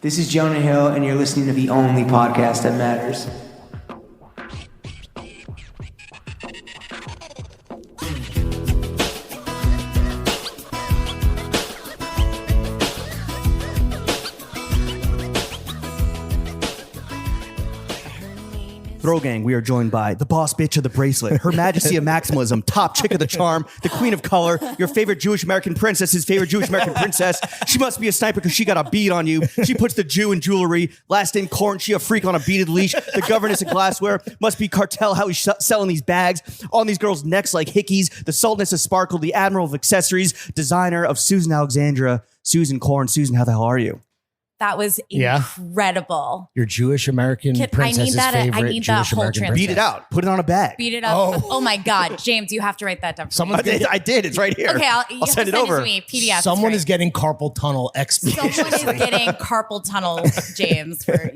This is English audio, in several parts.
This is Jonah Hill, and you're listening to the only podcast that matters. Throw Gang, we are joined by the boss bitch of the bracelet, Her Majesty of Maximalism, top chick of the charm, the queen of color, your favorite Jewish American princess, his favorite Jewish American princess. She must be a sniper because she got a bead on you. She puts the Jew in jewelry. Last name Korn, she a freak on a beaded leash. The governess of glassware must be cartel. How he's selling these bags on these girls' necks like hickeys. The sultaness of sparkle, the admiral of accessories, designer of Susan Alexandra, Susan Korn. Susan, how the hell are you? That was incredible. Your Jewish American princess's favorite I need Jewish that whole American transcript. princess. Beat it out. Put it on a bag. Beat it up. Oh my God, James, you have to write that down. I did. It's right here. Okay, I'll send it over. To me, PDF. Someone is getting carpal tunnel Someone is getting carpal tunnel, James. For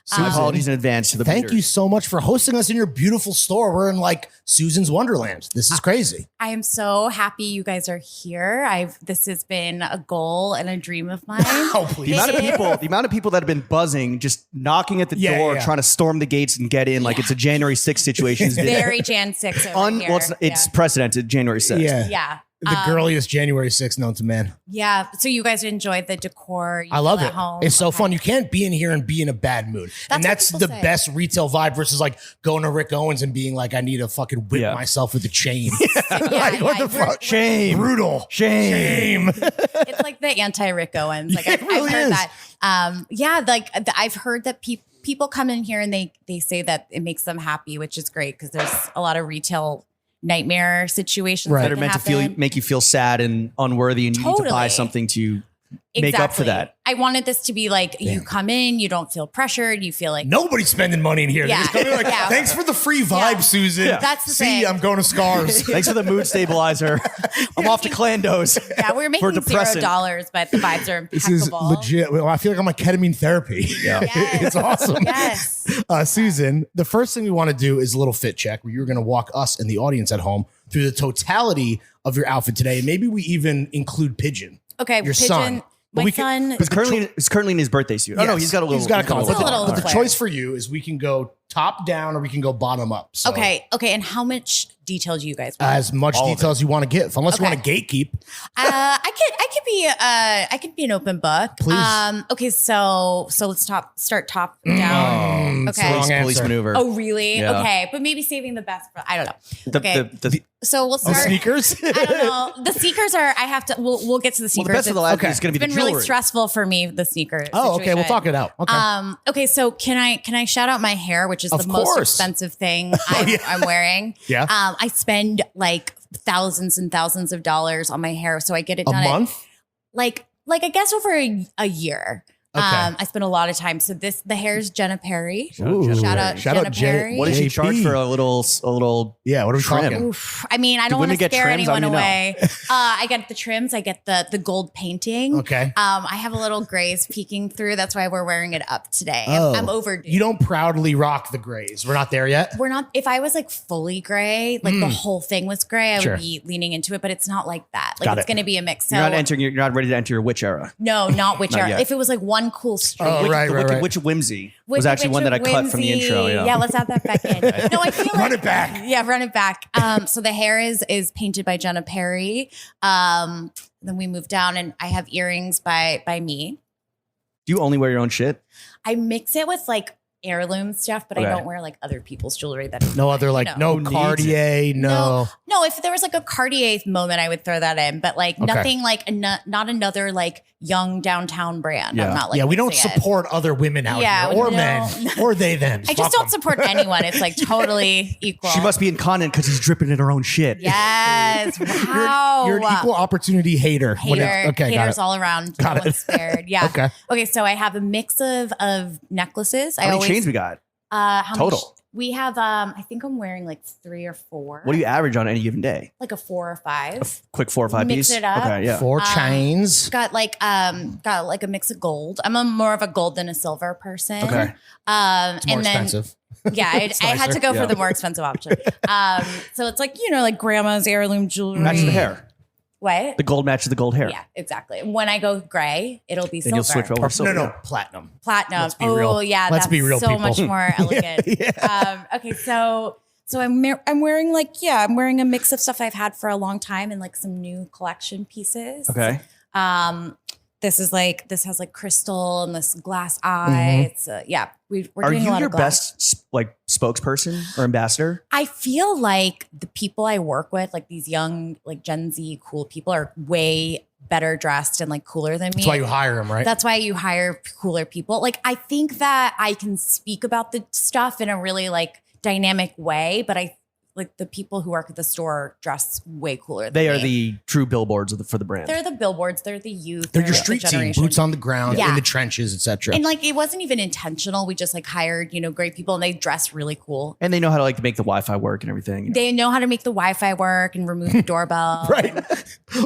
So apologies in advance to the Thank readers. you so much for hosting us in your beautiful store. We're in like Susan's Wonderland. This is crazy. I am so happy you guys are here. This has been a goal and a dream of mine. Oh, please. The amount of people that have been buzzing, just knocking at the door, trying to storm the gates and get in like it's a January 6th situation. Is very Jan 6 over here. Well, it's precedented January 6th. Yeah. The girliest January 6th known to man. Yeah. So you guys enjoyed the decor. I love it. Home. It's so fun. You can't be in here and be in a bad mood. And that's the best retail vibe versus like going to Rick Owens and being like, I need to fucking whip myself with a chain. What the fuck? Shame. Brutal. Shame. It's like the anti-Rick Owens. Like I've heard that. I've heard that people come in here and they say that it makes them happy, which is great because there's a lot of retail nightmare situations that are meant to make you feel sad and unworthy, and you need to buy something to make up for that. I wanted this to be like you come in, you don't feel pressured, you feel like nobody's spending money in here. Yeah. They just come in like, thanks for the free vibe, Susan. Yeah. That's the thing. I'm going to Scars. Thanks for the mood stabilizer. I'm off to Clandos. Yeah, we're making $0, but the vibes are impeccable. This is legit. Well, I feel like I'm on ketamine therapy. Yeah. Yes. It's awesome. Yes. Susan, the first thing we want to do is a little fit check where you're going to walk us and the audience at home through the totality of your outfit today. And maybe we even include Pigeon. Okay, your Pigeon. son. My son is currently in his birthday suit. Oh no, he's got a couple. But the flare. choice for you is we can go top down or we can go bottom up. So Okay. And how much detail do you guys want? as much detail as you want to give, unless you want to gatekeep. I could be an open book. Please. Okay, so let's start top down. Okay. Wrong Police answer. maneuver. Oh, really? Yeah. Okay, but maybe saving the best for I don't know. So we'll The start. sneakers. I don't know. The sneakers are. I have to. We'll get to the Well, sneakers. the best of the life is going to be It's the been really jewelry. stressful for me. The sneakers. Oh, okay. We'll situation. talk it out. Okay. Okay, so can I shout out my hair, which is Of the most course. expensive thing I'm wearing. Yeah. I spend like thousands and thousands of dollars on my hair, so I get it A done month? like I guess over a year. Okay. I spend a lot of time. So the hair is Jenna Perry. Ooh. Shout out Jenna Perry. What does she JP? charge for a little? Yeah. What are we Trim. talking? Oof. I mean, I don't women want to get scare trims? anyone I mean, no. away. I get the trims. I get the gold painting. Okay. I have a little grays peeking through. That's why we're wearing it up today. Oh. I'm overdue. You don't proudly rock the grays. We're not there yet. We're not. If I was like fully gray, like the whole thing was gray, I Sure. would be leaning into it. But it's not like that. Like Got it's it. going to be a mix. So You're not ready to enter your witch era. no, not which Not era. yet. If it was like one cool street. Oh, right. Witch Whimsy was actually one that I cut from the intro. Yeah, let's add that back in. No, I feel like Run it back. Yeah, run it back. So the hair is painted by Jenna Perry. Then we move down, and I have earrings by me. Do you only wear your own shit? I mix it with like heirloom stuff, but Okay. I don't wear like other people's jewelry. That No other like no Who needs Cartier. No. No, if there was like a Cartier moment, I would throw that in, but like nothing like not another like young downtown brand. Yeah. I'm not like Yeah, we don't mixing it. support other women out Yeah, here or no. men or they them. I just don't support anyone. It's like totally equal. She must be incontinent because he's dripping in her own shit. Yes. Wow. You're an equal opportunity hater. Hater, Okay, got haters it. all around. Got No it. one's spared. Yeah. Okay. Okay. So I have a mix of necklaces. How many chains we got? How total? much? We have. I think I'm wearing like 3 or 4. What do you average on any given day? Like a 4 or 5. Quick 4 or 5 Mix piece. it up. Okay, yeah. 4 chains. Got like a mix of gold. I'm more of a gold than a silver person. Okay. It's more and then expensive. yeah, I had to go Yeah. for the more expensive option. So it's like like grandma's heirloom jewelry. Match the hair. What? The gold matches the gold hair. Yeah, exactly. When I go gray, it'll be Then silver. you'll switch over. silver. No, platinum. Platinum. Let's be real. Yeah, Let's that's be real, so people. much more elegant. Okay, so I'm wearing I'm wearing a mix of stuff I've had for a long time and like some new collection pieces. Okay. This has like crystal and this glass eye. It's we're Are doing a you lot your of glass. best like spokesperson or ambassador? I feel like the people I work with, like these young, like Gen Z cool people, are way better dressed and like cooler than me. That's why you hire them, right? That's why you hire cooler people. Like, I think that I can speak about the stuff in a really like dynamic way, but I like the people who work at the store dress way cooler than They are me. the true billboards for the brand. They're the billboards. They're the youth. They're your the street team, generation. boots on the ground, Yeah. in the trenches, etc. And like, it wasn't even intentional. We just like hired, great people, and they dress really cool. And they know how to like make the Wi-Fi work and everything. They know how to make the Wi-Fi work and remove the doorbell. right.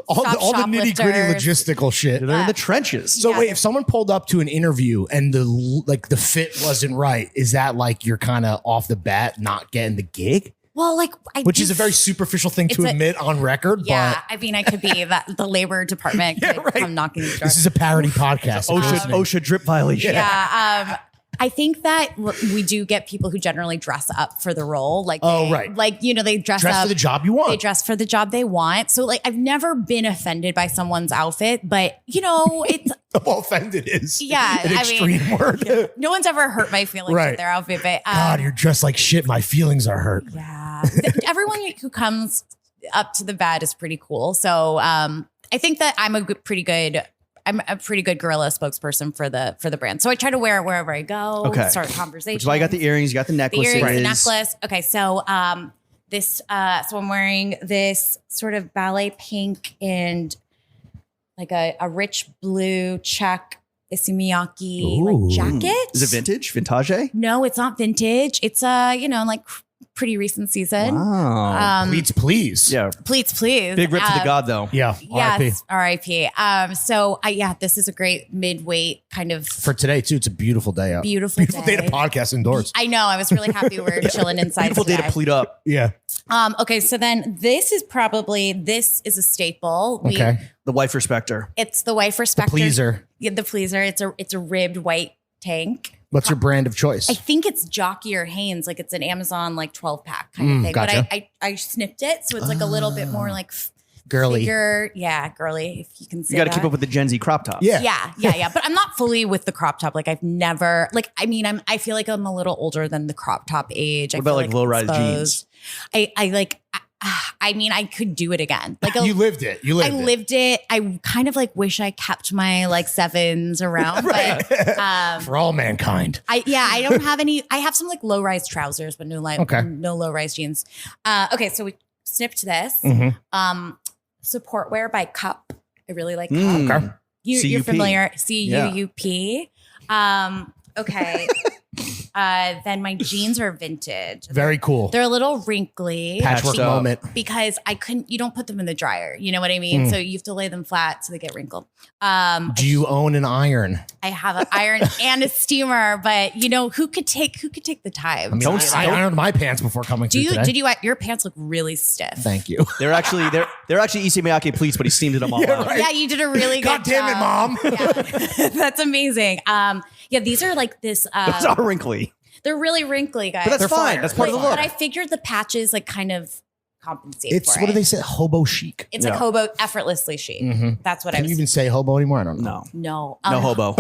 all the nitty gritty shoplifters. logistical shit. They're in the trenches. So Yeah. wait, if someone pulled up to an interview and the fit wasn't right, is that like you're kind of off the bat not getting the gig? Well, like, Which is a very superficial thing to It's a- admit on record. yeah. I mean, I could be the labor department could right. come knocking the But door. this is a parody podcast. OSHA drip violation. Yeah. I think that we do get people who generally dress up for the role. Like, right. Like, they dress Dress up for the job you want. They dress for the job they want. So like, I've never been offended by someone's outfit, but it's, Well, offended is Yeah, an I extreme mean- word. no one's ever hurt my feelings Right. with their outfit, but God, you're dressed like shit. My feelings are hurt. yeah, everyone who comes up to the bat is pretty cool. So, I think that I'm a pretty good guerrilla spokesperson for the brand. So I try to wear it wherever I go. Okay. Start conversations. Which is why I got the earrings, you got the The necklaces. earrings, the necklace. Okay, so so I'm wearing this sort of ballet pink and like a rich blue check Isumiyaki Ooh. like jacket. Is it vintage? Vintage? No, it's not vintage. It's like pretty recent season. Wow. Please. Yeah. Please. Big rip to the god though. Yeah. R.I.P. Yes, R.I.P. So this is a great midweight kind of For today too, it's a beautiful day out. beautiful day to podcast indoors. I know. I was really happy we're chilling inside. Beautiful day today. to pleat up. Yeah. Okay, so then this is a staple. Okay. The wife respecter. It's the wife respecter. Pleaser. Yeah, the pleaser. It's a ribbed white tank. What's your brand of choice? I think it's Jockey or Hanes. Like, it's an Amazon like 12-pack kind of thing. Gotcha. But I snipped it, so it's like a little bit more like Girly. figure. Yeah, girly. If you can say You got to that. keep up with the Gen Z crop top. Yeah. Yeah. But I'm not fully with the crop top. Like, I've never I feel like I'm a little older than the crop top age. What about, like, low-rise jeans? I could do it again. Like, You lived it. I lived it. I kind of like wish I kept my like sevens around, but For all mankind. I don't have any. I have some like low rise trousers, but no Okay. low rise jeans. Okay, so we snipped this. Support wear by Cup. I really like Cup. Okay. You're CUP. familiar. CUUP. Okay. Then my jeans are vintage. Very cool. They're a little wrinkly. Patchwork Patched up. moment. Because you don't put them in the dryer. You know what I mean? So you have to lay them flat so they get wrinkled. Do you own an iron? I have an iron and a steamer, but who could take the time? I mean, I ironed my pants before coming through today. Your pants look really stiff. Thank you. They're actually Issey Miyake pleats, but he steamed them all out. right. Yeah, you did a really God good damn it, job. Mom. Yeah. That's amazing. These are like this. Those are wrinkly. They're really wrinkly, guys. But that's They're fine. fire. That's part of the look. But I figured the patches like kind of compensate It's for what it. do they say? Hobo chic. It's Yeah. like hobo effortlly chic. That's what I Can was. you even say hobo anymore? I don't know. No. No hobo.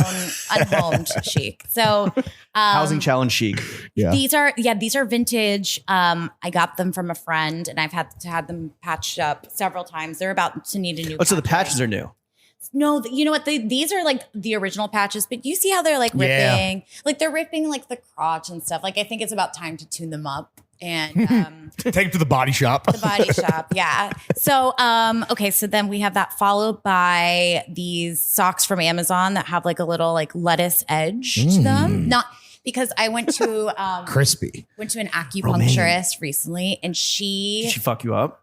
Unhomed chic. So Housing challenge chic. Yeah. these are vintage. I got them from a friend, and I've had them patched up several times. They're about to need a new. Oh, so the patching. patches are new. No, you know what? These are like the original patches, but you see how they're like ripping, like they're ripping like the crotch and stuff. Like, I think it's about time to tune them up and Take them to the body shop. the body shop. Yeah. So, okay. So then we have that followed by these socks from Amazon that have like a little like lettuce edge to them. Not because I went to Crispy. an acupuncturist recently, and Did she she fuck you up?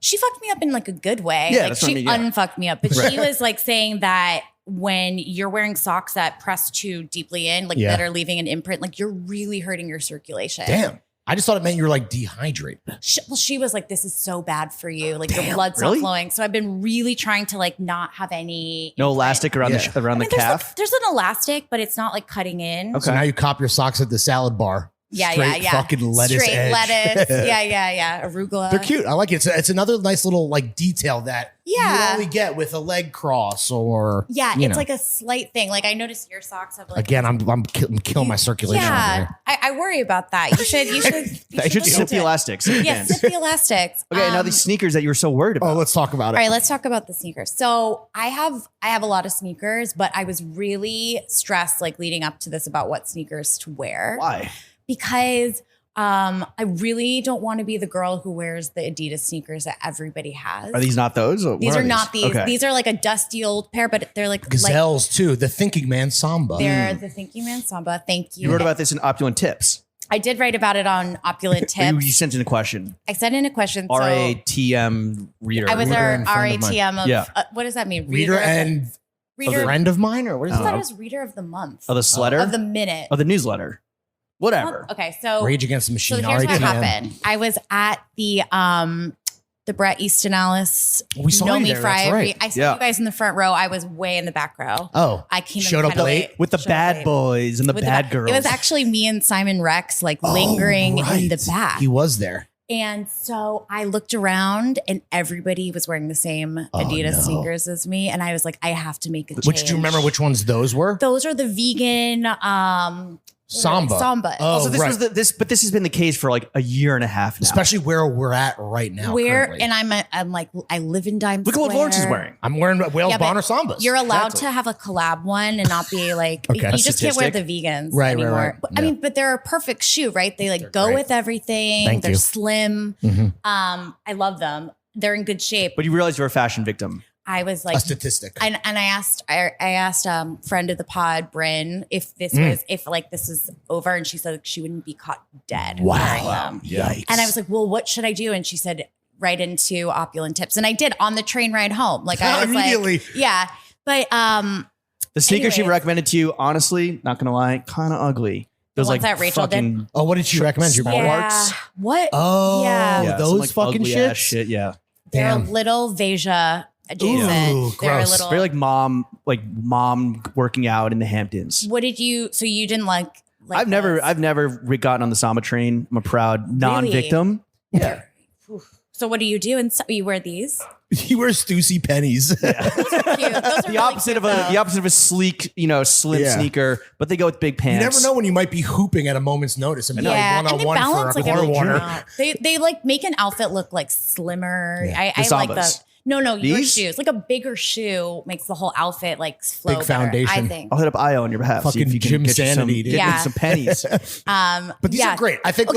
fucked me up in like a good way. Yeah, like that's what I she mean, yeah. unfucked me up, but she was like saying that when you're wearing socks that press too deeply in, like Yeah. that are leaving an imprint, like you're really hurting your circulation. Damn. I just thought it meant you were like dehydrated. She was like, this is so bad for you. Like your blood's not flowing. So I've been really trying to like not have any. No elastic around the calf. There's an elastic, but it's not like cutting in. Okay. So now you cop your socks at the salad bar. Yeah. Fucking lettuce. Straight edge. lettuce. Yeah. Arugula. They're cute. I like it. It's another nice little like detail that you only get with a leg cross or it's like a slight thing. Like I noticed your socks have like again. I'm killing my circulation. Yeah, I worry about that. You should. I should sip the elastics. Yes, sip the elastics. Okay, now these sneakers that you were so worried about. Oh, let's talk about it. All right, let's talk about the sneakers. So I have a lot of sneakers, but I was really stressed like leading up to this about what sneakers to wear. Why? Because I really don't want to be the girl who wears the Adidas sneakers that everybody has. Are these not those? These are not these. Okay. These are like a dusty old pair, but they're like Gazelles too. The Thinking Man Samba. They're the Thinking Man Samba. Thank you. You wrote about this in Opulent Tips. I did write about it on Opulent Tips. You sent in a question. I sent in a question. RATM reader. I was our RATM of what does that mean? Reader and a friend of mine, or what is that? I that? thought it was Reader of the Month. Of the Sletter? Of the Minute. Of the newsletter. Whatever. Okay, so Rage Against the Machine. So here's what happened. I was at the Bret Easton Ellis Know Me Fry. Right. I saw you guys in the front row. I was way in the back row. Oh, I came showed up late with the bad boys and the bad girls. It was actually me and Simon Rex like lingering in the back. He was there. And so I looked around and everybody was wearing the same Adidas sneakers as me. And I was like, I have to make a change. Do you remember which ones those were? Those are the vegan Samba. Oh, so this has been the case for like a year and a half now. Especially where we're at right now. Currently. And I'm like, I live in Dimes Look at what Lawrence is wearing. I'm wearing Wales Bonner Sambas. You're allowed to have a collab one and not be like, you just can't wear the vegans anymore. Right. But, I mean, but they're a perfect shoe, right? They like go with everything. They're slim. Mm-hmm. I love them. They're in good shape. But you realize you're a fashion victim. I was like a statistic, and I asked friend of the pod, Bryn, if this is over, and she said she wouldn't be caught dead. Wow, yikes! And I was like, well, what should I do? And she said, right into Opulent Tips, and I did on the train ride home. Like I was immediately, yeah. But the sneakers she recommended to you, honestly, not gonna lie, kind of ugly. Those like that Rachel did. Oh, what did she recommend? Your Marks? What? Oh, yeah, those like fucking shits. Shit. Yeah, they're a little Veja adjacent. Ooh, they're gross. a little very like mom working out in the Hamptons. What did you? So you didn't like I've never gotten on the Samba train. I'm a proud non-victim. Really? Yeah. So what do you do? And so you wear these? He wears Stussy pennies. Yeah. Those are cute. Those are the opposite of a sleek, slim sneaker, but they go with big pants. You never know when you might be hooping at a moment's notice. And one-on-one for a quarter water. They like make an outfit look like slimmer. Yeah. I like that. No, your shoes. Like a bigger shoe makes the whole outfit like flow big foundation. better, I think. I'll hit up Io on your behalf. Fucking see if you can gym get sanity, dude. some pennies. But these are great. I think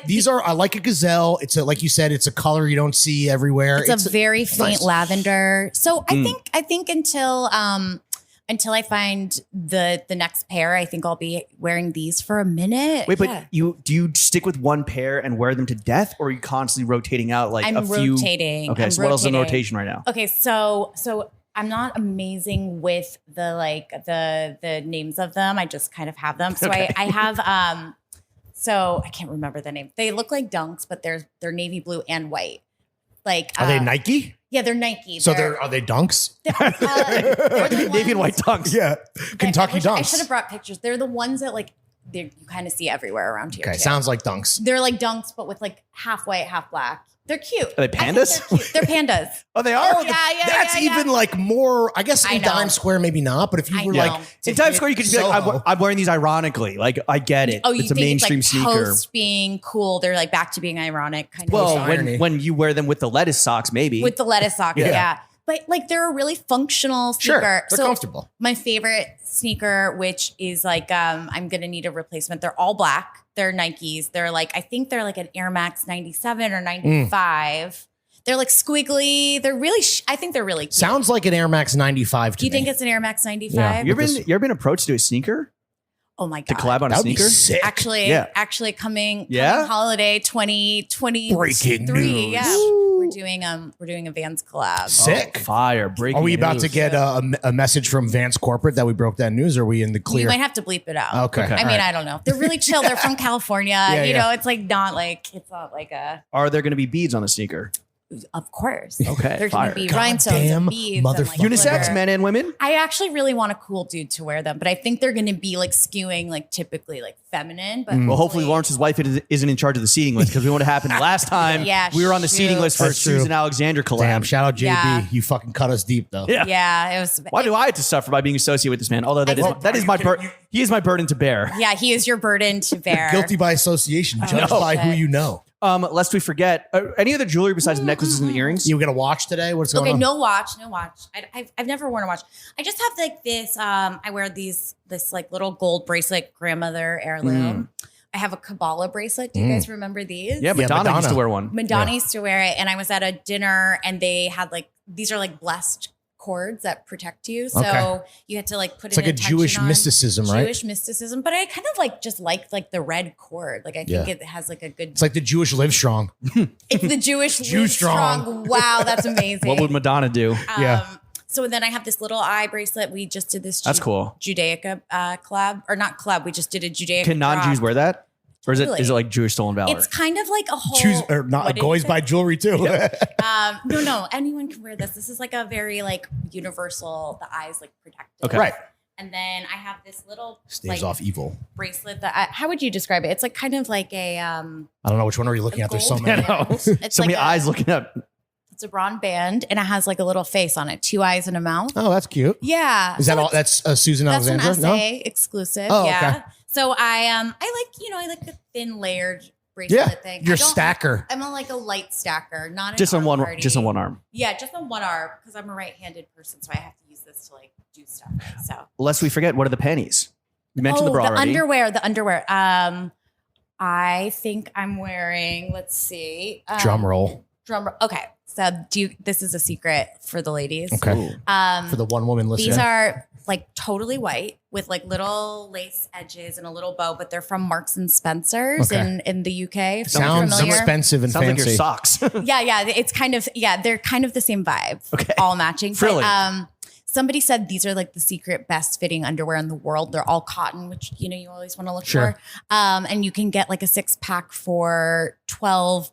these are. I like a gazelle. It's like you said. It's a color you don't see everywhere. It's a very faint lavender. So I think until I find the next pair, I think I'll be wearing these for a minute. Wait, but do you stick with one pair and wear them to death, or are you constantly rotating out I'm rotating. Okay, so what else is in rotation right now? Okay, so I'm not amazing with the names of them. I just kind of have them. So I have so I can't remember the name. They look like Dunks, but they're navy blue and white. Like are they Nike? Yeah, they're Nike. So are they Dunks? They're navy and white Dunks. Yeah, Kentucky Dunks. I should have brought pictures. They're the ones that you kind of see everywhere around here. Okay, too. sounds like Dunks. They're like Dunks, but with like half white, half black. They're cute. Are they pandas? They're pandas. Oh, they are? Oh, yeah. That's even like more, I guess in Times Square, maybe not. But if you were like in Times Square, you could be like, I'm wearing these ironically. Like, I get it. Oh, you it's a think mainstream it's like sneaker. Post being cool. They're like back to being ironic. Kind of. Well, when you wear them with the lettuce socks, maybe. With the lettuce socks, yeah. But like they're a really functional sneaker. Sure, they're comfortable. My favorite sneaker, which is like I'm gonna need a replacement. They're all black. They're Nikes. They're like I think they're like an Air Max 97 or 95. They're like squiggly. They're really. I think they're really cute. Sounds like an Air Max 95 to me. Do you think it's an Air Max 95? Yeah. You ever been approached to do a sneaker? Oh my God. To collab on a sneaker? Sick. Actually coming Yeah? holiday 2023. Breaking news. Yeah. We're we're doing a Vans collab. Sick. Fire. Breaking Are we about news. to get a message from Vance Corporate that we broke that news? Or are we in the You clear? might have to bleep it out. Okay. I mean, I don't know. They're really chill. They're from California. You know, it's not like a. Are there going to be beads on the sneaker? Of course. Okay, There's fire. going to be rhinestones Goddamn and beads. And like Unisex, glitter. men and women? I actually really want a cool dude to wear them, but I think they're going to be like skewing like typically like feminine. But Well, hopefully Lawrence's wife isn't in charge of the seating list because we know what happened last time. Yeah, we were on the shoot. seating list for a That's true. Susan Alexandra collab. Damn, shout out JB. Yeah. You fucking cut us deep though. Yeah. Yeah, it was. Why do I have to suffer by being associated with this man? Although that is my burden. He is my burden to bear. Yeah, he is your burden to bear. Guilty by association, judged by who you know. Lest we forget, any other jewelry besides necklaces and earrings? You get a watch today? What's going Okay, on? no watch. I've never worn a watch. I just have like this. I wear this like little gold bracelet, grandmother heirloom. I have a Kabbalah bracelet. Do you guys remember these? Yeah, Madonna used to wear one. Madonna used to wear it, and I was at a dinner, and they had like these are like blessed cords that protect you. So Okay. you had to like put It's like a Jewish mysticism, right? Jewish mysticism, but I kind of like just liked like the red cord. Like I think it has like a good. It's like the Jewish live strong. It's the Jewish Jew Live strong. Wow, that's amazing. What would Madonna do? So then I have this little eye bracelet. We just did this. That's cool. Judaica collab or not collab. We just did a Judaica. Can non-Jews drop. wear that? Or is Totally. it like Jewish stolen valor? It's kind of like a whole. Jews or not what did goys you buy say? jewelry too. No, anyone can wear this. This is like a very like universal. The eyes like protected. Okay. Right. And then I have this little Staves like, off evil. bracelet that how would you describe it? It's like kind of like a I don't know which one are you looking at. There's so gold many. band. It's So like many eyes looking up. It's a bronze band and it has like a little face on it, 2 eyes and a mouth. Oh, that's cute. Yeah. Is that all? That's Susan That's an Alexandra? SA exclusive. Oh, yeah. okay. So I like the thin layered bracelet Yeah. thing. You're I don't- stacker. I'm like a light stacker, not an Just on arm one party. just on one arm. Yeah, just on one arm because I'm a right-handed person, so I have to use this to like do stuff. So Lest we forget, what are the panties? You mentioned the bra already. The underwear. I think I'm wearing. Let's see. Drum roll. Okay, so this is a secret for the ladies. Okay. Um, For the one woman listening. These are like totally white with like little lace edges and a little bow, but they're from Marks and Spencer's Okay. in the UK. If you're Sounds familiar. expensive and Sounds like fancy. your socks. Yeah, it's kind of they're kind of the same vibe. Okay. All matching. Frilly. But, somebody said these are like the secret best fitting underwear in the world. They're all cotton, which you always want to look Sure. for. And you can get like a 6-pack for £12.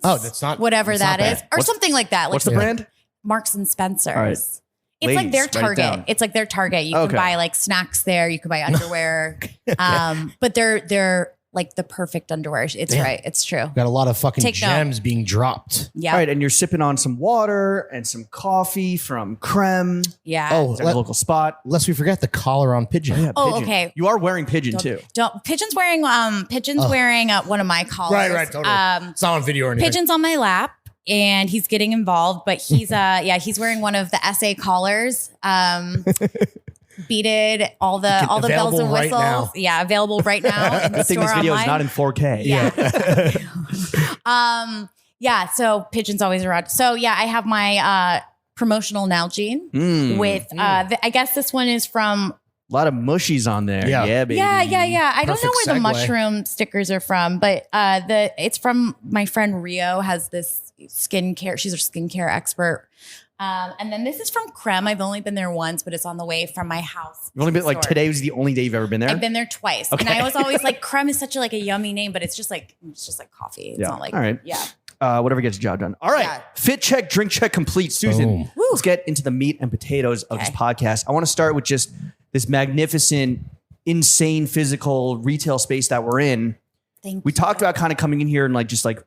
Oh, that's not whatever that's that not is, bad. or something like that. Like What's the brand? Marks and Spencer's. All right. It's Ladies, like their write it Target. down. It's like their Target. You Okay. can buy like snacks there. You can buy underwear. But they're like the perfect underwear. It's Damn. right. It's true. Got a lot of fucking Take note. gems being dropped. Yeah. All right, and you're sipping on some water and some coffee from Creme. Yeah. Oh, It's our local spot. lest we forget the collar on Pigeon. Oh, Pigeon. okay. You are wearing Pigeon too. Don't Pigeon's wearing wearing one of my collars. Right, totally. It's not on video or anything. Pigeon's on my lap and he's getting involved, but he's he's wearing one of the SA collars. Beaded all the bells available and right whistles. now. Yeah, available right now in the Good thing store this video online. is not in 4K. Yeah. So Pigeon's always around. So yeah, I have my promotional Nalgene with I guess this one is from A lot of mushies on there. Yeah. Yeah, baby. Yeah. I don't know Perfect where the segue. mushroom stickers are from, but it's from my friend Rio has this skincare. She's a skincare expert. And then this is from Creme. I've only been there once, but it's on the way from my house. You've only been to the like store. today was the only day you've ever been there. I've been there twice. Okay. And I was always like, Creme is such a yummy name, but it's just like coffee. It's Yeah. not like, All right. yeah. Whatever gets the job done. All right. Yeah. Fit check, drink check complete. Susan, Boom. let's get into the meat and potatoes of this Okay. podcast. I want to start with just this magnificent, insane physical retail space that we're in. Thank We you. talked about kind of coming in here and like just like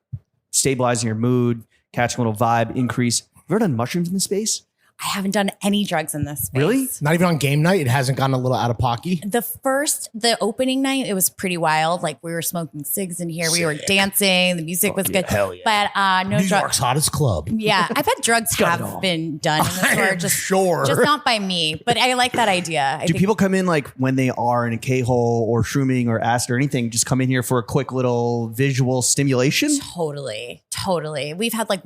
stabilizing your mood, catching a little vibe increase. Have you ever done mushrooms in this space? I haven't done any drugs in this space. Really? Not even on game night. It hasn't gotten a little out of pocket. The opening night, it was pretty wild. Like we were smoking cigs in here. We were dancing. The music was good. hell yeah. But no New drugs. York's hottest club. Yeah. I bet drugs got it have all. been done in the I store. am sure. Just not by me. But I like that idea. I Do think people come in like when they are in a K-hole or shrooming or acid or anything, just come in here for a quick little visual stimulation? totally. Totally. We've had like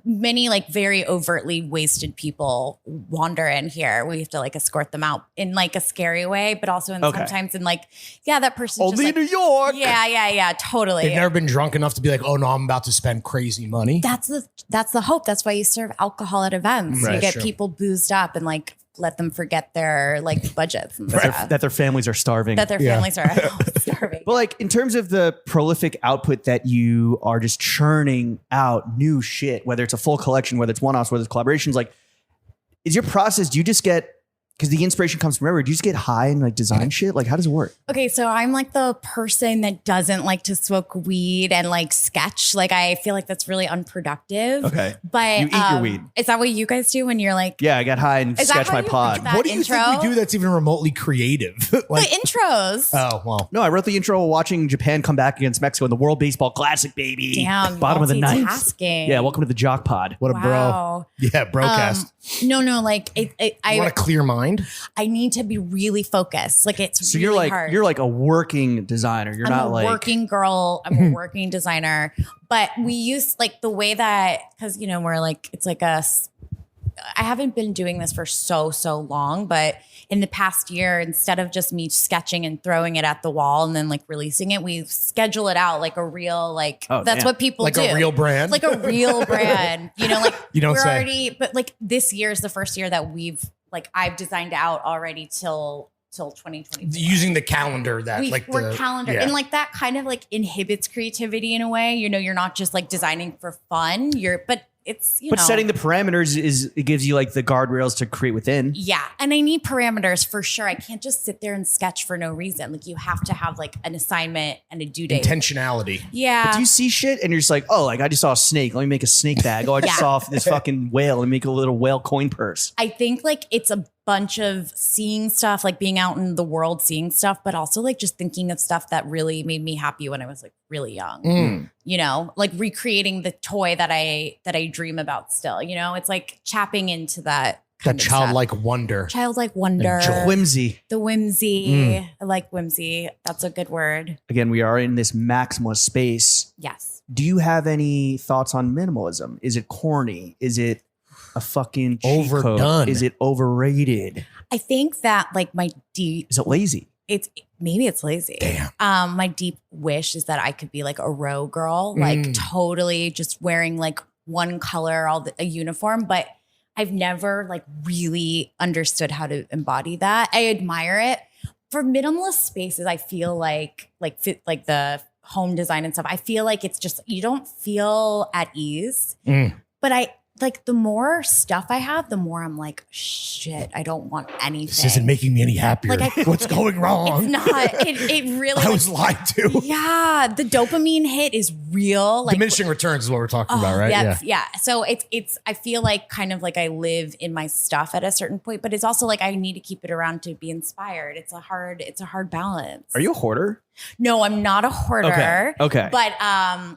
many like very overtly wasted people wander in here. We have to like escort them out in like a scary way, but also in sometimes in like, yeah, that person Only just, like, New York. Yeah. Totally. They've never been drunk enough to be like, oh no, I'm about to spend crazy money. That's the hope. That's why you serve alcohol at events. Right, you get sure. people boozed up and like let them forget their like budgets and stuff. That their families are starving. That their families are starving. But like in terms of the prolific output that you are just churning out new shit, whether it's a full collection, whether it's one-offs, whether it's collaborations, like is your process, do you just get, because the inspiration comes from everywhere, do you just get high and like design shit? Like how does it work? Okay, so I'm like the person that doesn't like to smoke weed and like sketch. Like I feel like that's really unproductive. Okay. But You eat your weed. Is that what you guys do when you're like Yeah, I got high and Is that sketched how my you pod. think that What do you intro? think we do that's even remotely creative? Like, the intros? oh, well. No, I wrote the intro while watching Japan come back against Mexico in the World Baseball Classic, baby. Damn, Bottom of the ninth. multitasking. Yeah, welcome to the Jock Pod. What a Wow. bro. Yeah, broadcast. No, like You want a clear mind? I need to be really focused. Like it's So really hard. you're like a working designer. You're I'm not a like working girl. I'm a working designer. But we use like the way that, because, you know, we're like, it's like I haven't been doing this for so long, but in the past year, instead of just me sketching and throwing it at the wall and then like releasing it, we schedule it out like a real, like, Oh, that's damn. what people Like do. a real brand? Like a real brand, you know, like You don't we're say. already, but like this year is the first year that I've designed out already till 2024. Using the calendar that We're calendar. yeah. And like that kind of like inhibits creativity in a way. You know, you're not just like designing for fun. But it's, you but know. setting the parameters it gives you like the guardrails to create within. Yeah. And I need parameters for sure. I can't just sit there and sketch for no reason. Like you have to have like an assignment and a due date. Intentionality. Yeah. But do you see shit and you're just like, oh, like I just saw a snake. Let me make a snake bag. Oh, I just Yeah. saw this fucking whale and make a little whale coin purse. I think like it's a bunch of seeing stuff, like being out in the world, seeing stuff, but also like just thinking of stuff that really made me happy when I was like really young, you know, like recreating the toy that I dream about still, you know, it's like tapping into that kind of childlike stuff. wonder. Childlike wonder. Whimsy. The whimsy. I like whimsy. That's a good word. Again, we are in this maximalist space. Yes. Do you have any thoughts on minimalism? Is it corny? Is it a fucking cheat code? Overdone. Is it overrated? I think that like my deep, Is it lazy? maybe it's lazy. Damn. My deep wish is that I could be like a row girl, like totally just wearing like one color, a uniform, but I've never like really understood how to embody that. I admire it. For minimalist spaces, I feel like the home design and stuff, I feel like it's just, you don't feel at ease. But like the more stuff I have, the more I'm like, shit, I don't want anything. This isn't making me any happier. Like What's going wrong? It's not. It really. I was lied to. Yeah, the dopamine hit is real. Like Diminishing returns is what we're talking about, right? Yeah. So it's. I feel like kind of like I live in my stuff at a certain point, but it's also like I need to keep it around to be inspired. It's a hard balance. Are you a hoarder? No, I'm not a hoarder. Okay. But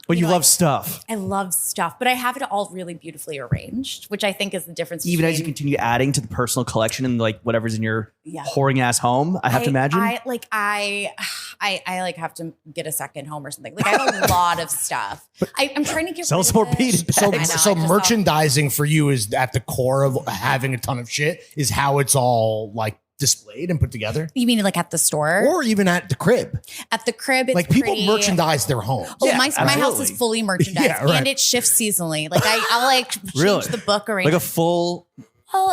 But you know, love stuff. I love stuff, but I have it all really beautifully arranged, which I think is the difference. Even as you between- continue adding to the personal collection and like whatever's in your Yeah. whoring ass home, I have to imagine. I like have to get a second home or something. Like I have a lot of stuff. I'm trying to get Sell rid some of more it. beaded So, bags. I know, so I just merchandising for you is at the core of having a ton of shit is how it's all like displayed and put together, You mean like at the store? or even at the crib. At the crib, it's Like people pretty- merchandise their homes. Oh, Yeah, my house absolutely. is fully merchandised, Yeah, right. and it shifts seasonally. Like I'll like change Really? the book like arrangement. a full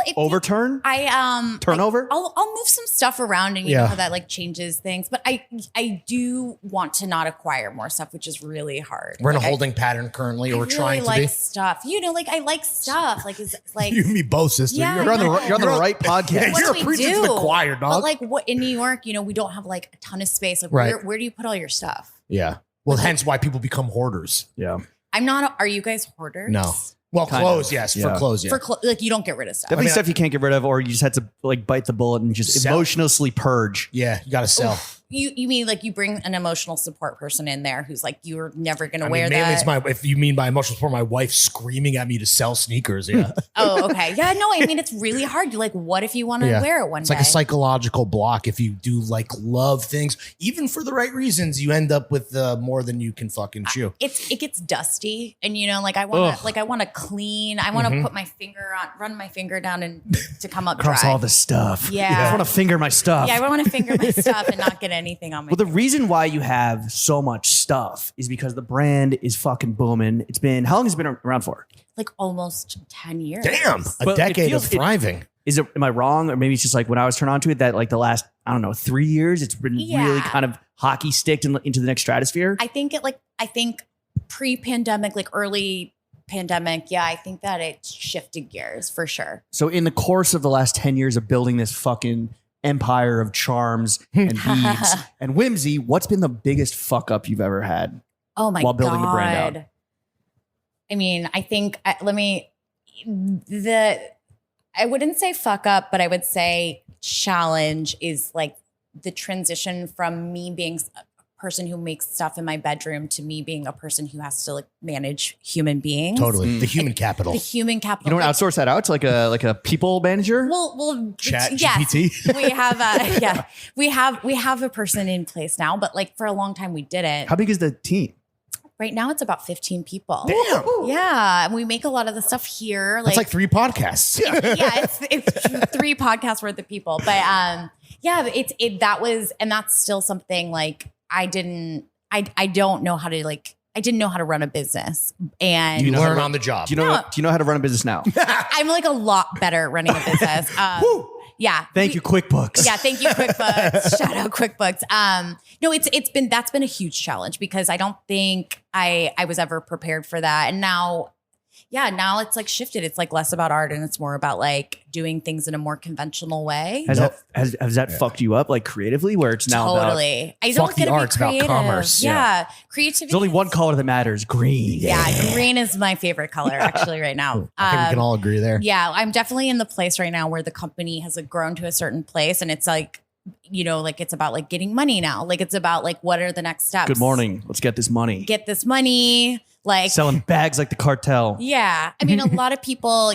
It- overturn? Turnover? I'll move some stuff around, and you know how that like changes things. But I do want to not acquire more stuff, which is really hard. We're in a Like, holding pattern currently, or I we're really trying to like be. stuff. You know, like I like stuff. Like is like You and me both, sister. Yeah, You're on the right podcast. Yeah, what you're do a we preacher to do? the choir, dog. But like what in New York, you know, we don't have like a ton of space. Like Right. where do you put all your stuff? Yeah. Well, hence why people become hoarders. Yeah. I'm not. Are you guys hoarders? No. Well, Kind clothes, of. yes. Yeah. For clothes, yeah. Like you don't get rid of stuff. Definitely stuff you can't get rid of, or you just had to like bite the bullet and just Sell. emotionally purge. Yeah, you got to sell. You mean like you bring an emotional support person in there who's like, you're never going to wear mainly that. it's if you mean by emotional support, my wife screaming at me to sell sneakers. Yeah. Oh, okay. Yeah, no, I mean, it's really hard. You're like, what if you want to wear it one It's day? like a psychological block. If you do like love things, even for the right reasons, you end up with more than you can fucking chew. It gets dusty, and like I want to clean. I want to put my finger on, run my finger down, and to come up Across dry. all the stuff. Yeah. I just want to finger my stuff. Yeah, I want to finger my stuff and not get anything on my. Well, the reason why you have so much stuff is because the brand is fucking booming. How long has it been around for? like almost 10 years. Damn, a But decade it of feels- thriving. Am I wrong? Or maybe it's just like when I was turned on to it that like the last, I don't know, 3 years, it's been really kind of hockey sticked into the next stratosphere. I think pre-pandemic, like early pandemic, I think that it shifted gears for sure. So in the course of the last 10 years of building this fucking empire of charms and beads and whimsy, what's been the biggest fuck up you've ever had? Oh my while building the brand out? I mean, I think I wouldn't say fuck up, but I would say challenge is like the transition from me being a person who makes stuff in my bedroom to me being a person who has to like manage human beings. Totally. The human capital. The human capital. You don't outsource that out to like a people manager? Well, Chat yes, GPT. we have a person in place now, but like for a long time we didn't. How big is the team? Right now it's about 15 people. Damn. Yeah, and we make a lot of the stuff here. That's like 3 podcasts. Yeah, it's 3 podcasts worth of people, but that's still something like I didn't know how to run a business, and You learn on the job. Do you know how to run a business now? I'm like a lot better at running a business. Yeah. Thank you, QuickBooks. Yeah, thank you, QuickBooks. Shout out QuickBooks. No, that's been a huge challenge because I don't think I was ever prepared for that. And now it's like shifted. It's like less about art and it's more about like doing things in a more conventional way. Has that fucked you up like creatively where it's now Totally. I Fuck don't the get to arts, be about creative. commerce. Yeah. Creativity. there's only one color that matters, green. Yeah, green is my favorite color actually right now. I think we can all agree there. Yeah, I'm definitely in the place right now where the company has like grown to a certain place and it's like, like it's about like getting money now. Like it's about like what are the next steps? Good morning. Let's get this money. Get this money. Like selling bags like the cartel. Yeah. I mean, a lot of people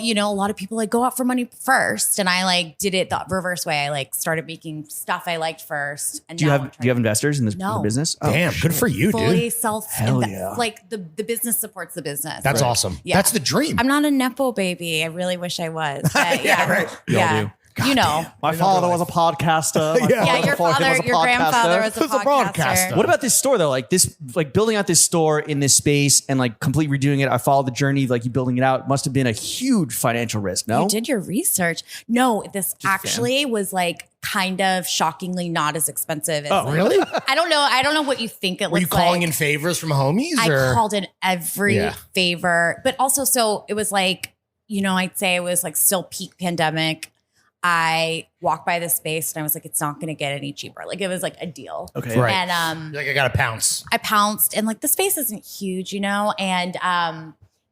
like go out for money first. And I like did it the reverse way. I like started making stuff I liked first. And Do you have investors in this in the business? Oh, Damn, good for you, fully dude. Hell yeah. Like the business supports the business. That's Like, awesome. Yeah. That's the dream. I'm not a Nepo baby. I really wish I was. But right. We all do. You know. My father was a podcaster. Your grandfather was a podcaster. What about this store though? Like this, like building out this store in this space and like completely redoing it. I followed the journey, like you building it out must have been a huge financial risk. No, You did your research. No, this actually was like kind of shockingly not as expensive as really? I don't know what you think it Were looks you calling like. in favors from homies? I called in every favor, but also so it was like, I'd say it was like still peak pandemic. I walked by this space and I was like, it's not going to get any cheaper. Like it was like a deal. Okay. Right. And You're like, I got to pounce. I pounced and like the space isn't huge, and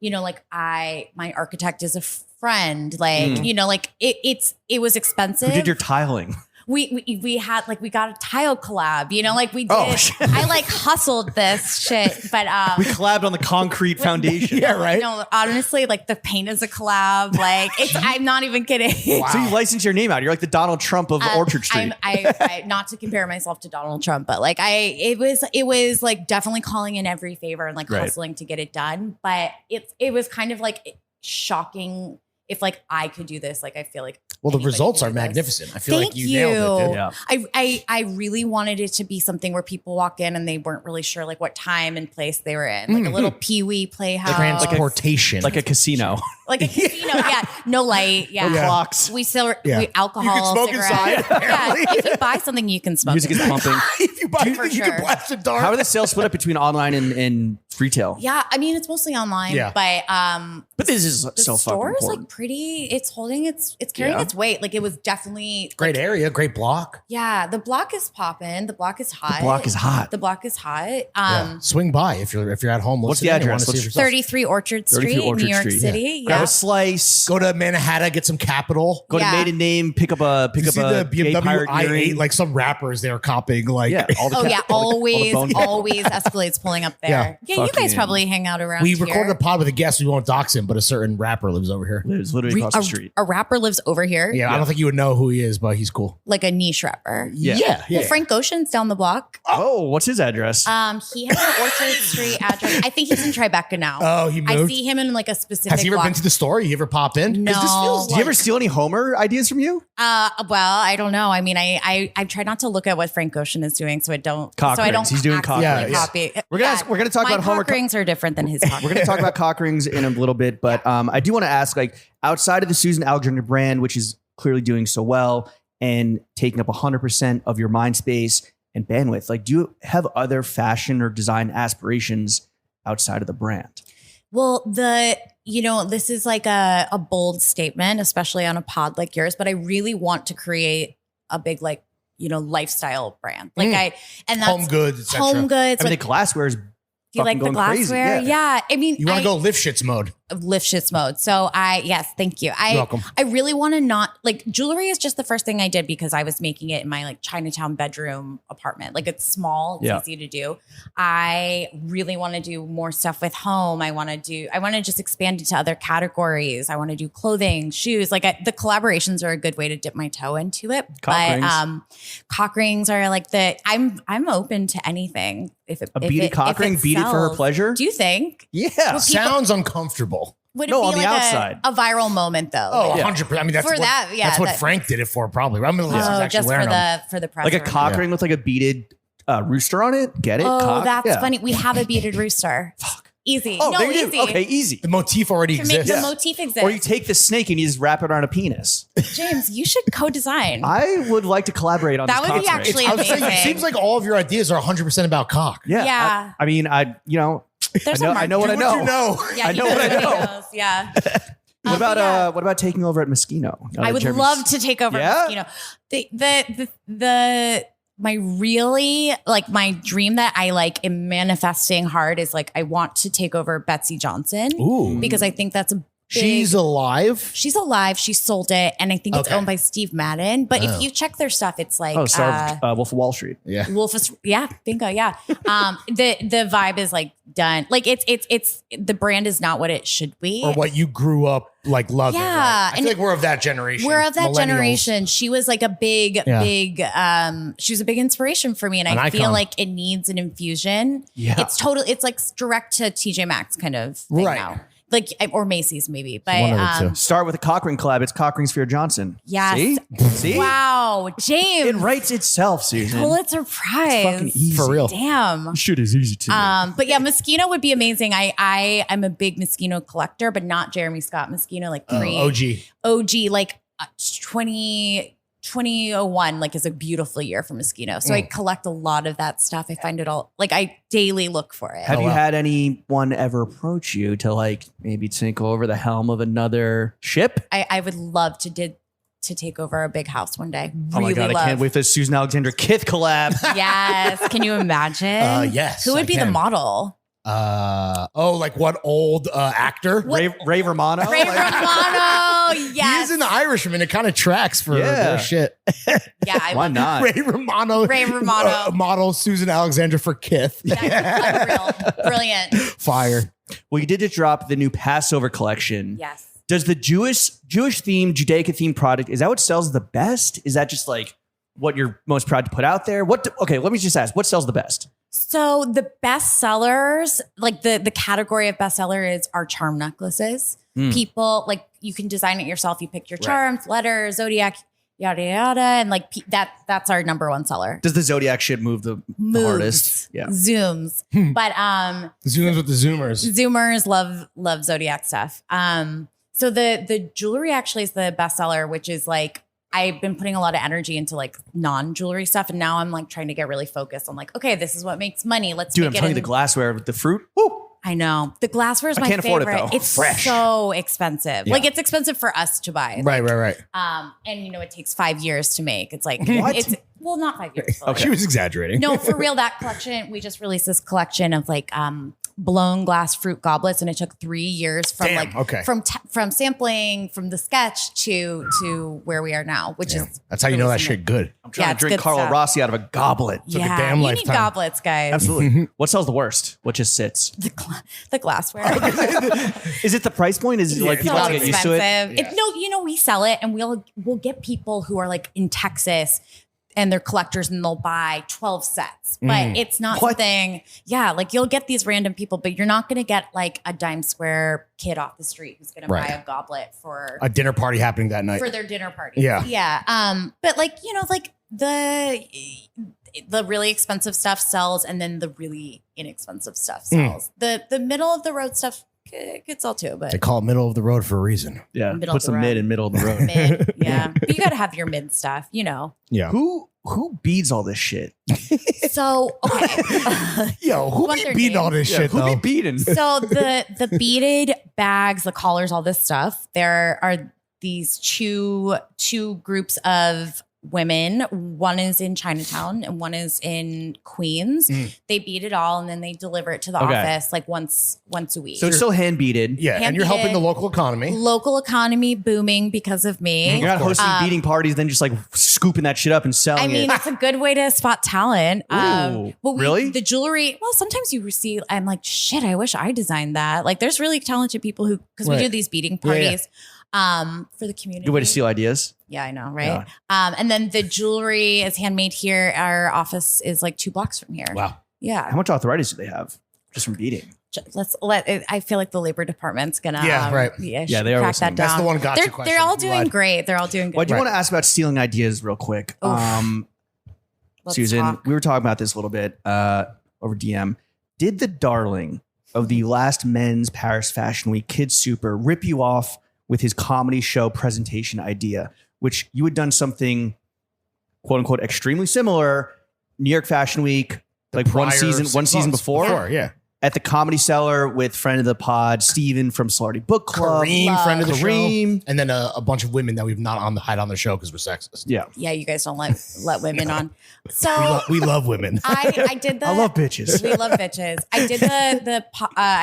like my architect is a friend, like, like it was expensive. Who did your tiling? We got a tile collab, like we did. Oh, shit. I like hustled this shit, but We collabed on the concrete foundation. Yeah, right. no, honestly, like the paint is a collab. Like I'm not even kidding. So you license your name out. You're like the Donald Trump of Orchard Street. I not to compare myself to Donald Trump, but like it was like definitely calling in every favor and like hustling to get it done. But it was kind of like shocking if like I could do this. Like I feel like The results are can do this. magnificent. I feel Thank like you nailed it, dude. Yeah. I really wanted it to be something where people walk in and they weren't really sure like what time and place they were in. Like a little pee-wee playhouse. Transportation. Like a casino. Like a casino. Yeah. No light. Yeah. No clocks. We still Yeah. we alcohol. You can smoke cigarettes. inside, apparently. Yeah. If you buy something, you can smoke. Music is inside. pumping. If you buy For it, you sure. can blast it dark. How are the sales split up between online and retail. Yeah, I mean it's mostly online, Yeah. but this is the so fucking store is important. like pretty. It's holding it's carrying its weight. Like it was definitely Great area, great block. Yeah, the block is popping. The block is hot. The block is hot. The block is hot. Yeah. Swing by if you're at home. What's the listening and you wanna address? see What's for yourself. 33 Orchard 33 Street, Orchard New York Street, City. Grab Yeah. a slice. Go to Manhattan, get some Capital. Go to Yeah. Maiden Name. Pick up a You see the gay BMW pirate i8, earring. like some rappers there copying like all the Oh yeah, always bone- Escalade's pulling up there. Yeah, you guys Fucking- probably hang out around we here. recorded a pod with a guest. We won't dox him, but a certain rapper lives over here. It's literally across the street. A rapper lives over here, Yeah, I don't think you would know who he is, but he's cool. like a niche rapper. Yeah. Well, Frank Ocean's down the block. Oh, what's his address? He has an Orchard Street address. I think he's in Tribeca now. Oh, he I moved? see him in like a specific. Has he ever block. been to the store? You ever pop in? No. Do you ever steal any Homer ideas from you? Well, I don't know. I mean, I try not to look at what Frank Ocean is doing, so I don't. Cock so I don't. rings. He's doing cock accidentally rings. copy. We're gonna talk My about Homer. cock rings are different than his. Cock We're going to talk about cock rings in a little bit, but I do want to ask, like, outside of the Susan Alexandra brand, which is clearly doing so well and taking up 100% of your mind space and bandwidth, like, do you have other fashion or design aspirations outside of the brand? Well, this is like a bold statement, especially on a pod like yours, but I really want to create a big, like, lifestyle brand. Like and that's Home goods, etc. home goods. I mean, like, the glassware is do you like the going crazy. glassware? Yeah. I mean, You want to go lift shits mode. lift shits mode. So yes, thank you. You're welcome. I really want to not like jewelry is just the first thing I did because I was making it in my like Chinatown bedroom apartment. Like it's small, it's easy to do. I really want to do more stuff with home. I want to just expand into other categories. I want to do clothing, shoes. Like the collaborations are a good way to dip my toe into it. Cock rings are like I'm open to anything. If it, a beaded cock ring, beaded for her pleasure. Do you think? Yeah. Sounds uncomfortable. Would it No, be on the like outside. a viral moment though? Oh, Like, 100%. I mean, that's For what, that, yeah, that's what that- Frank did it for, probably. I'm going to listen oh, actually just wearing them. for the press. Like a room. cock Yeah. ring with like a beaded rooster on it. Get it? Oh, Cock? that's Yeah. funny. We have a beaded rooster. Fuck. Easy. Oh, no, there you easy. do. Okay, easy. The motif already To make exists. the motif exist. Or you take the snake and you just wrap it around a penis. James, you should co-design. I would like to collaborate on That this would be cock ring. actually I was saying, it amazing. seems like all of your ideas are 100% about cock. Yeah. Yeah. I mean, There's I know what I market. know. You know. Yeah, I he know what I knows know. he knows. Yeah. What But yeah. about taking over at Moschino? I would love to take over Yeah? Moschino. My really like my dream that I like am manifesting hard is like I want to take over Betsy Johnson Ooh. because I think that's a She's alive. She's alive. She sold it, and I think it's Okay. owned by Steve Madden. But Oh. if you check their stuff, it's like Wolf of Wall Street. Yeah. bingo, yeah. The vibe is like done. Like it's the brand is not what it should be. Or what you grew up like loving. Yeah, Right? I and feel like we're of that generation. We're of that Millennials. generation. She was like a big she was a big inspiration for me, and An I feel icon. like it needs an infusion. Yeah. It's like direct to TJ Maxx kind of thing Right. now. Like or Macy's maybe, but One of the two. Start with a cock ring collab. It's cock rings for your Johnson. Yes. See? See? Wow, It James, writes itself, Susan. Pulitzer Prize. fucking easy. For real. Damn. Shit is easy to me. But yeah, Moschino would be amazing. I'm a big Moschino collector, but not Jeremy Scott Moschino, like OG, like 2001, like is a beautiful year for Moschino. So I collect a lot of that stuff. I find it all like I daily look for it. Have Oh, you wow. had anyone ever approach you to like maybe take over the helm of another ship? I would love to take over a big house one day. Oh my God, I can't wait for the Susan Alexandra Kith collab. Yes. Can you imagine? Yes, Who would I be the can. model? Like what old actor? Ray Romano? Ray Like- Romano. He Yes. is an Irishman. It kind of tracks for Yeah. their shit. Yeah. I Why love not? Ray Romano. Ray Romano. Model Susan Alexandra for Kith. that. Unreal. Brilliant. Fire. Well, you did just drop the new Passover collection. Yes. Does the Jewish themed, Judaica themed product, is that what sells the best? Is that just like what you're most proud to put out there? Okay, let me just ask, what sells the best? So the best sellers, like the category of bestseller is our charm necklaces. People like you can design it yourself. You pick your charms, letters, zodiac, yada yada, and like that's our number one seller. Does the Zodiac shit move the hardest? Yeah. Zooms, but Zooms with the Zoomers. Zoomers love zodiac stuff. So the jewelry actually is the bestseller, which is like I've been putting a lot of energy into like non-jewelry stuff, and now I'm like trying to get really focused on like, okay, this is what makes money. Let's Dude, make I'm it telling you, in- the glassware with the fruit. Woo! I know. The glassware is my can't favorite. afford it, though. It's Fresh. so expensive. Yeah. Like it's expensive for us to buy. Right. And it takes 5 years to make. It's like What? it's not 5 years. But She was exaggerating. no, for real, that collection, we just released this collection of like blown glass fruit goblets, and it took 3 years from from sampling from the sketch to where we are now, which is That's how you know that shit good. I'm trying to it's drink good Carlo stuff. Rossi out of a goblet. Took a damn you lifetime. need goblets, guys. Absolutely. What sells the worst? What just sits? The glassware. Is it the price point? Is it like people so have to get used to it? expensive. No, we sell it, and we'll get people who are like in Texas and they're collectors, and they'll buy 12 sets. But it's not something, like you'll get these random people, but you're not going to get like a dime square kid off the street who's going to buy a goblet for A dinner party happening that night. for their dinner party. Yeah. Yeah. But like, like the really expensive stuff sells, and then the really inexpensive stuff sells. The middle of the road stuff could sell too, but They call it middle of the road for a reason. Yeah. Middle Puts of the the mid road. in middle of the road. mid, yeah. But you got to have your mid stuff, Yeah. Who beads all this shit? So, okay. Yo, who Want be their beating all name? this shit Who though? be beading? So the beaded bags, the collars, all this stuff, there are these two groups of women. One is in Chinatown and one is in Queens. They bead it all, and then they deliver it to the office like once a week. So it's still hand beaded. Yeah, and Hand you're helping beaded. the local economy. Local economy booming because of me. You're not hosting beading parties, then just like scooping that shit up and selling I mean, it. it's a good way to spot talent. Ooh, really? The jewelry, well, sometimes you receive, I'm like, shit, I wish I designed that. Like, there's really talented people who, because we Right. do these beading Yeah, yeah. parties for the community. Good way to steal ideas. Yeah, I know, right? And then the jewelry is handmade here. Our office is like 2 blocks from here. Wow. Yeah. How much arthritis do they have just from beading? I feel like the labor department's gonna. Yeah, right. Yeah, they are crack that listening. down. That's the one gotcha They're, question. they're all I'm doing glad. great. They're all doing good. Well, I do Right. want to ask about stealing ideas real quick. Let's Susan, talk. we were talking about this a little bit over DM. Did the darling of the last Men's Paris Fashion Week, Kid Super, rip you off with his comedy show presentation idea, which you had done something, quote unquote, extremely similar, New York Fashion Week, like one Prior season 6 before, months yeah. at the Comedy Cellar with friend of the pod, Steven from Slarty Book Club. Kareem, friend of the Kareem. show. And then a bunch of women that we've not had on the show because we're sexist. Yeah. Yeah, you guys don't let women on. So We love women. I did the. I love bitches. We love bitches. I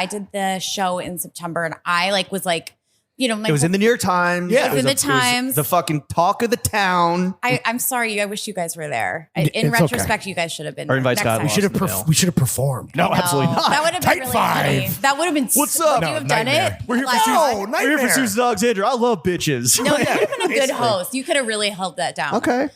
did the show in September, and I was like, my It was in the New York Times. Yeah. It was in the it was Times. the fucking talk of the town. I'm sorry. I wish you guys were there. In It's retrospect, you guys should have been. Or there invite next Scott. time. We should have performed. No, absolutely not. That would have been Tight really five. funny. That would have been. What's Would up? you No, have done nightmare. it? We're here for Like- Susan. We're here for Nightmare. Susan Alexandra. I love bitches. No, you would have been a good host. You could have really held that down. Okay.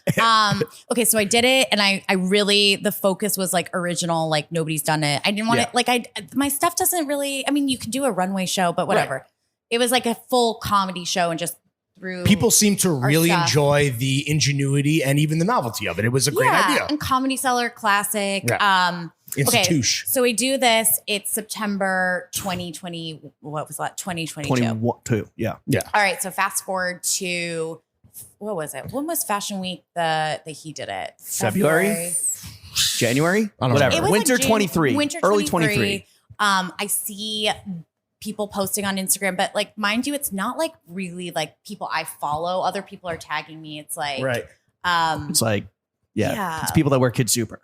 Okay, so I did it, and I really, the focus was like original, like nobody's done it. I didn't want it, my stuff doesn't really, I mean, you can do a runway show, but whatever. It was like a full comedy show, and just through People seem to really stuff. enjoy the ingenuity and even the novelty of it. It was a great idea. and Comedy Cellar Classic. Yeah. Institution. So we do this. It's September 2020. What was that? 2022. 22. Yeah. Yeah. All right. So fast forward to, what was it? When was Fashion Week that he did it? February? January? I don't know. Whatever. It was Winter like 23. Winter Early 23. I see people posting on Instagram, but like, mind you, it's not like really like people I follow. Other people are tagging me. It's like, Right. It's like, Yeah. it's people that wear Kid Super,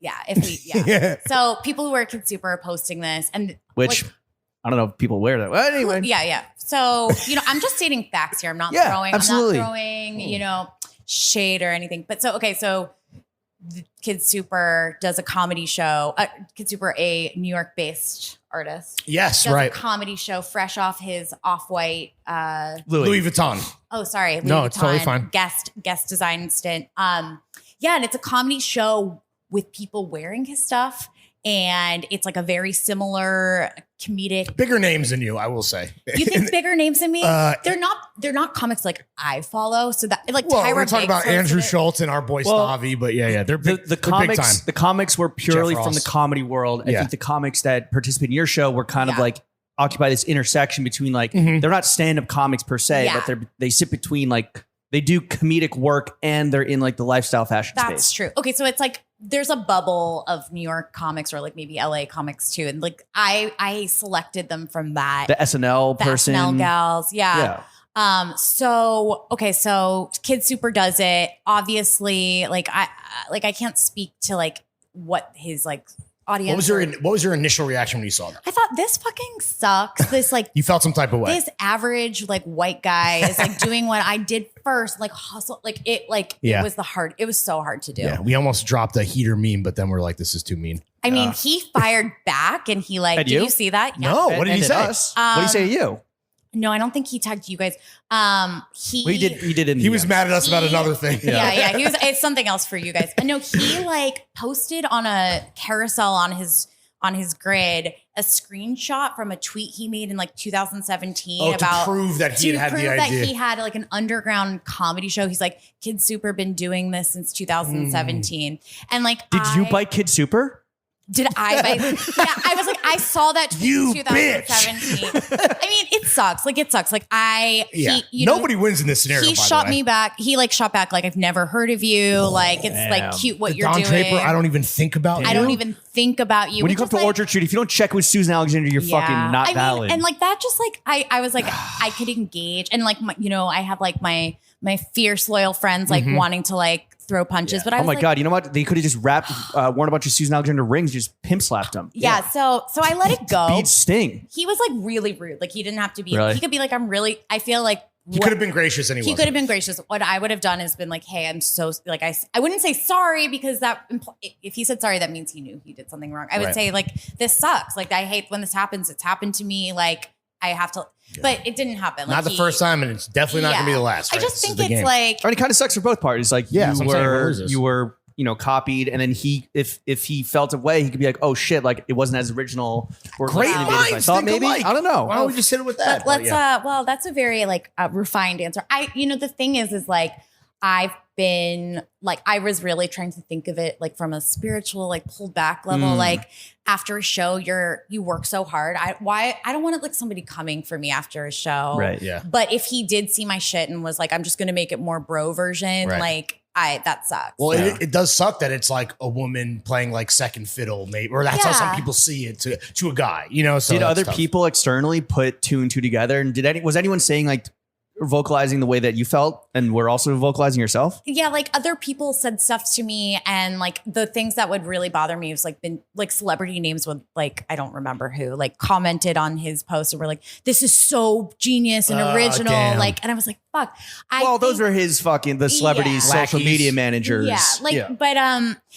yeah. So people who wear Kid Super are posting this, and which I don't know if people wear that. Well, anyway. yeah. So I'm just stating facts here. I'm not absolutely. I'm not throwing shade or anything. But so the Kid Super does a comedy show. Kid Super, a New York based artist. Yes, Does right. a comedy show fresh off his Off-White. Louis Vuitton. Oh, sorry. Louis No, it's totally Vuitton fine. Guest design stint. And it's a comedy show with people wearing his stuff. And it's like a very similar comedic. Bigger names than you, I will say. You think bigger names than me? They're They're not comics like I follow. So that like Well, Tyra we're talking about Banks Andrew hosted it. Schultz and our boy Well, Stavi, but they're big. The they're big time. comics, the comics were purely Jeff from the Ross. comedy world. I Yeah. think the comics that participate in your show were kind of Yeah. like occupy this intersection between like Mhm. they're not stand-up comics per se, Yeah. but they sit between like they do comedic work and they're in like the lifestyle fashion That's space. true. Okay, so it's like there's a bubble of New York comics or like maybe LA comics too. And like I selected them from that. The SNL person. SNL gals. Yeah. So Kid Super does it. Obviously, like I can't speak to like what his like audience. What was your initial reaction when you saw that? I thought this fucking sucks. This like you felt some type of way. This average like white guy is like doing what I did first, like hustle, it was so hard to do. Yeah, we almost dropped a heater meme, but then we're like, this is too mean. I mean, he fired back and he like, did you see that? Yeah. No, what did he say? What did he say to you? No, I don't think he tagged you guys. He did. He was mad at us about another thing. Yeah. It's something else for you guys. No, he like posted on a carousel on his grid a screenshot from a tweet he made in like 2017 about to prove that he had the idea. That he had like an underground comedy show. He's like, Kid Super been doing this since 2017, and like, did you bite Kid Super? Did I bite? Yeah, I was like, I saw that tweet in 2017. I mean, it sucks. Like, it sucks. Like, nobody wins in this scenario. He shot me back. He like shot back. Like, I've never heard of you. Like, it's like cute what you're Don doing. Draper, I don't even think about you. I don't even think about you. When you come to Orchard Street, if you don't check with Susan Alexandra, you're fucking not valid. And like that, just like I was like, I could engage, and like I have like my fierce loyal friends like wanting to like throw punches, but I was oh my god, you know what? They could have just worn a bunch of Susan Alexandra rings, just pimp slapped them. Yeah, so I let it go. Beat Sting. He was like really rude. Like he didn't have to be. Really? He could be like, I feel like. He could have been gracious, and he could have been gracious. What I would have done is been like, hey, I'm so like I wouldn't say sorry because that if he said sorry, that means he knew he did something wrong. I would say like, this sucks. Like I hate when this happens. It's happened to me. Like I have to. But it didn't happen. Like not the first time, and it's definitely not going to be the last. Right? I just think it's like. I mean, it kind of sucks for both parties. Like you were copied, and then if he felt a way, he could be like, oh shit, like it wasn't as original or great minds. I thought maybe alike. I don't know. Why don't we just hit it with that? Well, that's a very like refined answer. The thing is like I've been like, I was really trying to think of it like from a spiritual, like pulled back level. Like after a show, you work so hard. I don't want it like somebody coming for me after a show. Right. Yeah. But if he did see my shit and was like, I'm just going to make it more bro version, like that sucks. Well, it does suck that it's like a woman playing like second fiddle, maybe, or that's how some people see it to a guy, So did other people externally put two and two together? And was anyone saying like, vocalizing the way that you felt and were also vocalizing yourself? Yeah, like other people said stuff to me, and like the things that would really bother me was like been like celebrity names would like, I don't remember who, like commented on his post and were like, this is so genius and original. Like, and I was like, fuck. Those are his fucking the celebrities' social media managers. Yeah, but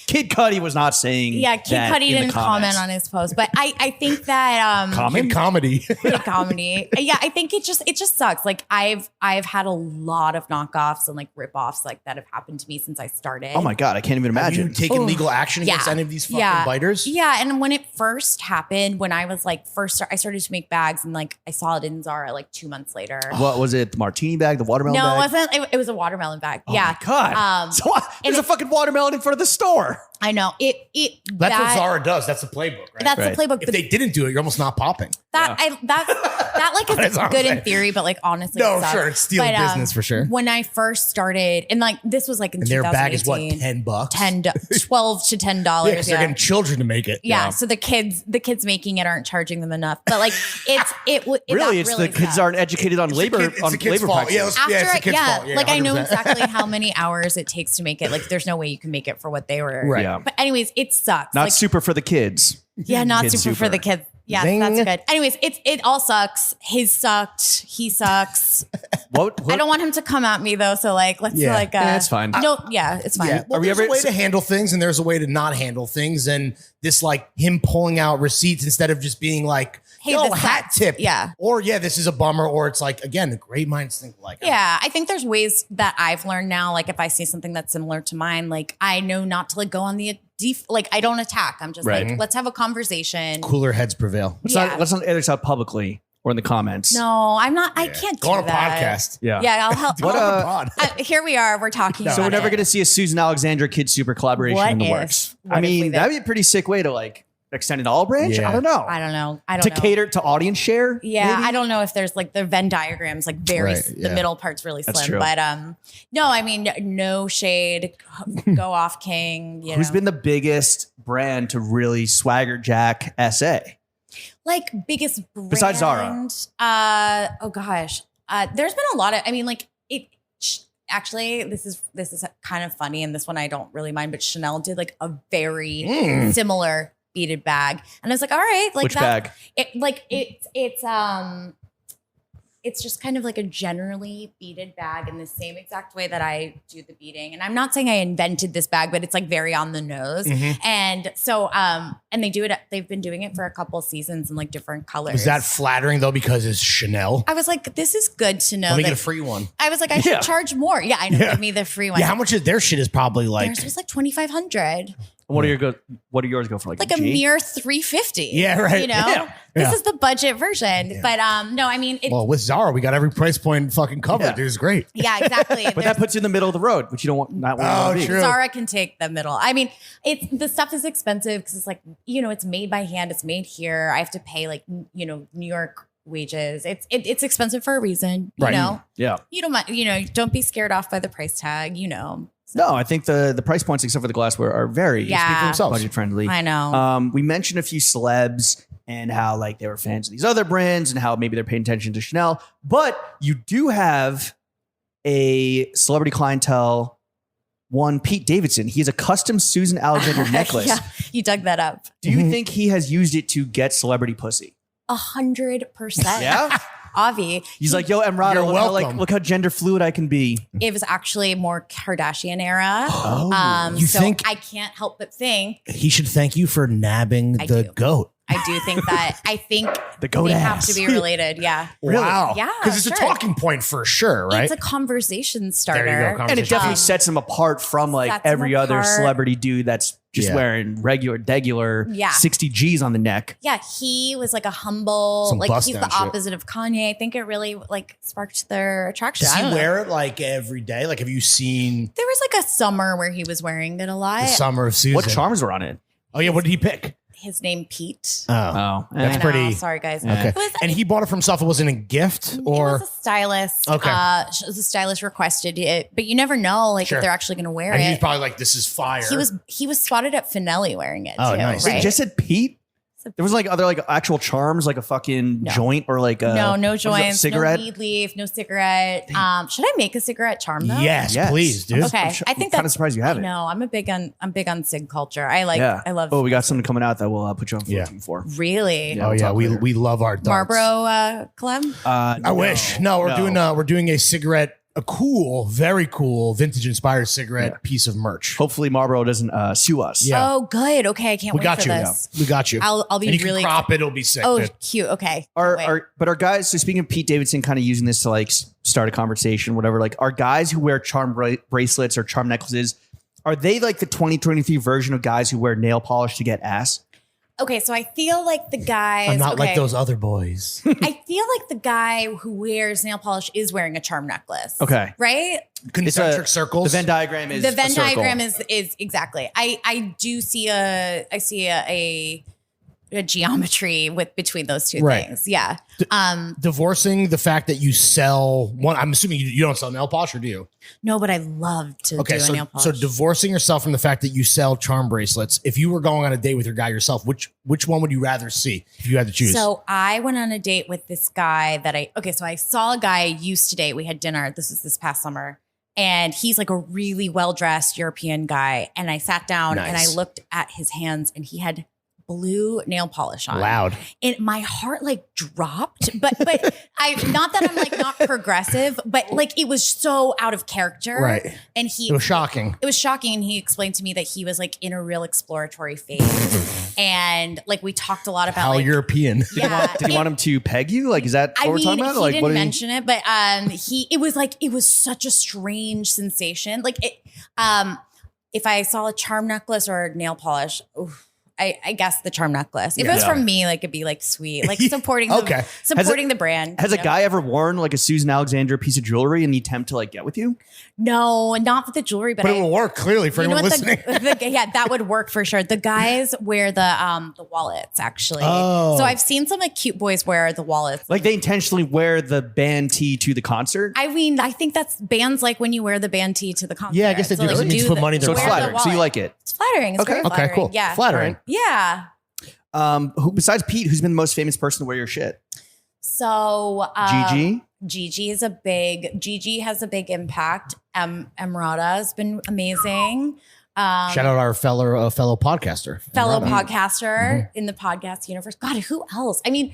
Kid Cudi was not saying. Yeah, Kid Cudi didn't comment on his post, but I think that Kid comedy. Yeah, I think it just sucks. Like I've had a lot of knockoffs and like rip-offs like that have happened to me since I started. Oh my god, I can't even imagine. Have you taken legal action against any of these fucking biters? Yeah, and when it first happened, when I was like I started to make bags, and like I saw it in Zara like 2 months later. What was it? The martini bag, the watermelon bag? No, it wasn't. It was a watermelon bag. Oh my god! So there's a fucking watermelon in front of the store. I know That's what Zara does. That's the playbook, right? That's the playbook. If they didn't do it, you're almost not popping. That like is good in theory, but like honestly, sure, it's stealing business for sure. When I first started, and like this was like in 2018, their bag is what, $10, $12 to $10. Yeah, because they're getting children to make it. Yeah, so the kids making it aren't charging them enough. But like it's the kids aren't educated on labor labor practices. It's the kids' fault. Yeah, like 100%. I know exactly how many hours it takes to make it. Like there's no way you can make it for what they were. Right. Yeah. But anyways, it sucks. Not super for the kids. Yeah, not super for the kids. Yeah, that's good. Anyways, it all sucks. His sucked. He sucks. What? I don't want him to come at me though. So like, let's it's fine. No, it's fine. Yeah. Well, there's a way to handle things, and there's a way to not handle things. And this like him pulling out receipts instead of just being like, hey, hat tip. Yeah. Or this is a bummer. Or it's like, again, great minds think alike. Yeah. I think there's ways that I've learned now. Like if I see something that's similar to mine, like I know not to like go on the like I don't attack. I'm just like, let's have a conversation. Cooler heads prevail. Let's not air this out publicly or in the comments. No, I'm not. I can't do that. Go on a that. podcast. Yeah, I'll help. Here we are. We're talking. So we're never going to see a Susan Alexandra Kid Super collaboration in the works. I mean, that'd be a pretty sick way to like extended olive branch? Yeah. I don't know. I don't know. To cater to audience share? Yeah, maybe? I don't know if there's like the Venn diagrams, like very, Right, the yeah. middle part's really That's slim. true. But no, I mean, no shade. Go off, King. You Who's know. been the biggest brand to really swagger jack SA? like biggest brand? Besides Zara. Oh gosh, there's been a lot of. I mean, like it. Actually, this is kind of funny, and this one I don't really mind. But Chanel did like a very similar beaded bag, and I was like, all right, like Which that, bag? It's just kind of like a generally beaded bag in the same exact way that I do the beading. And I'm not saying I invented this bag, but it's like very on the nose. And so, and they've been doing it for a couple seasons in like different colors. Was that flattering though because it's Chanel? I was like, this is good to know. Let me that get a free one. I was like, I should charge more. Yeah, I know. Yeah. Give me the free one. Yeah, how much of their shit is probably like? Theirs was like $2,500. What do yours go for? Like A G? mere $350. Yeah, right. You know, Yeah. this Yeah. is the budget version. But no, I mean, Well, with Zara, we got every price point fucking covered. Yeah. Dude, it's great. yeah, exactly. But that puts you in the middle of the road, which you don't want. Not where you want to be. true. Zara can take the middle. I mean, the stuff is expensive because it's like, it's made by hand. It's made here. I have to pay like, New York wages. It's expensive for a reason. You Right. know, Yeah. you don't mind, don't be scared off by the price tag, So, No, I think the price points, except for the glassware, are very budget friendly. I know. We mentioned a few celebs and how like they were fans of these other brands and how maybe they're paying attention to Chanel. But you do have a celebrity clientele. One, Pete Davidson. He has a custom Susan Alexandra necklace. Yeah, you dug that up. Do you think he has used it to get celebrity pussy? 100%. Yeah. Avi. He's like, yo, Emrata, You're look welcome. how gender fluid I can be. It was actually more Kardashian era. You so think- I can't help but think He should thank you for nabbing I the do. goat. I do think that The goat they ass. have to be related. Yeah. Wow. Yeah, Because it's a sure. talking point for sure, right? It's a conversation starter. There you go. And it definitely sets him apart from like Sets him every other apart. celebrity dude that's just Yeah. wearing degular Yeah. 60 G's on the neck. Yeah, he was like a humble, Some like bust he's down the shit. opposite of Kanye. I think it really like sparked their attraction. Does I he don't know. wear it like every day? Like, have you seen There was like a summer where he was wearing it a lot. the Summer of Susan? What charms were on it? Oh yeah, what did he pick? His name Pete. Oh, Oh, That's I know, pretty- Sorry, guys. okay. It was, And he bought it for himself. It wasn't a gift, it or was a stylist. Okay. The stylist requested it, but you never know, like Sure. if they're actually going to wear and he was it. probably like, "This is fire." He was spotted at Finelli wearing it. Oh, too, nice. It Right? just said Pete. There was like other like actual charms, like a fucking No. joint or like a no what is it, joints, cigarette. no weed leaf, no cigarette. Should I make a cigarette charm though? yes, please, dude. Okay. I think kind of that's surprised you have it. No, I'm big on cig culture. I love. Oh, we got something coming out that we'll put you on Yeah. for. Really? Yeah. Oh we'll yeah, talk we later. love our darts. Marlboro Clem? I wish. No, we're doing a cigarette, a cool, very cool, vintage inspired cigarette piece of merch. Hopefully Marlboro doesn't sue us. Yeah. Oh, good. Okay, I can't We wait got for you. this. We got you. I'll be and you really can crop it. It'll be sick. Oh, dude. cute. Okay. Wait. But our guys, so speaking of Pete Davidson kind of using this to like start a conversation, whatever, like our guys who wear charm bracelets or charm necklaces, are they like the 2023 version of guys who wear nail polish to get ass? Okay, so I feel like the guys. I'm not like okay. those other boys. I feel like the guy who wears nail polish is wearing a charm necklace. Okay. Right? Concentric circles. The Venn diagram is The Venn a circle. diagram is exactly. I do see a geometry between those two Right. things. Yeah. Divorcing the fact that you sell one. I'm assuming you don't sell nail polish, or do you? No, but I love to Okay, do a nail polish. so divorcing yourself from the fact that you sell charm bracelets. If you were going on a date with your guy yourself, which one would you rather see if you had to choose? So I went on a date with this guy so I saw a guy I used to date. We had dinner. This was this past summer. And he's like a really well-dressed European guy. And I sat down and I Nice. looked at his hands and he had blue nail polish on. Loud. And my heart like dropped. But I not that I'm like not progressive, but like it was so out of character. Right. And It was shocking. it was shocking. And he explained to me that he was like in a real exploratory phase. And like we talked a lot about How like European. yeah, Did you want him to peg you? Like, is that what I we're mean, talking about? he Like, didn't what do you- mention it, but it was such a strange sensation. Like if I saw a charm necklace or nail polish, I guess the charm necklace. If Yeah. it was from me, like it'd be like sweet, like supporting Okay. the brand. Has a guy ever worn like a Susan Alexandra piece of jewelry in the attempt to like get with you? No, not with the jewelry, but But it will work clearly for anyone listening. Yeah, that would work for sure. The guys wear the wallets actually. Oh. So I've seen some like cute boys wear the wallets. Like they intentionally wear the band tee to the concert? I mean, I think that's bands like when you wear the band tee to the concert. Yeah, I guess they do. like, It needs to put money in So their it's wear the flattering. So you wallet. like it? It's flattering. It's Okay. very Okay, flattering. cool. Yeah. Flattering. Yeah. Who besides Pete, who's been the most famous person to wear your shit? So Gigi? Gigi has a big impact. Emerada has been amazing. Shout out our fellow podcaster. Fellow Emerada. podcaster in the podcast universe. God, who else? I mean,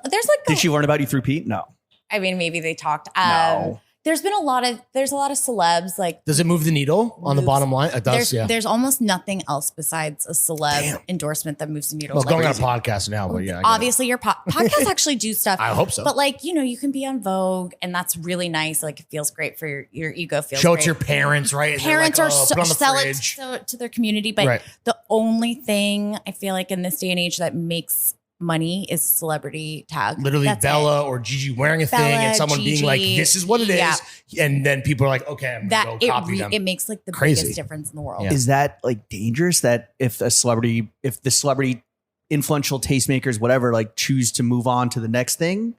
there's like Did she learn about you through Pete? No. I mean, maybe they talked. No. There's a lot of celebs like Does it move the needle on the Moves. bottom line? It does, there's almost nothing else besides a celeb endorsement that moves the needle. Well, it's Like, going on a podcast now, but yeah. I get it. obviously your podcasts actually do stuff. I hope so. But like, you can be on Vogue and that's really nice. Like it feels great for your ego feels Show it great. to your parents, right? And they're Parents like, are put it on the sell fridge. it to their community. But Right. the only thing I feel like in this day and age that makes money is celebrity tag. Literally That's Bella or Gigi wearing a thing and Bella, someone being like, Gigi. this is what it is. Yeah. And then people are like, okay, I'm That going to go copy them. it makes like the Crazy. biggest difference in the world. Yeah. Is that like dangerous that if the celebrity influential tastemakers, whatever, like choose to move on to the next thing,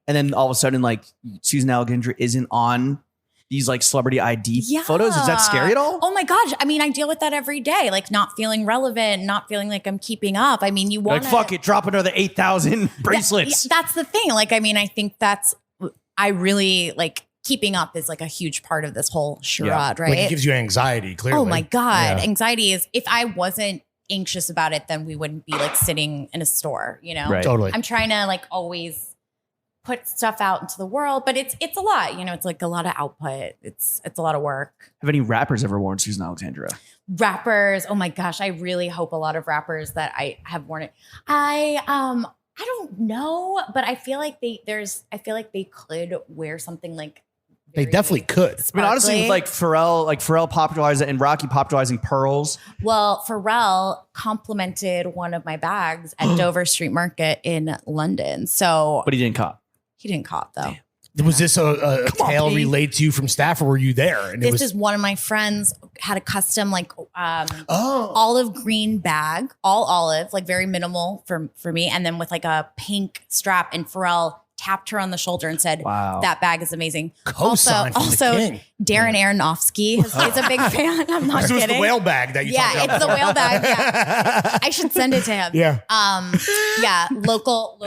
and then all of a sudden like Susan Alexandra isn't on these like celebrity ID photos? Is that scary at all? Oh my gosh. I mean, I deal with that every day. Like not feeling relevant, not feeling like I'm keeping up. I mean, you want Like fuck it, drop another 8,000 bracelets. That's the thing. Like, I mean, I think I really like keeping up is like a huge part of this whole charade, right? Like it gives you anxiety, clearly. Oh my God. Yeah. Anxiety is, if I wasn't anxious about it, then we wouldn't be like sitting in a store, Right. Totally. I'm trying to like always put stuff out into the world, but it's a lot, it's like a lot of output. It's a lot of work. Have any rappers ever worn Susan Alexandra? Rappers. Oh my gosh. I really hope a lot of rappers that I have worn it. I don't know, but I feel like they could wear something like They definitely could. I mean, honestly, with sparkly. like Pharrell popularized it and Rocky popularizing pearls. Well, Pharrell complimented one of my bags at Dover Street Market in London. So But he didn't cop. he didn't cop though. Was this a tale Pete. relayed to you from staff or were you there? And This is one of my friends had a custom like oh, olive green bag, all olive, like very minimal for me. And then with like a pink strap, and Pharrell tapped her on the shoulder and said, Wow. that bag is amazing. Co-sign from the Also king. Darren Aronofsky is a big fan. I'm not This was kidding. the whale bag that you talked Yeah, about. it's the whale bag. Yeah. I should send it to him. Yeah. Yeah, local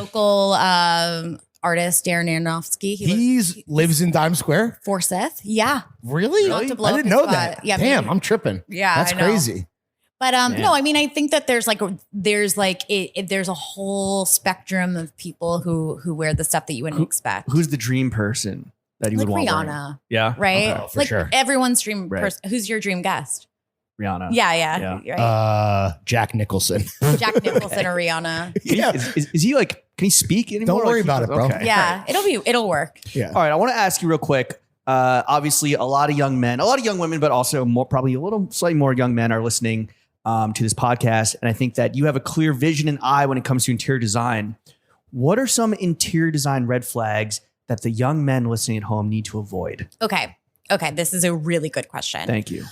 artist Darren Aronofsky. He lives in Times Square? Forsyth. Yeah. Really? Not to blow I up didn't his know spot. that. Yeah, Damn, me- I'm tripping. Yeah, That's I know. crazy. But no, I mean, I think that there's a whole spectrum of people who wear the stuff that you wouldn't expect. Who's the dream person that you Like would want wearing? Rihanna, Yeah. right? Okay, for like sure. everyone's dream Right. person. Who's your dream guest? Rihanna. Yeah. Right. Jack Nicholson. Jack Nicholson or Rihanna. Yeah. Is he like, can he speak anymore? Don't worry Like, about it, bro. Okay. Yeah, it'll work. Yeah. All right. I want to ask you real quick. Obviously, a lot of young men, a lot of young women, but also probably slightly more young men are listening to this podcast. And I think that you have a clear vision and eye when it comes to interior design. What are some interior design red flags that the young men listening at home need to avoid? Okay. This is a really good question. Thank you.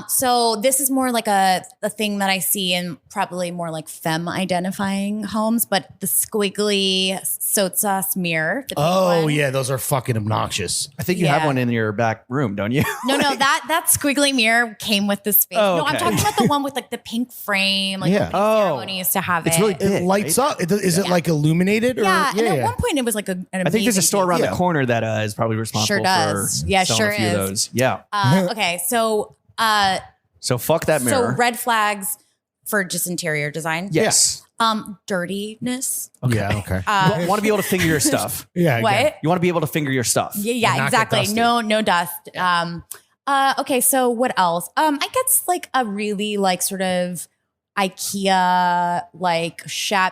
So this is more like a thing that I see in probably more like femme identifying homes, but the squiggly soda smear. the pink Oh, one. yeah. Those are fucking obnoxious. I think you have Yeah. one in your back room, don't you? No, that squiggly mirror came with the space. Oh, No, I'm okay. talking about the one with like the pink frame. Like Yeah. the ceremony used to have It's it. really It big, lights right? up. Is it like illuminated? Or, yeah, and at one point it was like an I think there's a store around Yeah. the corner that is probably responsible Sure does. for Yeah, selling sure a few of is. those. Yeah. Okay, so So fuck that mirror. so red flags for just interior design. Yes. Dirtiness. Yeah. Okay. You want to be able to finger your stuff. Yeah. I What? get it. You want to be able to finger your stuff. Yeah, And not get exactly. dusty. No dust. Okay, so what else? I guess like a really like sort of IKEA, like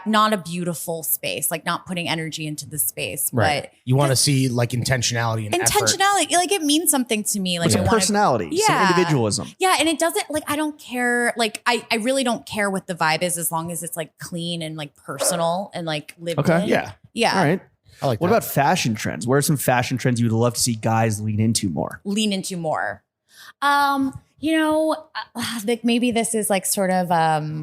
not a beautiful space, like not putting energy into the space. Right. But You want to see like intentionality and effort. intentionality, like it means something to me. Like Some I wanna- personality, some Yeah. individualism. Yeah, and it doesn't like I don't care. Like I really don't care what the vibe is as long as it's like clean and like personal and like lived Okay. in. Yeah. Yeah. All right. I like What that. about fashion trends? What are some fashion trends you would love to see guys lean into more? Lean into more. Like maybe this is like sort of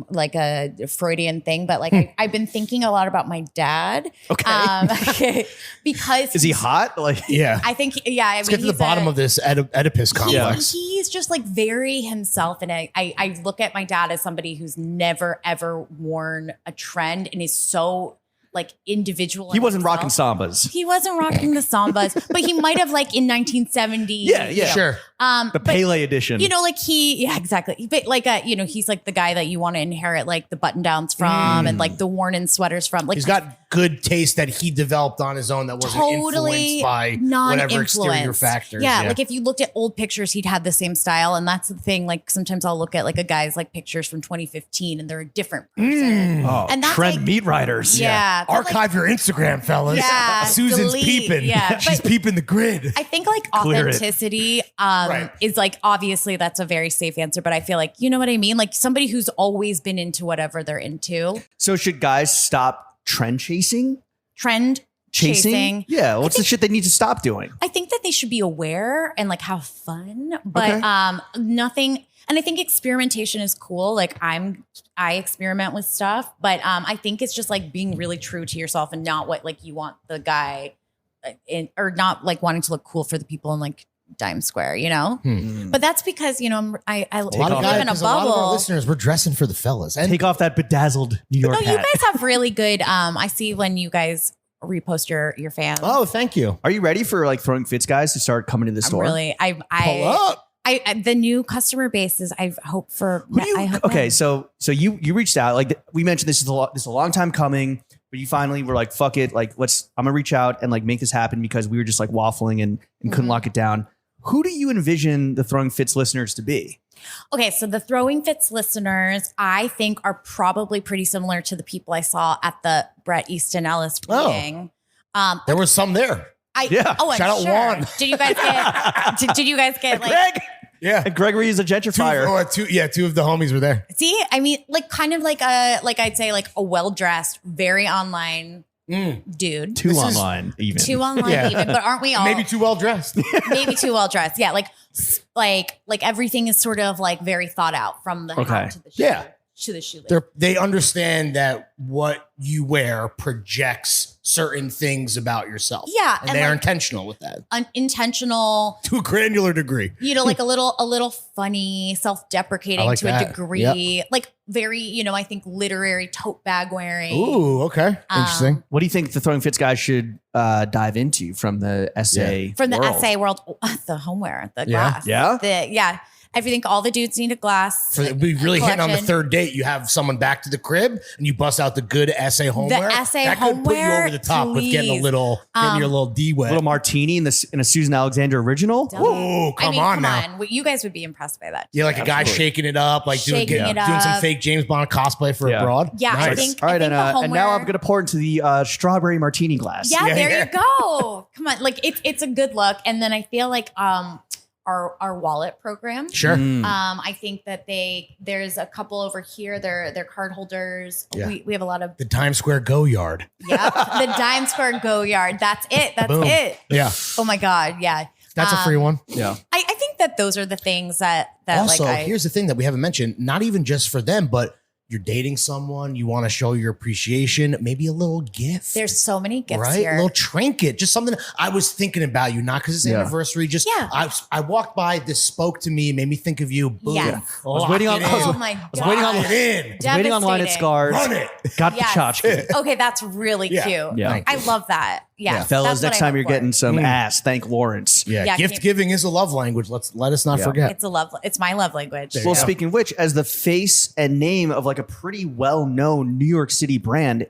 like a Freudian thing, but like I've been thinking a lot about my dad. Okay. Because Is he hot? Like, Yeah. I think, yeah. Let's get to the bottom of this Oedipus complex. He's just like very himself. And I look at my dad as somebody who's never, ever worn a trend and is so like individual. he in wasn't himself. rocking sambas. He wasn't rocking the sambas, but he might have like in 1970. Yeah, yeah. Sure. The but, Pele edition. like yeah, exactly. But like, he's like the guy that you want to inherit like the button downs from and like the worn in sweaters from. Like He's got good taste that he developed on his own that wasn't totally influenced by whatever exterior factors. Yeah, like if you looked at old pictures, he'd had the same style. And that's the thing. Like sometimes I'll look at like a guy's like pictures from 2015 and they're a different person. oh, and that's trend like- meat riders. Yeah. but, like, Archive your Instagram, fellas. Yeah, Susan's delete, peeping. yeah, She's but- peeping the grid. I think like Clear it. authenticity Right. is like obviously that's a very safe answer, but I feel like you know what I mean? Like somebody who's always been into whatever they're into. So should guys stop trend chasing? Trend chasing. Yeah. What's the shit they need to stop doing? I think that they should be aware and like have fun, but Okay. nothing. And I think experimentation is cool. Like I experiment with stuff, but I think it's just like being really true to yourself and not what like you want the guy in, or not like wanting to look cool for the people in like Dime Square, you know? But that's because, I A lot of live guys, in a 'cause a lot of our bubble. listeners, we're dressing for the fellas. And Take off that bedazzled New York No, you hat. guys have really good. I see when you guys repost your fans. oh, thank you. Are you ready for like throwing fits guys to start coming to the I'm store? really, Pull I up. the new customer base is. I hope for. Who do you- I hope okay, men. so you reached out, like we mentioned, this is a long time coming, but you finally were like, fuck it, like I'm gonna reach out and like make this happen because we were just like waffling and couldn't lock it down. Who do you envision the Throwing Fits listeners to be? Okay, so the Throwing Fits listeners, I think, are probably pretty similar to the people I saw at the Bret Easton Ellis Oh. reading. There was some there. Yeah. Oh, I'm Shout out sure. Juan. Did you guys get? did you guys get like? Greg. Yeah. And Gregory is a gentrifier. Two of the homies were there. See, I mean, like kind of like I'd say like a well dressed, very online dude. Two This is- online, even. Too online, Yeah. even, but aren't we all Maybe too well dressed. maybe too well dressed? Yeah, like everything is sort of like very thought out from the Okay. hat to the shoe, Yeah. to the shoelace. They understand that what you wear projects certain things about yourself. Yeah, And and they are like- intentional with that Unintentional, to a granular degree. like a little funny, self-deprecating I like to that. a degree, like very, I think literary tote bag wearing. Ooh, okay. Interesting. What do you think the Throwing Fits guys should dive into from the essay From the world? essay world, the homeware, the Yeah. glass. Yeah? I think all the dudes need a glass. We really hitting on the collection. third date. You have someone back to the crib and you bust out the good essay homeware. essay that could put you homeware, over the top with getting please. getting your little D wet. Little martini in a Susan Alexandra original. Ooh, come on now. You guys would be impressed by that. Yeah, like a guy shaking it up, like doing Shaking it some up. fake James Bond cosplay for Yeah. a broad. Yeah, I Nice. think. All right, I think and the now homeware- I'm going to pour into the strawberry martini glass. Yeah, Yeah, there yeah. you go. Come on, like it's a good look, and then I feel like our wallet program. Sure. I think that there's a couple over here. They're card holders. Yeah. We have a lot of The Times Square Go Yard. the Dime Square Go Yard. That's it. That's Boom. it. Yeah. Oh my god. Yeah. That's a free one. Yeah. I think that those are the things that Also, like here's the thing that we haven't mentioned, not even just for them, but you're dating someone, you want to show your appreciation, maybe a little gift. there's so many gifts right? here. A little trinket, just something. I was thinking about you, not because it's Yeah. anniversary. Just Yeah. I walked by, this spoke to me, made me think of you. Boom. Yes. I was waiting on- Lock it I was- oh in. my god. was waiting on- Lock it in. Waiting online at Devastating. Scars. Run it. Got Yes. the tchotchke. Okay, that's really Yeah. cute. Yeah. I love that. Yeah. Fellas, that's what next I time hope you're for. getting some ass, thank Lawrence. Yeah, Yeah, gift can you- giving is a love language. Let us not Yeah. forget. It's my love language. Well, Yeah. speaking of which, as the face and name of like a pretty well-known New York City brand,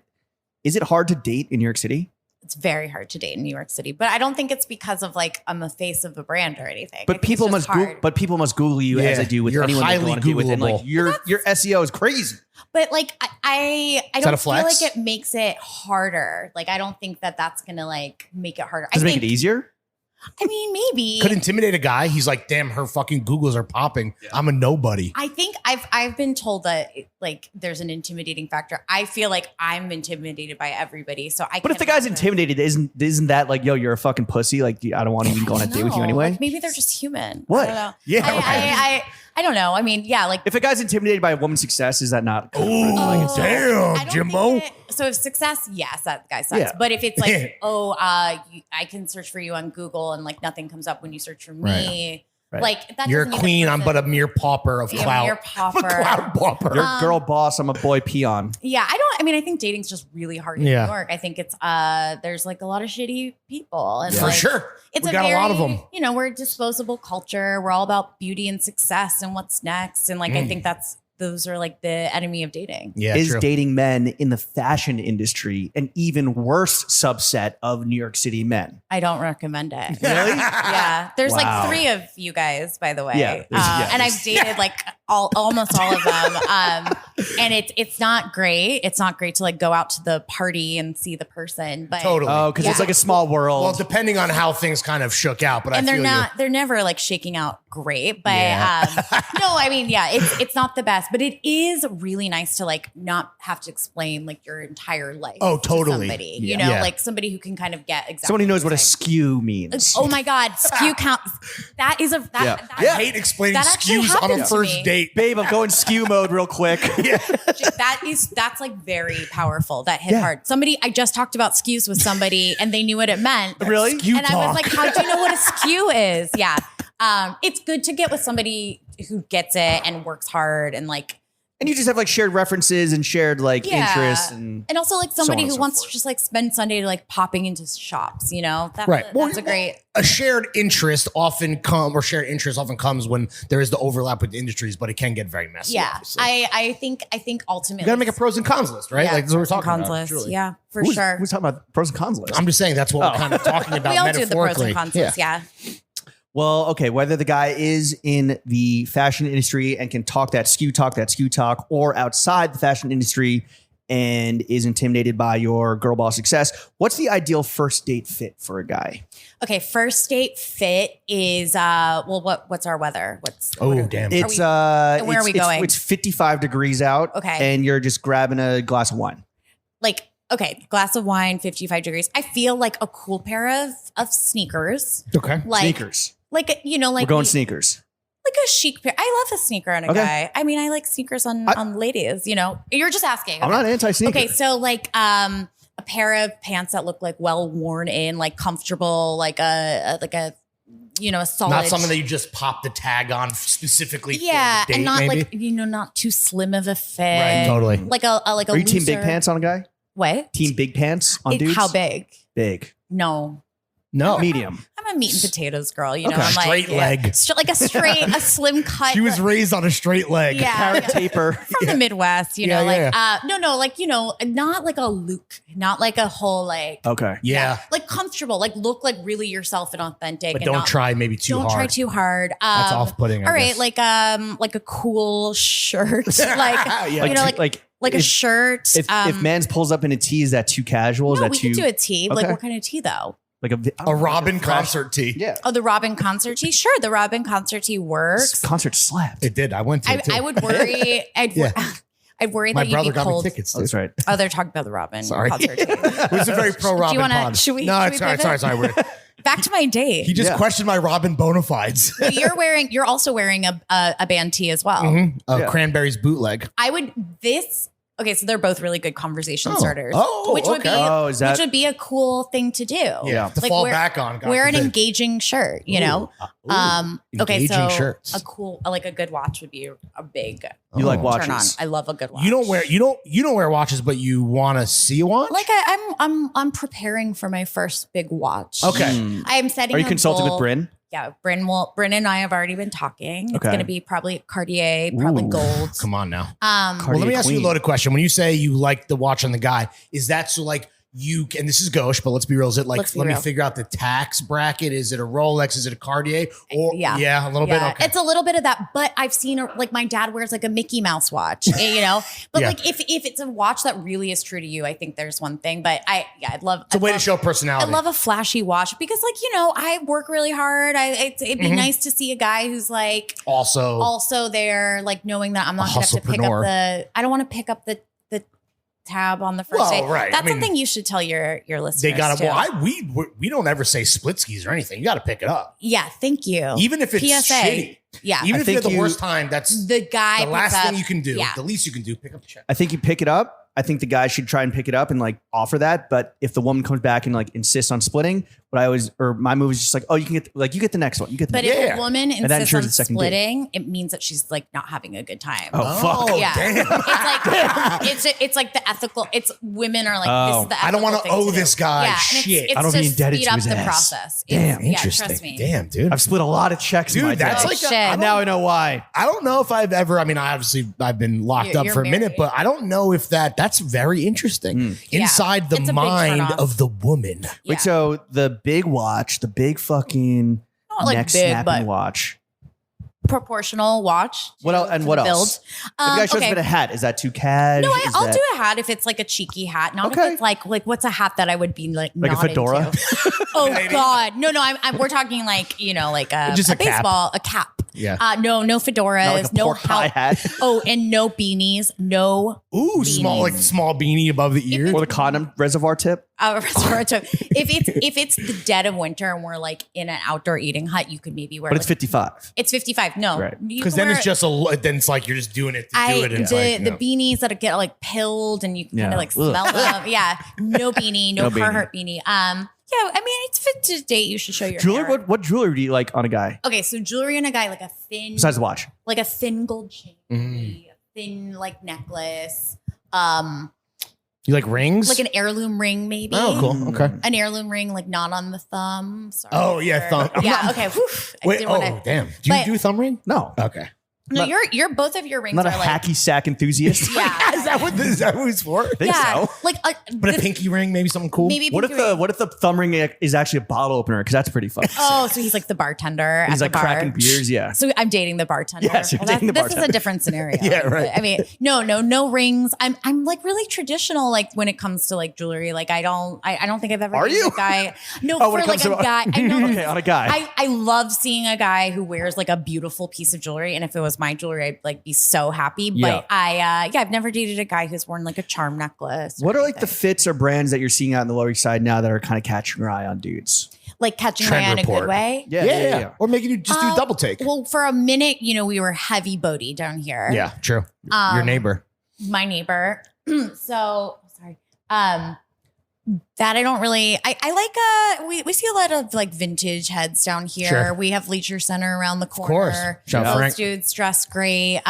is it hard to date in New York City? It's very hard to date in New York City, but I don't think it's because of like I'm a face of the brand or anything. But people must people must Google you as they do with anyone they want to do with, and like your SEO is crazy. But like I don't feel like it makes it harder. Like I don't think that that's gonna like make it harder. Does it make it easier? I mean, maybe could intimidate a guy. He's like, damn, her fucking Googles are popping. Yeah. I'm a nobody. I think I've been told that like there's an intimidating factor. I feel like I'm intimidated by everybody. So I. But if the guy's intimidated, isn't that like, yo, you're a fucking pussy? Like I don't want to even go on a date with you anyway. Like, maybe they're just human. What? I don't know. Yeah. I don't know. I mean, yeah, like if a guy's intimidated by a woman's success, is that not? Damn, Jimbo. So if success, yes, that guy sucks. Yeah. But if it's like, I can search for you on Google and like nothing comes up when you search for me. Right. Like that you're a queen. I'm but a mere pauper of clout. Mere pauper. I'm a clout pauper. You're a girl boss. I'm a boy peon. Yeah, I think dating's just really hard in New York. I think it's there's like a lot of shitty people, and for like, sure, it's we got a lot of them. You know, we're a disposable culture. We're all about beauty and success and what's next, and like I think those are like the enemy of dating. Yeah, is dating men in the fashion industry an even worse subset of New York City men? I don't recommend it. Really? Yeah. There's like 3 of you guys, by the way. Yeah, and I've dated like almost all of them. And it's not great. It's not great to like go out to the party and see the person. But totally. Oh, because it's like a small world. Well, depending on how things kind of shook out, but they're never like shaking out great. But no, I mean, it's not the best, but it is really nice to like not have to explain like your entire life. Oh, totally. To somebody, you know, like somebody who can kind of get exactly. Someone who knows what a skew means. Oh my God, skew count. That is I hate explaining skews on a first date. Babe, I'm going skew mode real quick. That's like very powerful. That hit hard. I just talked about skews with somebody and they knew what it meant. Really? Skew and talk. I was like, how do you know what a skew is? Yeah. It's good to get with somebody who gets it and works hard and like. And you just have like shared references and shared like interests and also like somebody who wants to just like spend Sunday like popping into shops, you know? That's a great. A shared interest often comes when there is the overlap with the industries, but it can get very messy. Yeah. I think ultimately you gotta make a pros and cons list, right? Yeah, like this is what we're talking cons about. List. Truly. Yeah, for sure. Who's talking about pros and cons list? I'm just saying that's what we're kind of talking about. We all metaphorically. do the pros and cons list, yeah. Well, okay, whether the guy is in the fashion industry and can talk that skew talk, or outside the fashion industry and is intimidated by your girl boss success, what's the ideal first date fit for a guy? Okay, first date fit is what's our weather? Damn. It's where are we going? It's 55 degrees out. Okay. And you're just grabbing a glass of wine. Like, okay, glass of wine, 55 degrees. I feel like a cool pair of sneakers. Okay. Like, sneakers. Like, you know, like we're going sneakers. Like a chic pair. I love a sneaker on a guy. I mean, I like sneakers on ladies, you know. You're just asking. I'm not anti-sneaker. Okay, so like a pair of pants that look like well worn in, like comfortable, like a you know, a solid. Not something that you just pop the tag on specifically. Yeah, for the date, and not maybe? like, you know, not too slim of a fit. Right, totally. Like a Are you team big pants on a guy? What? Team big pants on dudes? How big? Big. No. Medium. I'm a meat and potatoes girl, you know. Okay. I'm Straight leg. Like a slim cut. She was raised on a straight leg. Yeah. Carrot taper. From the Midwest, you know, like, you know, not like a Luke, not like a whole like. Okay. Yeah. Like comfortable, like look like really yourself and authentic. But and don't try maybe too hard. Don't try too hard. That's off-putting, All I right, guess. like a cool shirt. Like, you know, like a shirt. If Mans pulls up in a tee, is that too casual? Is that we too? could do a tee. Okay. Like what kind of tee though? Like a Robin concert tee. Yeah. Oh, the Robin concert tee? Sure, the Robin concert tee works. This concert slapped. It did. I went to it too. I would worry. I'd worry My that brother you'd be got cold. me tickets. Oh, that's right. Oh, they're talking about the Robin Sorry. concert tee. It was a very pro Robin pod. Should we? No, should we pivot? sorry. Back to my date. He just questioned my Robin bona fides. Well, you're also wearing a band tee as well. Cranberries bootleg. Okay, so they're both really good conversation starters. Which would be a cool thing to do. Yeah, to fall back on. Wear an engaging shirt, you know. Okay, so shirts. a good watch would be a big. You like turn watches? on. I love a good watch. You don't wear watches, but you want to see a watch. Like I'm preparing for my first big watch. Okay, I am setting. Are you consulting with Bryn? Yeah, Bryn and I have already been talking. It's Okay. going to be probably Cartier, probably gold. Come on now. Well, let me ask you a loaded question. When you say you like the watch on the guy, is that so like and this is gauche, but let's be real. Is it like, let me real. figure out the tax bracket? Is it a Rolex? Is it a Cartier? Or a little bit. Okay. It's a little bit of that, but I've seen like my dad wears like a Mickey Mouse watch, you know, but like if it's a watch that really is true to you, I think there's one thing, but I'd love, it's a way to show personality. I love a flashy watch because like, you know, I work really hard. It'd be nice to see a guy who's like also there, like knowing that I'm not going to have to pick up I don't want to pick up the tab on the first day. Right. That's something you should tell your listeners. They got to. We don't ever say split skis or anything. You got to pick it up. Yeah, thank you. Even if it's PSA. shitty. Yeah, even if you had the worst time, that's the guy. The last thing you can do. The least you can do. Pick up the check. I think you pick it up. I think the guy should try and pick it up and like offer that. But if the woman comes back and like insists on splitting, my move is just like, oh, you get the next one. You get the next one. If a woman insists on splitting, it means that she's like not having a good time. Oh fuck. Yeah. Damn. It's like the ethical. It's women are like, this is the ethical I don't want to owe this guy shit. It's I don't to be indebted speed to up his the ass. process. Damn, interesting. Trust me. Damn, dude. I've split a lot of checks. Dude, in my that's day. like shit. Now I know why. I don't know if I've ever. I mean, I've been locked up You're for a minute, married. but I don't know if that's very interesting. Inside the It's a big mind turnoff. of the woman. Yeah. Wait, so the big watch, the big fucking Not like neck big, snapping but watch. proportional watch. What else? And what else? If you guys shows a hat, is that too cash? No, I'll do a hat if it's like a cheeky hat. Not if it's like what's a hat that I would be like a not fedora. Into. Oh God, no. We're talking like like Just a cap. baseball, a cap. Yeah. No fedoras, Not like a pork pie hat. Oh, and no beanies, no. Ooh, beanies. small beanie above the ear. Or the condom reservoir tip. If it's the dead of winter and we're like in an outdoor eating hut, you could maybe wear. But it's 55. It's 55. No, Right. Because then it's just then it's like you're just doing it to do it. And it's the beanies that get like pilled and you can kind of like smell them. Yeah, no beanie, no Carhartt beanie. Yeah, I mean it's fit to date. You should show your Jewelry. hair. What jewelry do you like on a guy Okay, so jewelry on a guy, like a thin, besides the watch? like a thin gold chain, a thin like necklace, You like rings? like an heirloom ring, maybe. Oh, cool. Okay. An heirloom ring, like not on the thumb. Sorry. Oh, yeah, thumb. Yeah. Okay. Whew. I Wait. didn't wanna- Damn. Do you do thumb ring? No. Okay. No, you're both of your rings I'm not a are like hacky sack enthusiast. yeah. Is that what it's for? I think Yeah, so. like But a pinky ring, maybe something cool. maybe. What if the thumb ring is actually a bottle opener? Because that's pretty fun. Oh, so he's like the bartender. He's at like the bar. cracking beers. Yeah. So I'm dating the bartender. Yes, you're dating the This is bartender. a different scenario. Yeah, right. I mean, no rings. I'm like really traditional. Like when it comes to like jewelry, like I don't think I've ever. Are dated you? A guy? No, Oh, when for it comes like a to- guy. I know. Okay, on a guy. I love seeing a guy who wears like a beautiful piece of jewelry, and if it was my jewelry, I'd like be so happy. Yeah. But I've never dated a guy who's worn like a charm necklace. What are like the fits or brands that you're seeing out in the Lower East Side now that are kind of catching your eye on dudes? like catching Trend my eye in a report. good way? Yeah. Or making you just do a double take. Well, for a minute, we were heavy boaty down here. Yeah, true. Your neighbor. My neighbor. So sorry. That I don't really. I like. We see a lot of like vintage heads down here. Sure. We have Leisure Center around the corner. course. Shout out Those Frank. dudes dress great.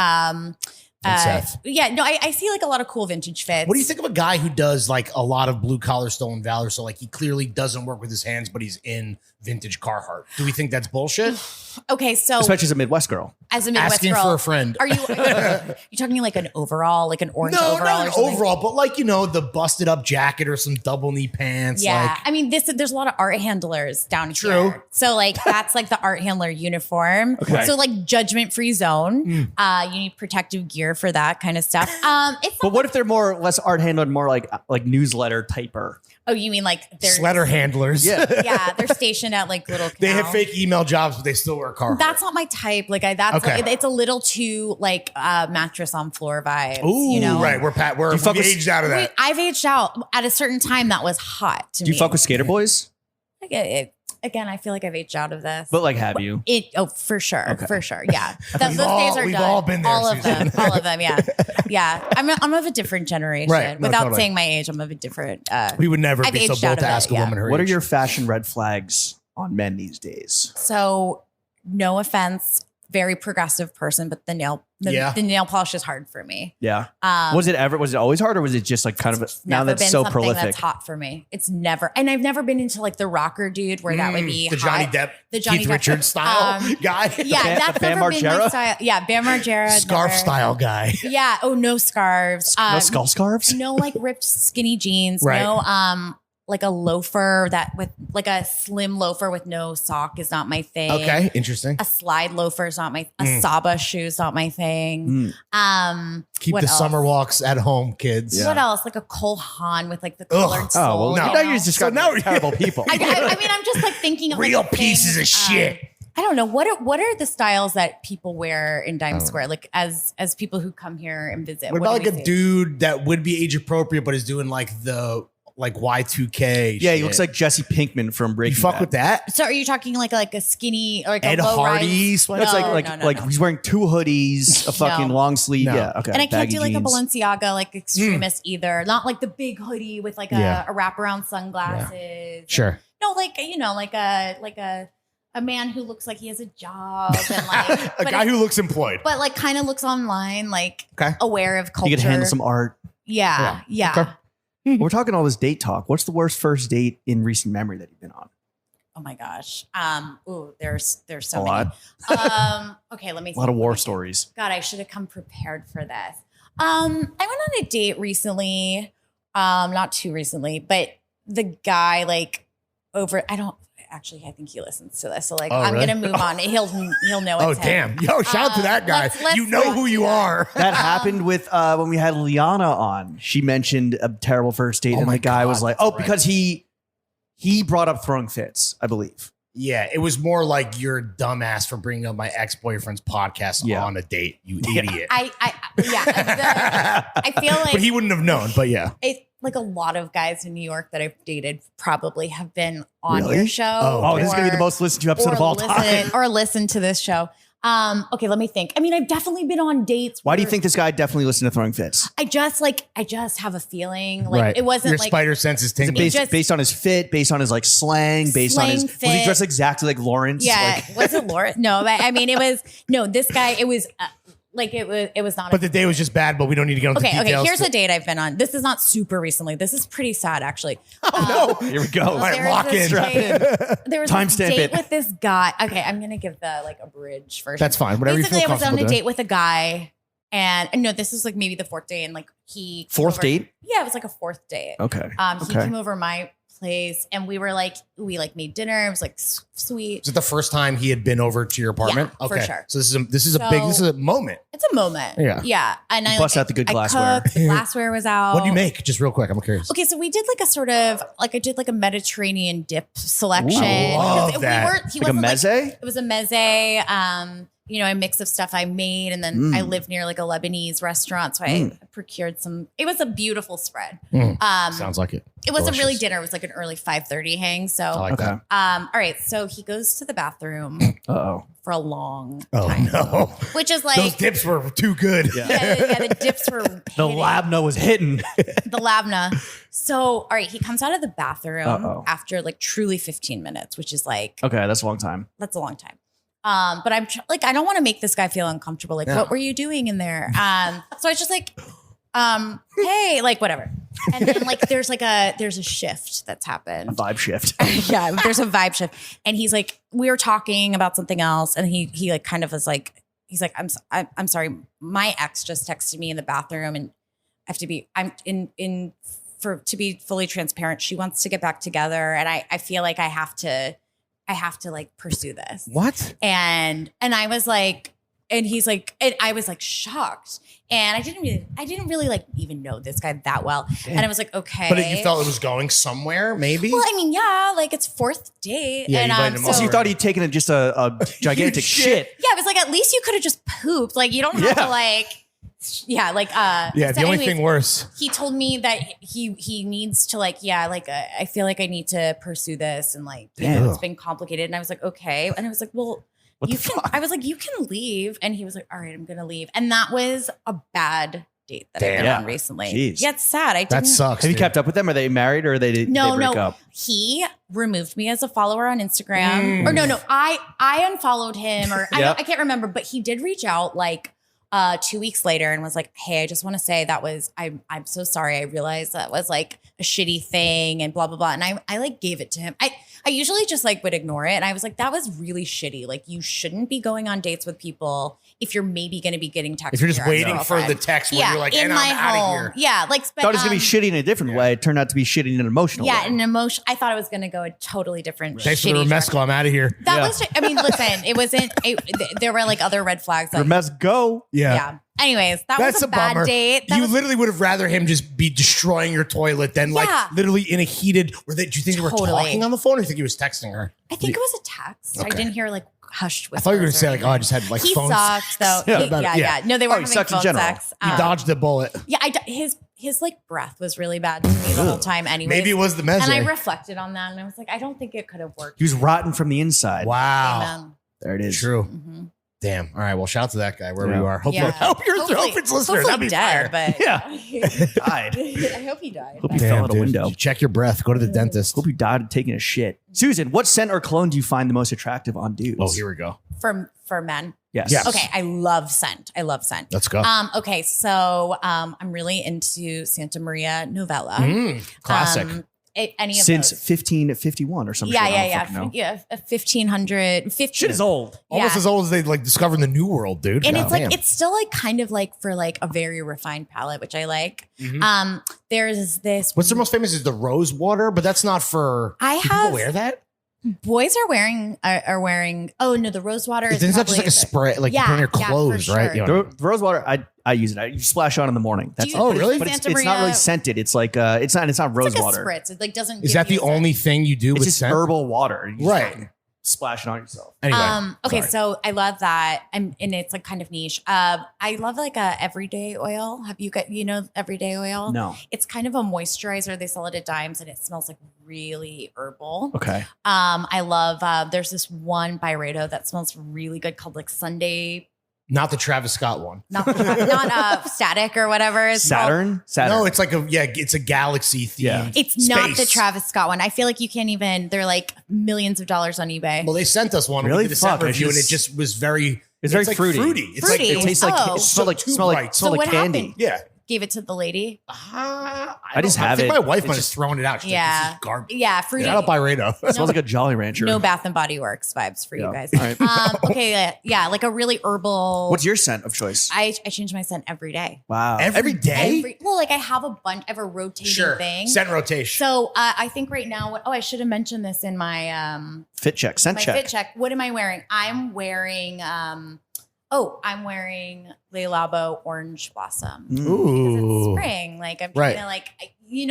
Seth. Yeah, no, I see like a lot of cool vintage fits. What do you think of a guy who does like a lot of blue collar stolen valor? So like he clearly doesn't work with his hands, but he's in vintage Carhartt. Do we think that's bullshit? Okay, so Especially as a Midwest girl. as a Midwest Asking girl, for a friend. Are you talking like an overall, like an orange No, overall? not or an something? overall, but like, the busted up jacket or some double knee pants. Yeah, Like, I mean, there's a lot of art handlers down True. here. So like that's like the art handler uniform. Okay. So like judgment free zone. You need protective gear for that kind of stuff. It's But what if they're more or less art handled, more like newsletter typer? oh, you mean like they're Sweater handlers. Yeah. yeah, they're stationed at like little. They have canals. fake email jobs, but they still wear Carhartt. That's not my type. Like Okay. it's a little too like mattress on floor vibes. Ooh, Right. We're you fuck we with- aged out of that. I've aged out at a certain time. That was hot to Do me. you fuck with skater boys? Like, again, I feel like I've aged out of this. But like, have you? For sure. Okay. For sure. Yeah. Those all- days are we've done. all been there, All of Susan. them. All of them. Yeah. Yeah. I'm of a different generation. Right. No, Without totally. saying my age, I'm of a different. We would never I've be so aged out bold to of it, ask a yeah. woman her What are age. your fashion red flags on men these days? So, no offense. very progressive person, but the nail polish is hard for me. Yeah. Was it always hard, or was it just like kind of now that's so prolific? That's hot for me. It's never, and I've never been into like the rocker dude where that would be the Johnny Depp, the Johnny Keith Depp Richards style guy. Yeah, that's Bam never been my Margera? style. Yeah, Bam Margera. Scarf never. style guy. Yeah. Oh, no scarves. No skull scarves? No, like ripped skinny jeans. Right. No, like a loafer with like a slim loafer with no sock is not my thing. Okay, interesting. A slide loafer is not my. A Samba shoe is not my thing. Keep what the else? summer walks at home, kids. What else? Like a Cole Haan with like the colored sole. Oh, well, No. now you're just So now we're terrible people. I mean, I'm just like thinking of Real like, pieces things, of shit. I don't know what are the styles that people wear in Dime Square, like as people who come here and visit. What about do like we a see? dude that would be age appropriate, but is doing like the Y2K? Yeah, he shit? looks like Jesse Pinkman from You Breaking fuck Bad. with that? So are you talking like a skinny or like Ed a low Hardy rise? sweater? That's No. like he's wearing two hoodies, a fucking long sleeve. No. Yeah, okay. And I can't baggy do like jeans. a Balenciaga like extremist either. Not like the big hoodie with like a wraparound sunglasses. Sure. No, like like a man who looks like he has a job and like A guy who looks employed. but like kind of looks online, like Okay. aware of culture. He could handle some art. Yeah. Okay. We're talking all this date talk. What's the worst first date in recent memory that you've been on? Oh my gosh. There's so A many. lot. Okay, let me A think. lot of war stories. God, I should have come prepared for this. I went on a date recently. Not too recently, but the guy I think he listens to this. So like I'm really? gonna move on. He'll know Oh, it's him. damn. Yo, shout out to that guy. let's You know not who do you that. are. That happened with when we had Liana on. She mentioned a terrible first date, and my the guy God, was like, that's "Oh, because he brought up throwing fits, I believe." Yeah, it was more like you're a dumbass for bringing up my ex-boyfriend's podcast on a date, you idiot. I feel like But he wouldn't have known, but yeah. it's like a lot of guys in New York that I've dated probably have been on Really? your show. Oh, this is gonna be the or- most listened to episode of all time. or listen to this show. Okay, let me think. I mean, I've definitely been on dates. Why do you where think this guy definitely listened to throwing fits? I just have a feeling like it wasn't Your like spider sense is tingling. Based on his fit, based on his like slang, based on his was he fit. dressed exactly like Lawrence? yeah, Like, was it Laura? No, but I mean, it was this guy. It was it was not. But the day was just bad, but we don't need to get into Okay, details. here's a date I've been on. This is not super recently. This is pretty sad, actually. Oh, no. here we go. All right, There was lock this in. date- There was a Timestamp date it. with this guy. Okay, I'm gonna give the like abridged version. That's fine. Whatever Basically, you feel I was on comfortable a doing. date with a guy, and no, this was like maybe the fourth date, and like he Fourth came over- date? Yeah, it was like a fourth date. Okay. He came over my place, and we made dinner. It was like sweet. Is it the first time he had been over to your apartment? Yeah, for okay. sure. So this is a moment. It's a moment. Yeah. And I bust out the good glassware. cooked, the glassware was out. What do you make? Just real quick. I'm curious. Okay, so we did like a sort of like I did like a Mediterranean dip selection. I love Because that. He Like a wasn't meze? it was a meze. A mix of stuff I made, and then I lived near like a Lebanese restaurant, so I procured some. It was a beautiful spread. Sounds like it. It wasn't really Delicious. dinner; it was like an early 5:30 hang. So, I like Okay. that. all right. So he goes to the bathroom Uh-oh. for a long Oh time, no. which is like Those dips were too good. yeah, the dips were The hitting. labna was hitting. The labna. So, all right, he comes out of the bathroom Uh-oh. after like truly 15 minutes, which is like, Okay, that's a long time. that's a long time. But I'm I don't want to make this guy feel uncomfortable. Like, Yeah. what were you doing in there? So I was just like, hey, like whatever. And then like, there's a shift that's happened. Vibe shift. Yeah, there's a vibe shift. And he's like, we were talking about something else. And he like kind of was like, he's like, I'm sorry. My ex just texted me in the bathroom, and I have to be, to be fully transparent, she wants to get back together. And I feel like I have to like pursue this. What? And I was like, and he's like, and I was like shocked. And I didn't really like even know this guy that well. And I was like, okay. But you felt it was going somewhere, maybe? Well, I mean, yeah, like it's fourth date. Yeah, and you invited him So you over. thought he'd taken just a gigantic shit. yeah, it was like, at least you could have just pooped. Like, you don't have to like, yeah, like, Yeah, so the only anyways, thing worse. he told me that he needs to like, yeah, like, I feel like I need to pursue this. And like, it's been complicated. And I was like, okay. And I was like, well, What you the can, fuck? I was like, you can leave. And he was like, all right, I'm going to leave. And that was a bad date that I've been on recently. Jeez. Yeah, it's sad. That sucks. Have you dude. kept up with them? Are they married or they No, break up? he removed me as a follower on Instagram. Or no, I unfollowed him, or I can't remember, but he did reach out like 2 weeks later and was like, hey, I just want to say I'm so sorry. I realized that was like a shitty thing and blah, blah, blah. And I like gave it to him. I usually just like would ignore it. And I was like, that was really shitty. Like you shouldn't be going on dates with people if you're maybe going to be getting texts. If you're just waiting for the text where you're like, in and my I'm out of home. here. Yeah. Like, Thought it was going to be shitty in a different way. It turned out to be shitty in an emotional way. Yeah. An emotion. I thought it was going to go a totally different Thanks for shitty the direction. Remesco. I'm out of here. That was, I mean, listen, it wasn't, there were like other red flags. Like, Let's go. yeah. Anyways, that's a bad bummer. date. You literally would have rather him just be destroying your toilet than like literally in a heated. Do you think they were talking on the phone, or do you think he was texting her? I think it was a text. Okay. I didn't hear like hushed whispers. I thought you were going to say like, oh, I just had like he phone sucks though. Yeah. No, they weren't he having sucks in phone general. sex. He dodged the bullet. Yeah, his like breath was really bad to me the whole time. Anyway, Maybe it was the mezze. And I reflected on that, and I was like, I don't think it could have worked. He was rotten from the inside. Wow. Amen. There it is. True. Mm-hmm. Damn. All right. Well, shout out to that guy wherever Yeah. you are. Hope Yeah. you're it's listener. That'd be dead, fire. but Yeah. Died. I hope he died. Hope he fell out a window. Check your breath. Go to the dentist. Hope you died taking a shit. Susan, what scent or cologne do you find the most attractive on dudes? Oh, here we go. For men. Yes. Yes. Okay, I love scent. Let's go. Okay, so I'm really into Santa Maria Novella. Classic. Any of Since those. 1551 or something. Yeah. 1500. 15. Shit is old. Almost yeah. as old as they like discovering the new world, dude. And God it's like damn. it's still like kind of like for like a very refined palette, which I like. There's this. What's the most famous is the rose water, but that's not for. I do have- people wear that. Boys are wearing. Oh no, the rose water is. Isn't that just probably like a spray, like you put on your yeah, for clothes, right? sure. You know. The rose water, I use it. You splash on in the morning. That's Do you- Oh, really? But Santa it's not really Maria- scented. It's like it's not rose It's like water. a spritz. It like doesn't. Is give that the you a scent. only thing you do It's with just scent? herbal water. You just Right. fucking splash it on yourself. Anyway, Okay, sorry. so I love that, and it's like kind of niche. I love like a everyday oil. Have you got everyday oil? No. It's kind of a moisturizer. They sell it at Dimes, and it smells like really herbal. Okay. I love. There's this one Byredo that smells really good called like Sunday, Not the Travis Scott one. not Static or whatever. It's called. Saturn. No, it's like it's a galaxy theme. Yeah. It's not the Space. Travis Scott one. I feel like you can't even. They're like millions of dollars on eBay. Well, they sent us one. Really? We did a scent Fuck, I review, and it just- just was very. It's very like fruity. It's Fruity. It tastes like Oh. it smelled like Too smell like bright. smell So like what candy. happened? Yeah. Gave it to the lady. I just have think it. my wife It's might have just- thrown it out. She's like, Yeah. this is garbage. Yeah, fruity. Get out by Rado. It smells like a Jolly Rancher. No Bath and Body Works vibes for you Yeah. guys. All right. Okay, yeah, like a really herbal. What's your scent of choice? I change my scent every day. Wow. Every day? Well, like I have a bunch. I have a rotating Sure. thing. Scent rotation. So I think right now. I should have mentioned this in my Fit check. Scent my check. fit check. What am I wearing? I'm wearing. I'm wearing Le Labo Orange Blossom. Because Ooh. it's spring. Like I'm Right. trying to like.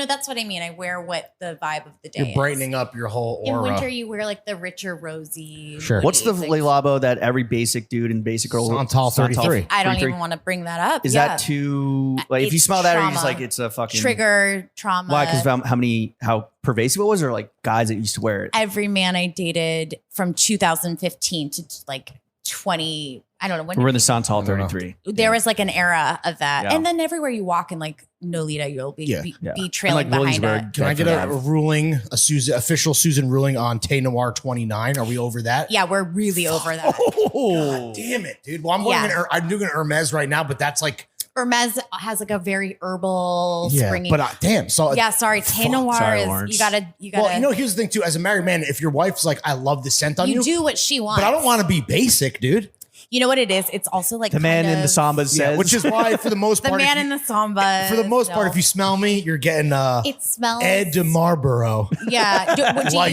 That's what I mean. I wear what the vibe of the day. You're is. brightening up your whole In aura. winter, you wear like the richer rosy. Sure. What's the hoodies, Le like- Labo that every basic dude and basic girl Santal 33. I don't 33. even want to bring that up. Is Yeah. that too like if you It's smell that, or you just trauma. like it's a fucking Trigger trauma? Why? Because how pervasive it was, or like guys that used to wear it. Every man I dated from 2015 to like 20, I don't know when. We're in the Santal I don't know. 33. There was like an era of that, Yeah. and then everywhere you walk in like Nolita, you'll be Yeah. be, Yeah. be And, trailing like behind Williamsburg. it. Can I get a Bedford. ruling, official Susan ruling on Tay Noir 29? Are we over that? Yeah, we're really over that. Oh, damn it, dude. Well, I'm wearing I'm doing an Hermes right now, but that's like, Hermes has like a very herbal, yeah, springy. but damn. So yeah, sorry, Tay Fuck. Noir Sorry, is Lawrence. you gotta. well, here's the thing too. As a married man, if your wife's like, I love the scent on you, you do what she wants. but I don't want to be basic, dude. You know what it is? It's also like The man kind in the of- Samba says, Yeah, which is why for the most The part, man if in you- the Samba. for the most part, no. if you smell me, you're getting it smells. Ed de Marlboro. Yeah. Do Light.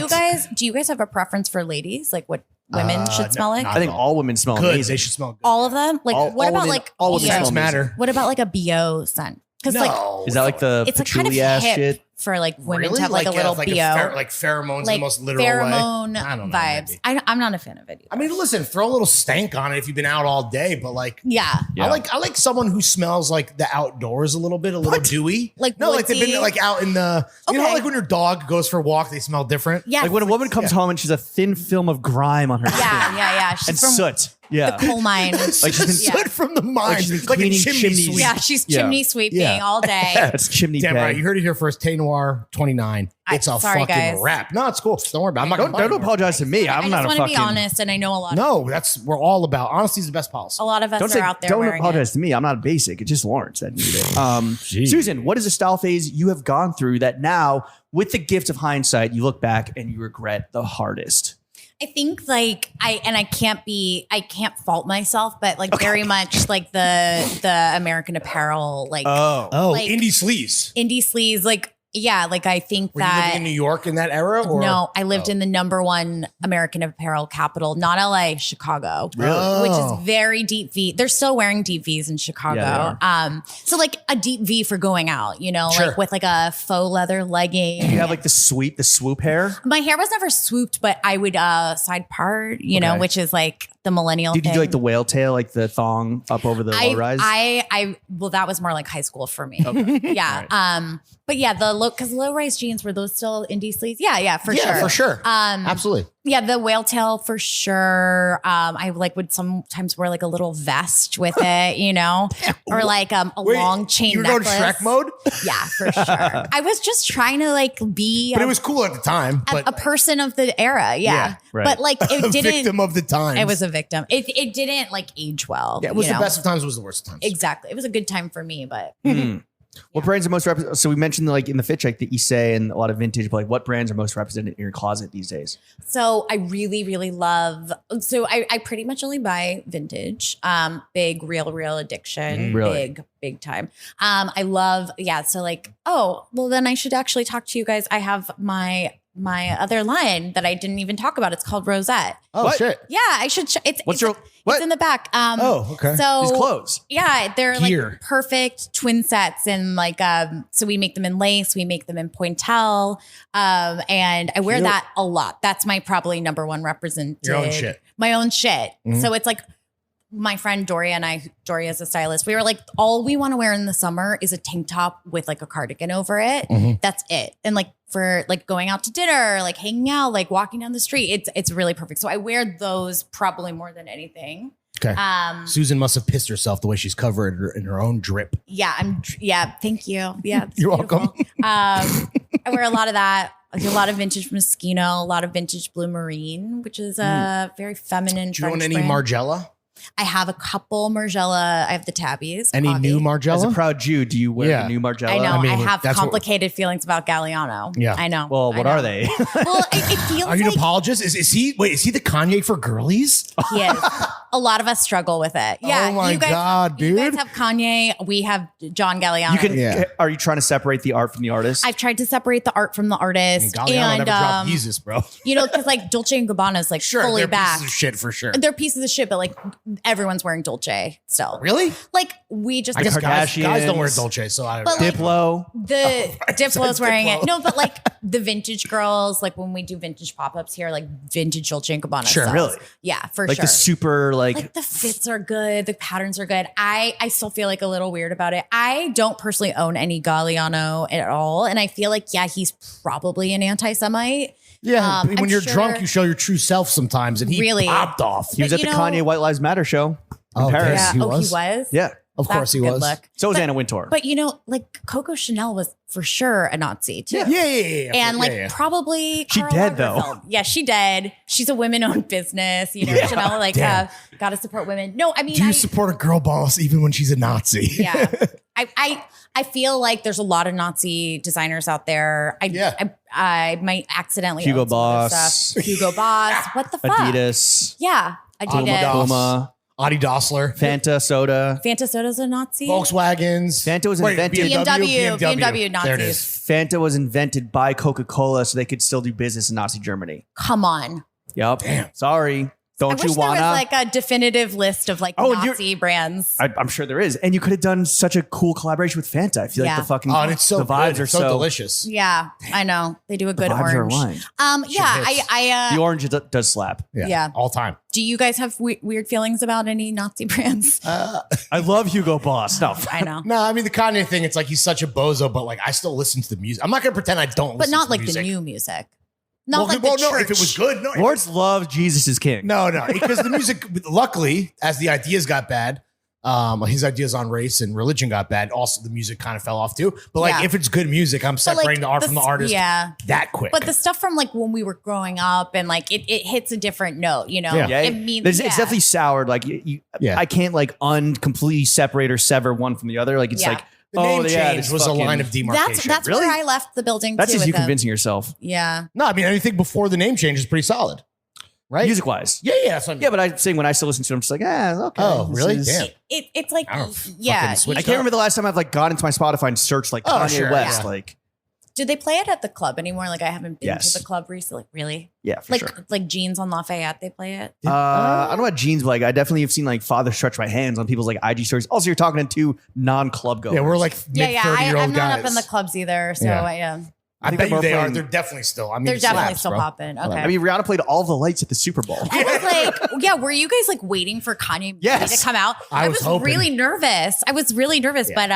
you guys have a preference for ladies? Like what women should no, smell like? not I think all women smell Good. amazing. They should smell good. All of them? Like All- what all about women- like all women BO? smell Scents matter. What about like a BO scent? Because like No. Is that like the it's like kind of patchouli ass hip shit? for like women Really? to have like a little like BO. like pheromones in the most literal pheromone way. I don't know, vibes. maybe. I'm not a fan of it either. I mean, listen, throw a little stank on it if you've been out all day, but like, Yeah. Yeah. I like someone who smells like the outdoors a little bit, a little dewy. Like no, like they've woodsy? been like out in the, you know, Okay. like when your dog goes for a walk, they smell different. Yeah. Like when a woman comes home and she's a thin film of grime on her skin Yeah. She's and from soot. Yeah. the coal mine. Like she's been Soot from the mine, she's been like a cleaning chimney chimneys. sweep. Yeah, she's Yeah. chimney sweeping Yeah. all day. That's chimney Damn day. right. You heard it here first. Tay Noir 29. It's a sorry, fucking guys. wrap. No, it's cool. Don't worry about it. I'm not Don't gonna apologize to me. I I'm just not a want to fucking. be honest, and I know a lot. No, we're all about honesty is the best policy. A lot of us Don't are say. out there Don't wearing apologize to me. I'm not a basic. It's just Lawrence that needed it. Jeez. Susan, what is a style phase you have gone through that now, with the gift of hindsight, you look back and you regret the hardest? I think like I can't fault myself, but like very much like the American Apparel, like Oh, like- indie sleaze. indie sleaze, like yeah, like I think Were you living in New York in that era? Or? no, I lived in the #1 American Apparel capital, not LA, Chicago. Really? Which is very deep V. They're still wearing deep Vs in Chicago. Yeah, So like a deep V for going out, you know, Sure. like with like a faux leather legging. You have like the swoop hair. My hair was never swooped, but I would side part, you know, Okay. which is like the millennial Did you thing. do like the whale tail, like the thong up over the low rise? Well, that was more like high school for me. Yeah. But yeah, the low, because low rise jeans, were those still indie sleeves? Yeah, for sure. Yeah, for sure. Um, Absolutely. Yeah, the whale tail for sure. I like would sometimes wear like a little vest with it, you know, or like a long chain You were going necklace. Shrek mode? Yeah, for sure. I was just trying to like be But it was cool at the time. But a person of the era. Yeah. Yeah, right. But like it a didn't. victim of the time. It was a victim. It didn't like age well. Yeah, it was you the know? best of times, it was the worst of times. Exactly. It was a good time for me, but What brands are most represented? So we mentioned like in the fit check that you say and a lot of vintage, but like what brands are most represented in your closet these days? so I really, really love. So I pretty much only buy vintage. Big real addiction. Really? Big time. I love. Yeah. So like, oh well, then I should actually talk to you guys. I have my other line that I didn't even talk about. It's called Rosette. Oh, What? shit. Yeah, I should. It's what? It's in the back. Oh, okay. So These clothes. Yeah, they're Gear. like perfect twin sets, and like so we make them in lace, we make them in pointel, and I wear Cute. that a lot. That's my probably #1 represented. Your own shit. My own shit. Mhm. So it's like my friend Doria and I. Doria is a stylist. We were like, all we want to wear in the summer is a tank top with like a cardigan over it. Mhm. That's it. And like for like going out to dinner, like hanging out, like walking down the street, it's really perfect. So I wear those probably more than anything. Okay. Susan must have pissed herself the way she's covered in her own drip. Yeah, thank you. Yeah. it's You're beautiful. welcome. I wear a lot of that. I do a lot of vintage Moschino, a lot of vintage Blue Marine, which is a very feminine. Do you own French any brand. Margiela? I have a couple Margiela. I have the tabbies. Any Hobby. new As a Margiela? proud Jew, do you wear Yeah. the new Margiela? I know. I, mean, have that's what- complicated feelings about Galliano. Yeah. I know. Well, I what know. are they? Well, it feels Are you like an apologist? Is he the Kanye for girlies? he is. A lot of us struggle with it. Yeah. Oh my you guys, God, You dude. guys have Kanye. We have John Galliano. You can. Yeah. Are you trying to separate the art from the artist? I've tried to separate the art from the artist. Galliano and never dropped Yeezus, bro. you know, because like Dolce and Gabbana is like Sure, fully they're back. pieces of shit for sure. They're pieces of shit, but like everyone's wearing Dolce still. Really? Like we just I guess guys Kardashians. don't wear Dolce, so I don't But, know. like, Diplo. the Diplo's wearing Diplo. it. No, but like the vintage girls, like when we do vintage pop-ups here, like vintage Dolce and Gabbana. Sure. sells. Really? Yeah, for Like sure. the super Like the fits are good, the patterns are good. I still feel like a little weird about it. I don't personally own any Galliano at all, and I feel like he's probably an anti-Semite. Yeah, when I'm you're sure- drunk, you show your true self sometimes, and he Really? popped off. He was But at the you know- Kanye White Lives Matter show in Oh, Paris. Yeah. He He was? was. Yeah. Of course That's he a good was. look. So was But- Anna Wintour. But you know, like Coco Chanel was for sure a Nazi too. Yeah. And like yeah. probably She Karl dead, though. Lagerfeld. Yeah, she dead. She's a women-owned business. You know, Chanel like Damn. gotta support women. No, I mean, Do you support a girl boss even when she's a Nazi? yeah. I feel like there's a lot of Nazi designers out there. I might accidentally Hugo own some of their Boss. stuff. Hugo Boss. What the fuck? Adidas. Yeah, Adidas. Puma. Adi Dassler. Fanta soda. Fanta Soda's a Nazi. Volkswagens. Fanta was invented- BMW There it Nazis. is. Fanta was invented by Coca-Cola so they could still do business in Nazi Germany. Come on. Yep. Damn. Sorry. Don't I you wish there was wanna? like a definitive list of like Nazi brands. I'm sure there is, and you could have done such a cool collaboration with Fanta. I feel like the fucking and it's so the vibes good. are It's so delicious. Yeah, I know they do a good vibes are orange. aligned. I The orange does slap. Yeah. all time. do you guys have weird feelings about any Nazi brands? I love Hugo Boss. No, I know, No, I mean the Kanye thing. It's like he's such a bozo, but like I still listen to the music. I'm not gonna pretend I don't. but listen not to like music. the new music. Not like well, the no. church. If it was good, no. Lords love Jesus is King. No, because the music, luckily, as the ideas got bad, his ideas on race and religion got bad. Also, the music kind of fell off too. But like, if it's good music, I'm separating the art from the artist. That quick. But the stuff from like when we were growing up and like it hits a different note, you know. Yeah, It means it's definitely soured. Like I can't like completely separate or sever one from the other. Like it's like. the name change this was a fucking- line of demarcation. That's Really? where I left the building. That's too just you with them. convincing yourself. Yeah. No, I mean anything before the name change is pretty solid, right? Music wise. Yeah, that's what I mean. Yeah, but I'm saying when I still listen to it, I'm just like, okay. Oh, this really? is- Damn. It's like I don't fucking yeah. switch I can't remember the last time I've like gone into my Spotify and searched like Kanye sure, West. yeah. Like, Do they play it at the club anymore? Like I haven't been Yes. to the club recently. Really? yeah, for Like sure. like Jeans on Lafayette, they play it. I don't know about jeans, but like I definitely have seen like Father Stretch My Hands on people's like IG stories. Also, you're talking to two non-club goers. Yeah, we're like mid 30-year-old I'm not guys. up in the clubs either. So Yeah. I think bet they're you they both are. playing- They're definitely still. I mean, they're it definitely slaps, still bro. popping. Okay. I mean, Rihanna played all the lights at the Super Bowl. I was like, yeah, were you guys like waiting for Kanye Yes. to come out? I was hoping. really nervous. I was really nervous, but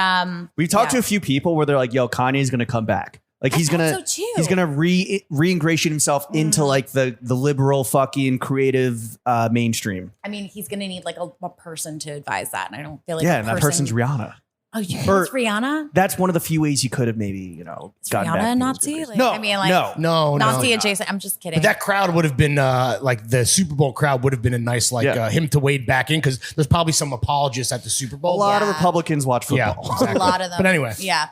We talked to yeah. a few people where they're like, "Yo, Kanye's gonna come back. Like he's thought gonna so too. he's gonna reingratiate himself into like the liberal fucking creative mainstream." I mean, he's gonna need like a person to advise that, and I don't feel like Yeah, a and that person's Rihanna. Oh, you think Or- it's Rihanna? That's one of the few ways he could have maybe Is gotten Rihanna back. a to Nazi? his Like, no, I mean, like no. Nazi no. adjacent. I'm just kidding. But that crowd would have been like the Super Bowl crowd would have been a nice him to wade back in because there's probably some apologists at the Super A Bowl. lot of Yeah. Republicans watch Yeah, football. exactly. a lot of them. But anyway, yeah.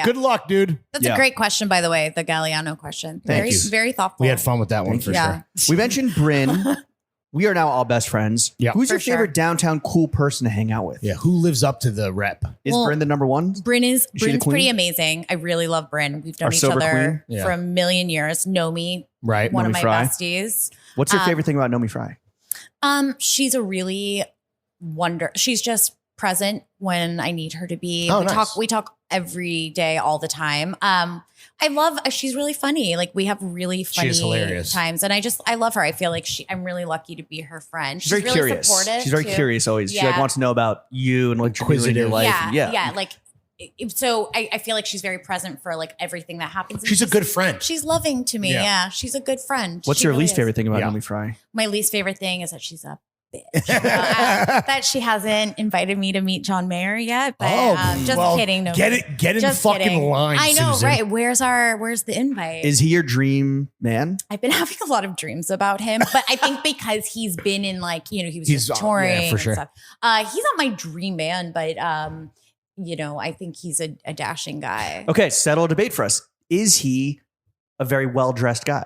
good luck, dude. That's Yeah. a great question, by the way. The Galliano question. Thank Very, you. very thoughtful. We had fun with that one for Yeah. sure. We mentioned Bryn. We are now all best friends. Yeah. Who's For your favorite sure. downtown cool person to hang out with? Yeah, who lives up to the rep? Is Well, Bryn the number one? Bryn's she the queen? pretty amazing. I really love Bryn. We've known Our each sober other queen? Yeah. for a million years. Nomi, Right. one of Nomi my Fry? besties. What's your favorite thing about Nomi Fry? She's a really she's just present when I need her to be. Oh, nice. We talk every day, all the time. I love, she's really funny. Like we have really funny is hilarious. times. And I love her. I feel like I'm really lucky to be her friend. She's very really curious. supportive. She's very too. curious always. She like Yeah. wants to know about you and like what you're doing in your life. Yeah. And Yeah. Like, so I feel like she's very present for like everything that happens. And She's a good friend. She's loving to me. Yeah. Yeah. She's a good friend. What's She your really least is. favorite thing about Yeah. Nomi Fry? My least favorite thing is that she's a bitch. That she hasn't invited me to meet John Mayer yet. But just well, kidding. No, get in just fucking kidding. line. I know, Susan. right? Where's the invite? Is he your dream man? I've been having a lot of dreams about him, but I think because he's been in like, he was He's just touring for and sure. stuff. He's not my dream man, but I think he's a dashing guy. Okay, settle a debate for us. Is he a very well-dressed guy?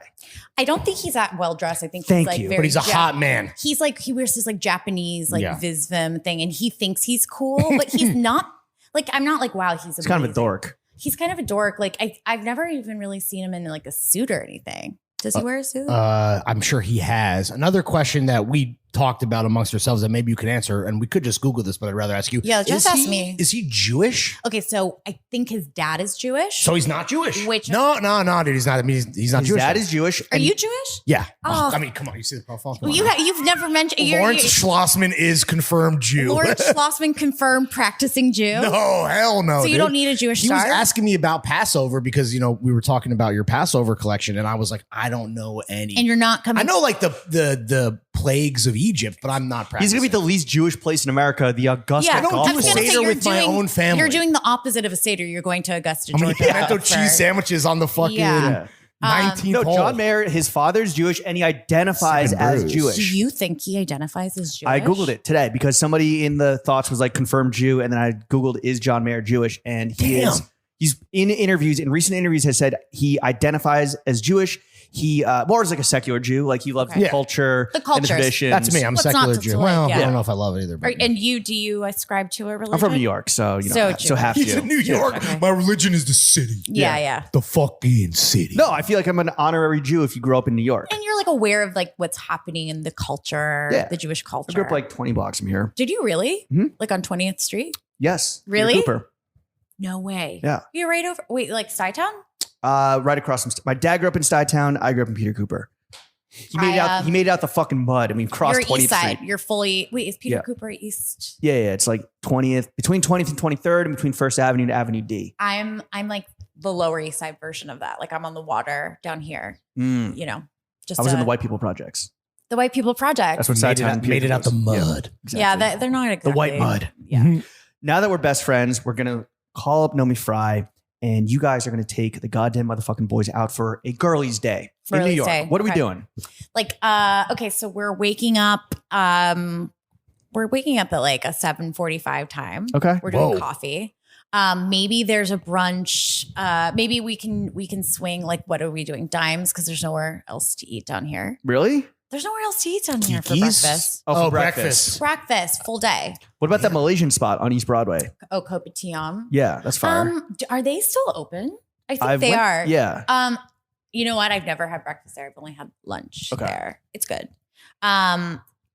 I don't think he's that well dressed. I think Thank he's like you. very But he's a hot man. He's like, he wears this like Japanese like Yeah. Visvim thing and he thinks he's cool, but he's not. Like, I'm not like, wow, he's He's kind of a amazing. dork. He's kind of a dork. Like I've never even really seen him in like a suit or anything. Does he wear a suit? I'm sure he has. Another question that we talked about amongst ourselves that maybe you could answer, and we could just Google this, but I'd rather ask you. Yeah, just ask me. Is he Jewish? Okay, so I think his dad is Jewish. So he's not Jewish. Which- no, dude, he's not. I mean, he's not His Jewish. dad is Jewish. Are and you Jewish? Yeah. Oh. I mean, come on. You see the profile? Come on. You've never mentioned Lawrence Schlossman is confirmed Jew. Lawrence Schlossman confirmed practicing Jew. No, hell no. So you dude. don't need a Jewish He star? was asking me about Passover because we were talking about your Passover collection, and I was like, I don't know any. And you're not coming. I know like the plagues of Egypt, but I'm not He's practicing. going to be the least Jewish place in America, the Augusta Yeah, Golf I I don't was do a Course. gonna say Seder you're with my doing- own family. You're doing the opposite of a Seder. You're going to Augusta, I'm Georgia. gonna get those for- cheese sandwiches on the fucking Yeah. 19th No, hole. John Mayer, his father's Jewish and he identifies Second as bruise. Do Jewish. you think he identifies as Jewish? I Googled it today because somebody in the thoughts was like confirmed Jew. And then I Googled, is John Mayer Jewish? And he Damn. is. He's in recent interviews has said he identifies as Jewish. He more is like a secular Jew. Like he loves the culture, the and the cultures. traditions. That's me. I'm a secular Jew. Well, yeah. I don't know if I love it either. But And do you ascribe to a religion? I'm from New York, so so have He's to. in New York. Okay. My religion is the city. Yeah. The fucking city. No, I feel like I'm an honorary Jew if you grew up in New York. And you're like aware of like what's happening in the culture, the Jewish I culture. grew up like 20 blocks from here. Did you really? Mhm. Like on 20th Street? Yes. Really? Peter Cooper. No way. Yeah. You're right over. Wait, like Stuytown? Right across from. My dad grew up in Stuytown. I grew up in Peter Cooper. He made it out. He made it out the fucking mud, and we crossed You're 20th east side. Street. You're fully. Wait, is Peter Yeah. Cooper east? Yeah. It's like 20th, between 20th and 23rd, and between First Avenue and Avenue D. I'm like the Lower East Side version of that. Like I'm on the water down here. Mm. You know, just I was in the White People Projects. the White People Project. That's what made it out the mud. Yeah, they're not exactly The white mud. Yeah. Now that we're best friends, we're gonna call up Nomi Fry, and you guys are gonna take the goddamn motherfucking boys out for a girlies' day in New Girlies' York. day. What are we Okay. doing? Like, okay, so we're waking up. We're waking up at like a 7:45 time. Okay. We're doing Whoa. coffee. Maybe there's a brunch. Maybe we can swing. Like, what are we doing? Dimes, because there's nowhere else to eat down here. Really? There's nowhere else to eat down here for Kiki's? breakfast. For breakfast. Breakfast, full day. What about that Malaysian spot on East Broadway? Oh, Kopitiam. Yeah, that's fire. Are they still open? I think they went- are. Yeah. You know what? I've never had breakfast there. I've only had lunch Okay. there. It's good.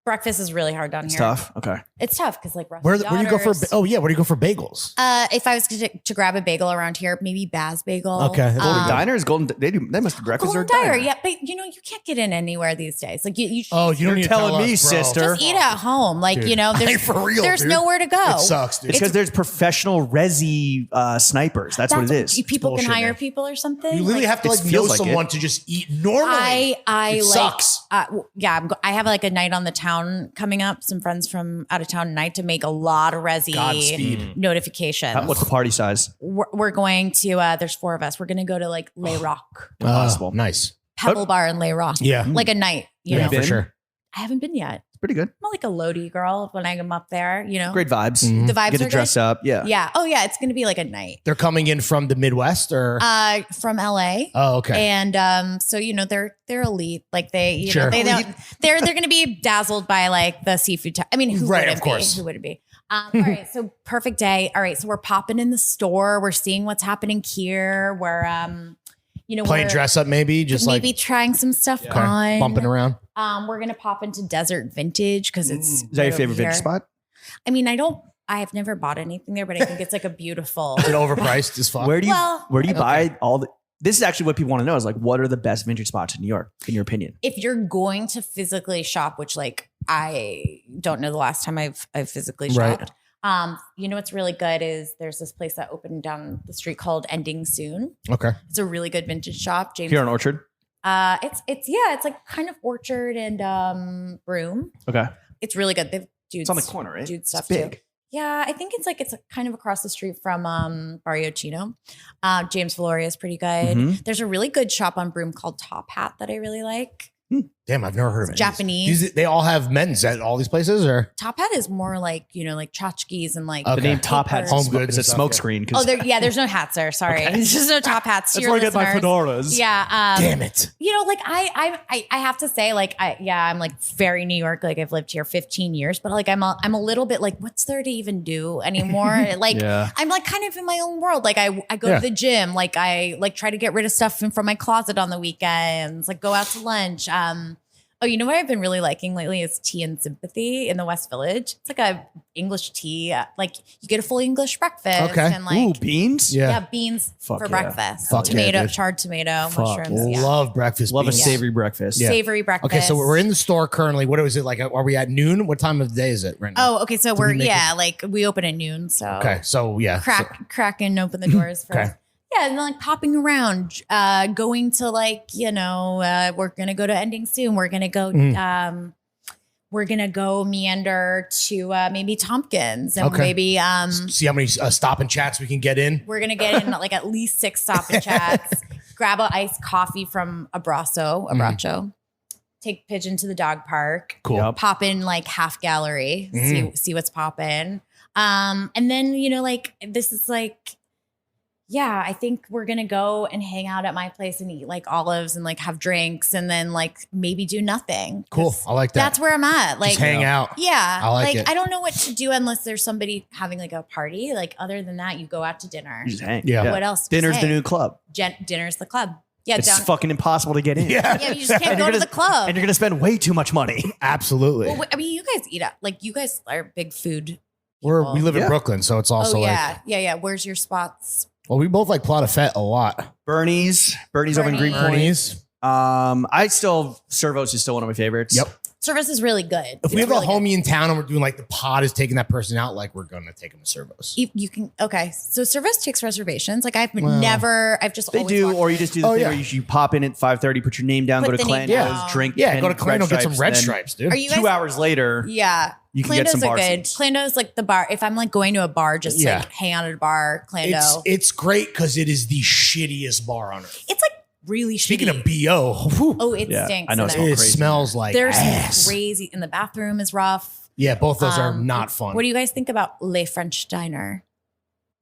Breakfast is really hard down It's here. tough. Okay. It's tough because like Where do you go for? daughters- Oh yeah, where do you go for bagels? If I was to grab a bagel around here, maybe Baz Bagel. Okay. Golden Diner is Golden. They must be breakfast Golden or diner. Diner. Yeah, but you know you can't get in anywhere these days. Like you Oh, you don't need to telling tell me, us, bro. sister. just eat at home. Like Dude. you know, there's For real, there's dude. nowhere to go. It sucks, dude. It's because there's professional resi snipers. That's what it is. People can bullshit, hire man. people or something. You literally Like, have to it like know feels like someone it. to just eat normally. I It like, sucks. I have like a night on the town coming up. Some friends from out of town night to make a lot of resi Godspeed. notifications. What's the party size? We're going to. There's 4 of us. We're going to go to like Les Rock Impossible. Nice. Pebble Bar in Les Rock. Yeah. like a night. You Yeah, know, for been? sure. I haven't been yet. It's pretty good. I'm like a Lodi girl when I'm up there. You know, Great vibes. Mhm. the vibes Get are to dress good. up. Yeah. Yeah. Oh yeah, it's going to be like a night. They're coming in from the Midwest, or From LA. oh, okay. And so you know they're elite, like they you Sure. know they don't they're going to be dazzled by like the seafood. I mean, who Right, wouldn't of course. be? Who would it be? All right, so perfect day. All right, so we're popping in the store. We're seeing what's happening here. We're you know Playing we're dress up, maybe just maybe like trying some stuff okay, on. bumping around. We're gonna pop into Desert Vintage because it's Is that your right favorite over here. vintage spot? I mean, I've never bought anything there, but I think it's like a beautiful. Is it overpriced as fuck? Where do you Well, buy all the? This is actually what people want to know is like, what are the best vintage spots in New York, in your opinion? If you're going to physically shop, which like I don't know the last time I've physically Right. shopped. You know what's really good is there's this place that opened down the street called Ending Soon. Okay. It's a really good vintage shop. James, Here on Orchard. it's like kind of Orchard and Broome. Okay. It's really good. They've dudes. It's on the corner, right? Dude stuff It's big. too. Yeah, I think it's kind of across the street from Barrio Chino. James Valoria is pretty good. Mhm. There's a really good shop on Broome called Top Hat that I really like. Damn, I've never heard of it. Japanese. They all have men's at all these places, or Top Hat is more like, you know, like tchotchkes and like. Okay. The name Top Hat Home is goods a and stuff, smoke yeah. screen. Oh, there's no hats there. Sorry. There's just no top hats. To That's your where I get my listeners. fedoras. Yeah. damn it. You know, like I have to say, like, I'm like very New York. Like I've lived here 15 years, but like I'm a little bit like, what's there to even do anymore? Like Yeah. I'm like kind of in my own world. Like I go Yeah. to the gym. Like I like try to get rid of stuff from my closet on the weekends. Like go out to lunch. Oh, you know what I've been really liking lately is Tea and Sympathy in the West Village. It's like a English tea. Like you get a full English breakfast Okay. and like Ooh, beans? yeah, beans Fuck for yeah. breakfast. Fuck yeah, Tomato, dude. charred tomato, Fuck mushrooms. Yeah. Love breakfast. Love a beans. savory breakfast. Yeah. Savory breakfast. Okay, so we're in the store currently. What is it like? Are we at noon? What time of the day is it right now? Oh, okay. So Did we we're make like we open at noon. So Okay, so yeah. crack and open the doors first. Okay. Yeah, and then like popping around, going to like, you know, we're gonna go to Ending Soon. We're gonna go meander to maybe Tompkins and Okay. maybe See how many stop and chats we can get in. we're gonna get in like at least 6 stop and chats, grab a iced coffee from Abracho, take Pigeon to the dog park, Cool. Yep. pop in like half gallery, see what's popping. And then, you know, like this is like, yeah, I think we're going to go and hang out at my place and eat like olives and like have drinks and then like maybe do nothing. Cool. I like that. That's where I'm at. Like just hang out. Yeah. I like it. I don't know what to do unless there's somebody having like a party. Like other than that, you go out to dinner. You just hang. Yeah. What else? Dinner's Just the hang. new club. Dinner's the club. Yeah. It's fucking impossible to get in. Yeah. Yeah, you just can't go to the club. And you're going to spend way too much money. Absolutely. Well, I mean, you guys eat up. Like you guys are big food. We live in Brooklyn, so it's also yeah. Where's your spots? Well, we both like Plata Fete a lot. Bernie's over in Greenpoint. Bernie's. Servos is still one of my favorites. Yep. Service is really good. If we have a homie in town and we're doing like the pod is taking that person out, like we're gonna take him to Servos. You can So Service takes reservations. Like I've just They always do, walked- or you just do the thing where you pop in at 5:30, put your name down, Put go to the name Clando's, down. drink. Yeah, 10 go to Clando, get some red then stripes, dude. Are you guys 2 hours later, Yeah. you can get some Clandos bar are good. seats. Clando's like the bar. If I'm like going to a bar, just Yeah. like hang out at a bar, Clando. It's great because it is the shittiest bar on earth. It's like really Speaking shitty. of BO, whew, Oh, it Yeah, stinks. I know in it's there. all it crazy. smells like There's ass. crazy, and the bathroom is rough. Yeah, both those are not fun. What do you guys think about Le French Diner?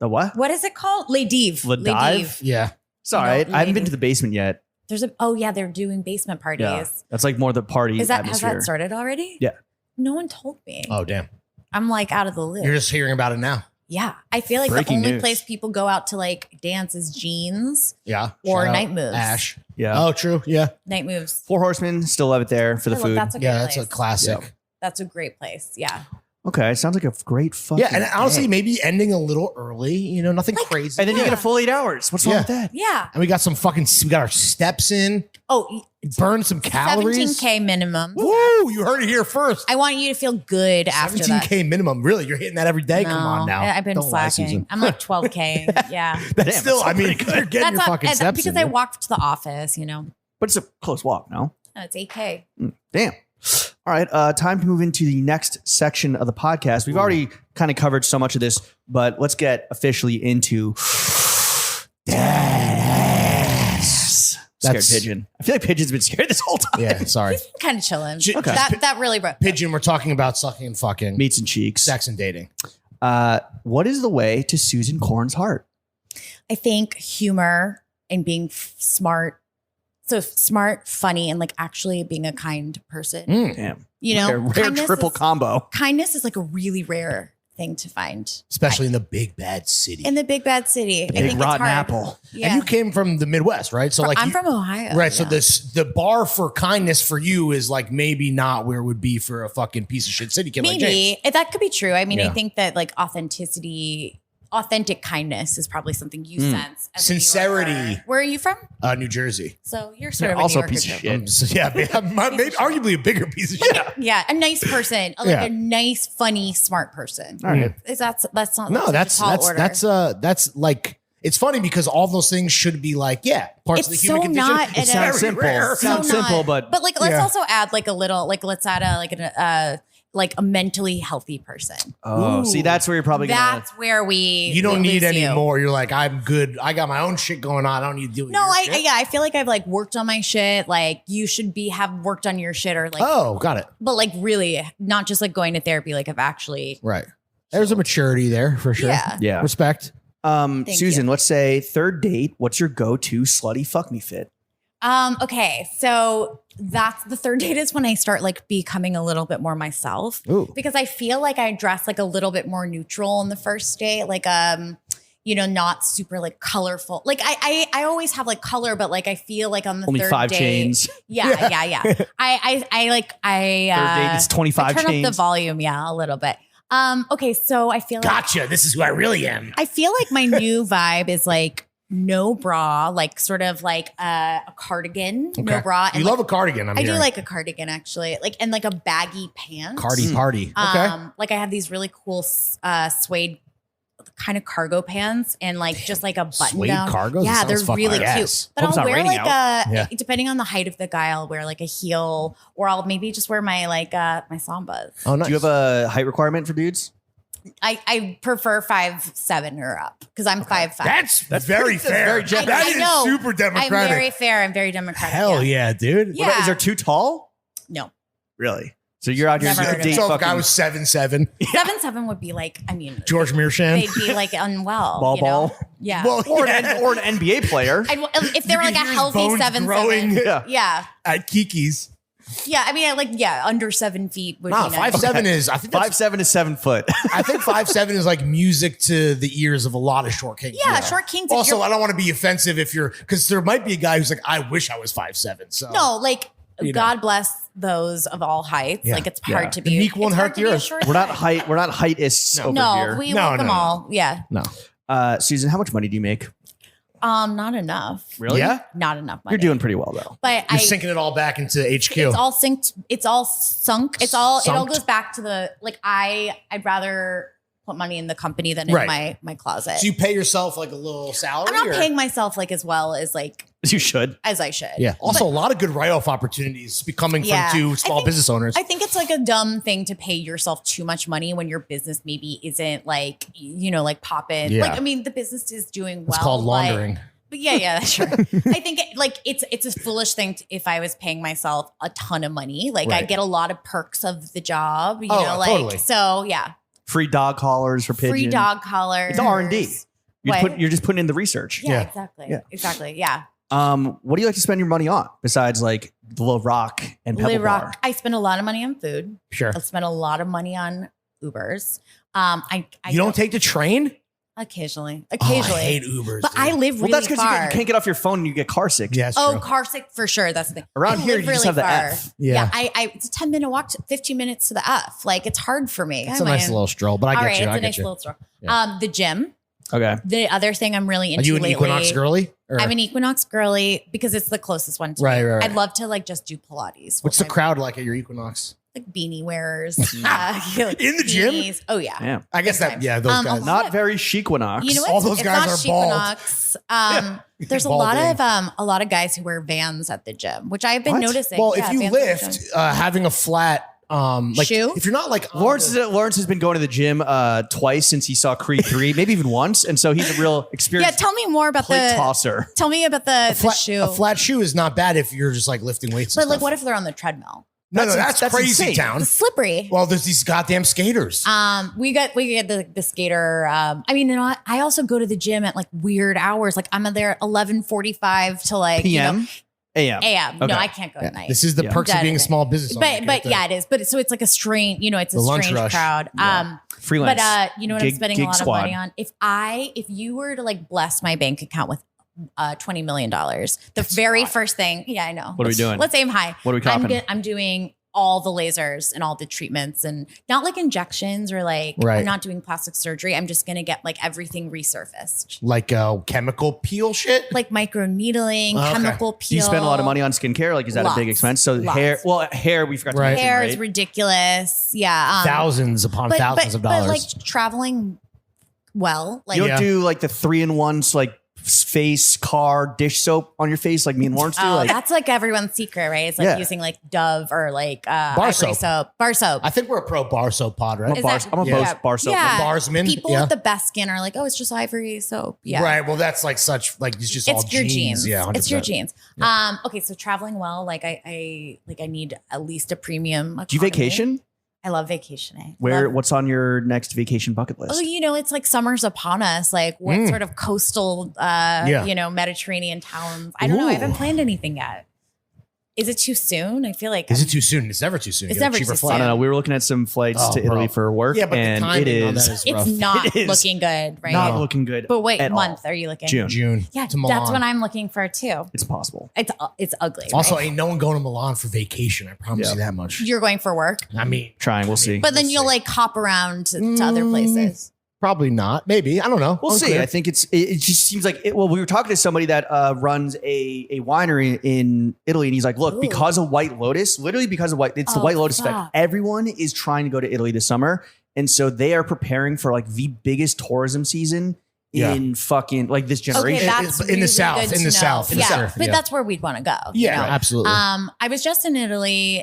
The what? What is it called? Le Dive. Le Dive? Yeah. It's all right. I haven't been lady. to the basement yet. They're doing basement parties. Yeah. That's like more the party Has atmosphere. that started already? Yeah. No one told me. Oh, damn. I'm like out of the loop. You're just hearing about it now. Yeah. I feel like Breaking the only news. place people go out to like dance is Jeans Yeah. or Shout out Night Moves. Ash. Yeah. Oh, true. Yeah. Night Moves. Four Horsemen, still love it there for the I love- food. That's a good Yeah, place. that's a classic. Yeah. That's a great place. Yeah. Okay, sounds like a great fucking Yeah, and honestly, day. maybe ending a little early. You know, nothing crazy. And then you get a full 8 hours. What's wrong Yeah. with that? Yeah. And we got we got our steps in. Oh, Burn some calories. 17K minimum. Woo! You heard it here first. I want you to feel good after that. 17K minimum. Really, you're hitting that every day. Come on now. I've been Don't lie, slacking. Susan. I'm like 12K. Yeah. That's Damn, still, that's I mean, pretty good. you're getting your fucking steps because in. I dude. walked to the office, But it's a close walk, no? Oh, it's 8K. Damn. All right, time to move into the next section of the podcast. We've already kind of covered so much of this, but let's get officially into Deadass. Scared That's- Pigeon. I feel like Pigeon's been scared this whole time. Yeah, sorry. Kind of chilling. Okay. That really broke. Pigeon, we're talking about sucking and fucking, Meats and cheeks. sex and dating. What is the way to Susan Korn's heart? I think humor and being smart. So smart, funny, and like actually being a kind person. Damn. Rare kindness triple is, combo. kindness is like a really rare thing to find Especially in the big bad city. in the big bad city. I Big think it's rotten hard. apple. Yeah. And you came from the Midwest, right? So I'm you- from Ohio. Right. So yeah. the bar for kindness for you is like maybe not where it would be for a fucking piece of shit city kid like James. Maybe that could be true. I mean, Yeah. I think that like authentic kindness is probably something you sense. As a New Sincerity. Yorker. Where are you from? New Jersey. So you're sort Yeah, of also a a New piece of Yorker too. shit. Yeah, maybe arguably a bigger piece of shit. Yeah, a nice person, like Yeah. a nice, funny, smart person. All right. That's not No, such a that's tall order. that's like it's funny because all those things should be like parts of the It's human so condition. not It's at Sounds a- very simple. rare. Sounds So simple, not. but let's Yeah. also add like a little, let's add a mentally healthy person. oh, see, that's where you're probably gonna. That's where we You don't we need lose any you. more. You're like, I'm good. I got my own shit going on. I don't need to deal with No, your I shit. I feel like I've like worked on my shit. Like you should have worked on your shit or like, Oh, got it. but like really not just like going to therapy. Like I've actually, Right. There's a maturity there for sure. Yeah. Yeah. Respect. Thank Susan, you. let's say third date. What's your go-to slutty fuck me fit? Okay, so that's the third date is when I start like becoming a little bit more myself. Ooh. Because I feel like I dress like a little bit more neutral on the first date, like not super like colorful. Like I always have like color, but like I feel like on the Only third 5 date, chains. Yeah. Third date, it's 25 turn chains. up the volume, a little bit. Okay, so I feel like Gotcha. This is who I really am. I feel like my new vibe is like no bra, like sort of like a cardigan, no Okay. bra. You like, love a cardigan. I do like a cardigan actually, like and like a baggy pant. Cardi party. Okay. Like I have these really cool suede kind of cargo pants and like just like a button Suede down. cargos? That Yeah, sounds they're fucking really ass. cute. But Hope it's I'll not wear raining like Yeah. depending on the height of the guy, I'll wear like a heel or I'll maybe just wear my my Sambas. Oh, nice. Do you have a height requirement for dudes? I prefer 5'7" or up because I'm 5'5". That's very fair. very generous. That I is know. super democratic. I'm very fair. I'm very democratic. Hell yeah, dude. Yeah. Is there too tall? No. Really? So you're out here Never heard to of date it. So if a guy fucking was 7'7", 7'7" would be like, I mean, George Meerschaum. they'd be like unwell. Ball you know? ball. Yeah. Well, or an NBA player. If they were like a can hear his healthy bones 7'7". growing. Yeah. At Kiki's. Yeah. I mean, under 7 feet would Nah, be nice. 5'7" is, I think 5'7" is 7 foot. I think 5'7" is like music to the ears of a lot of short kings. Yeah, short kings. if Also, you're- I don't want to be offensive because there might be a guy who's like, I wish I was 5'7". So no, like, You know. God bless those of all heights. Yeah. Like, it's hard Yeah. to The be. meek won't it's hard hurt to the be a earth. short We're not guy. heightists over No, here. we No, want them no. all. Yeah. no. Susan, how much money do you make? Not enough. Really? Yeah. Not enough money. You're doing pretty well though. But You're sinking it all back into HQ. it's all synced. It's all sunk. It all Sunked. goes back to the, like, I'd rather put money in the company than Right. in my closet. So you pay yourself like a little salary? I'm not or- paying myself like as well as like You should. as I should. Yeah. Also, a lot of good write-off opportunities coming Yeah. from two I small think- business owners. I think it's like a dumb thing to pay yourself too much money when your business maybe isn't like, like popping. Yeah. Like, I mean, the business is doing well. It's called but- laundering. But yeah, sure. I think it's a foolish thing if I was paying myself a ton of money. Like, I Right. get a lot of perks of the job, you Oh, know, like, totally. so yeah. Free dog collars for pigeons. Free dog collars. It's R&D. What? You're just putting in the research. Yeah, Yeah. exactly. Yeah. Exactly. Yeah. What do you like to spend your money on besides like the Little Rock and Pebble Live Bar? Rock. I spend a lot of money on food. Sure. I spend a lot of money on Ubers. I You don't take the train? occasionally. Oh, I hate Ubers. But dude. I live really Well, that's because far. you can't get off your phone and you get car sick. Yeah, that's Oh, true. car sick for sure. That's the thing. Around I here, live you just have the far. F. Yeah. It's a 10-minute walk, 15 minutes to the F. Like, it's hard for me. It's a nice little stroll, but I All get right, you. it's I a get nice you. little stroll. Yeah. The gym. Okay. The other thing I'm really Are into you an lately. Equinox girly? Or- I'm an Equinox girly because it's the closest one to Right, me. right, right. I'd love to like just do Pilates. What's the full-time. crowd like at your Equinox? Like beanie wearers. In the gym? beanies. Oh yeah. Yeah. I guess Big that, time. yeah, those guys. a Not very chic-winox. You know what? All those It's guys not are chic bald. Equinox. There's a Balding. lot of guys who wear Vans at the gym, which I've been What? noticing. Well, Yeah, if you Vans at the lift, gym. having a flat, like Shoe? if you're not like on Lawrence the- Lawrence has been going to the gym twice since he saw Creed 3, maybe even once. And so he's a real yeah, experienced tell me more about plate the tosser. Tell me about the shoe. a flat shoe is not bad if you're just like lifting weights. But and like, stuff. what if they're on the treadmill? No, that's crazy insane. town. It's slippery. Well, there's these goddamn skaters. We get the skater. I mean, I also go to the gym at like weird hours. Like I'm there 11:45 to like PM? AM. AM. Okay. No, I can't go at night. This is the Yeah. perks of being a small business owner. but yeah, it is. But so it's like a strange. It's a The lunch strange rush. crowd. Freelance. But you know what Gig- I'm spending a gig lot squad. of money on? If you were to like bless my bank account with $20 million, the very first thing. Yeah, I know. What are we doing? Let's aim high. What are we talking? I'm doing all the lasers and all the treatments and not like injections or like Right. I'm not doing plastic surgery. I'm just gonna get like everything resurfaced. like chemical peel shit. Like micro needling, Okay. chemical peel. Do you spend a lot of money on skincare? Like, is that a big Lots. expense? So Lots. hair, we forgot to Right. mention, Hair right? is ridiculous. Yeah. Thousands upon thousands of dollars. But like traveling well, like You don't Yeah. do like the 3-in-1s, like face, car, dish soap on your face like me and Lawrence do? oh, Like, that's like everyone's secret, right? It's like Yeah. using like Dove or like Bar ivory soap. Bar soap. I think we're a pro bar soap pod, right? Is bar, that- I'm a Yeah. bar soap. Yeah. Barsman, People yeah. with the best skin are like, oh, it's just ivory soap. Yeah. Right. Well, that's like such like it's just all It's your genes. Yeah, 100%. It's your genes. Okay, so traveling well, like I need at least a premium. Do you economy. vacation? I love vacationing. Where? What's on your next vacation bucket list? Oh, it's like summer's upon us. Like what sort of coastal, Mediterranean towns? I don't know. I haven't Ooh. planned anything yet. Is it too soon? I feel like Is it too soon? It's never too soon. It's Get a never cheaper too flight. I don't know. We were looking at some flights Oh, to Italy bro. for work, Yeah, but the and timing it on is that is rough. it's not It is looking good, right? not looking good. But wait, at month all. are you looking? June. Yeah, to Milan. that's what I'm looking for too. It's possible. It's ugly. Also, right? ain't no one going to Milan for vacation. I promise Yeah. you that much. You're going for work, I mean, Trying. We'll see. but then We'll you'll see. like hop around to other places. probably not. Maybe. I don't know. We'll see. Unclear. I think it just seems like well, we were talking to somebody that runs a winery in Italy, and he's like, look, Ooh. because of White Lotus, literally because of it's the Oh, White Lotus fuck. effect. Everyone is trying to go to Italy this summer, and so they are preparing for like the biggest tourism season Yeah. in fucking like this generation. Okay, that's in the really South, good in to the know. South, in the yeah, South, but yeah. that's where we'd want to go. Yeah, you know? absolutely. I was just in Italy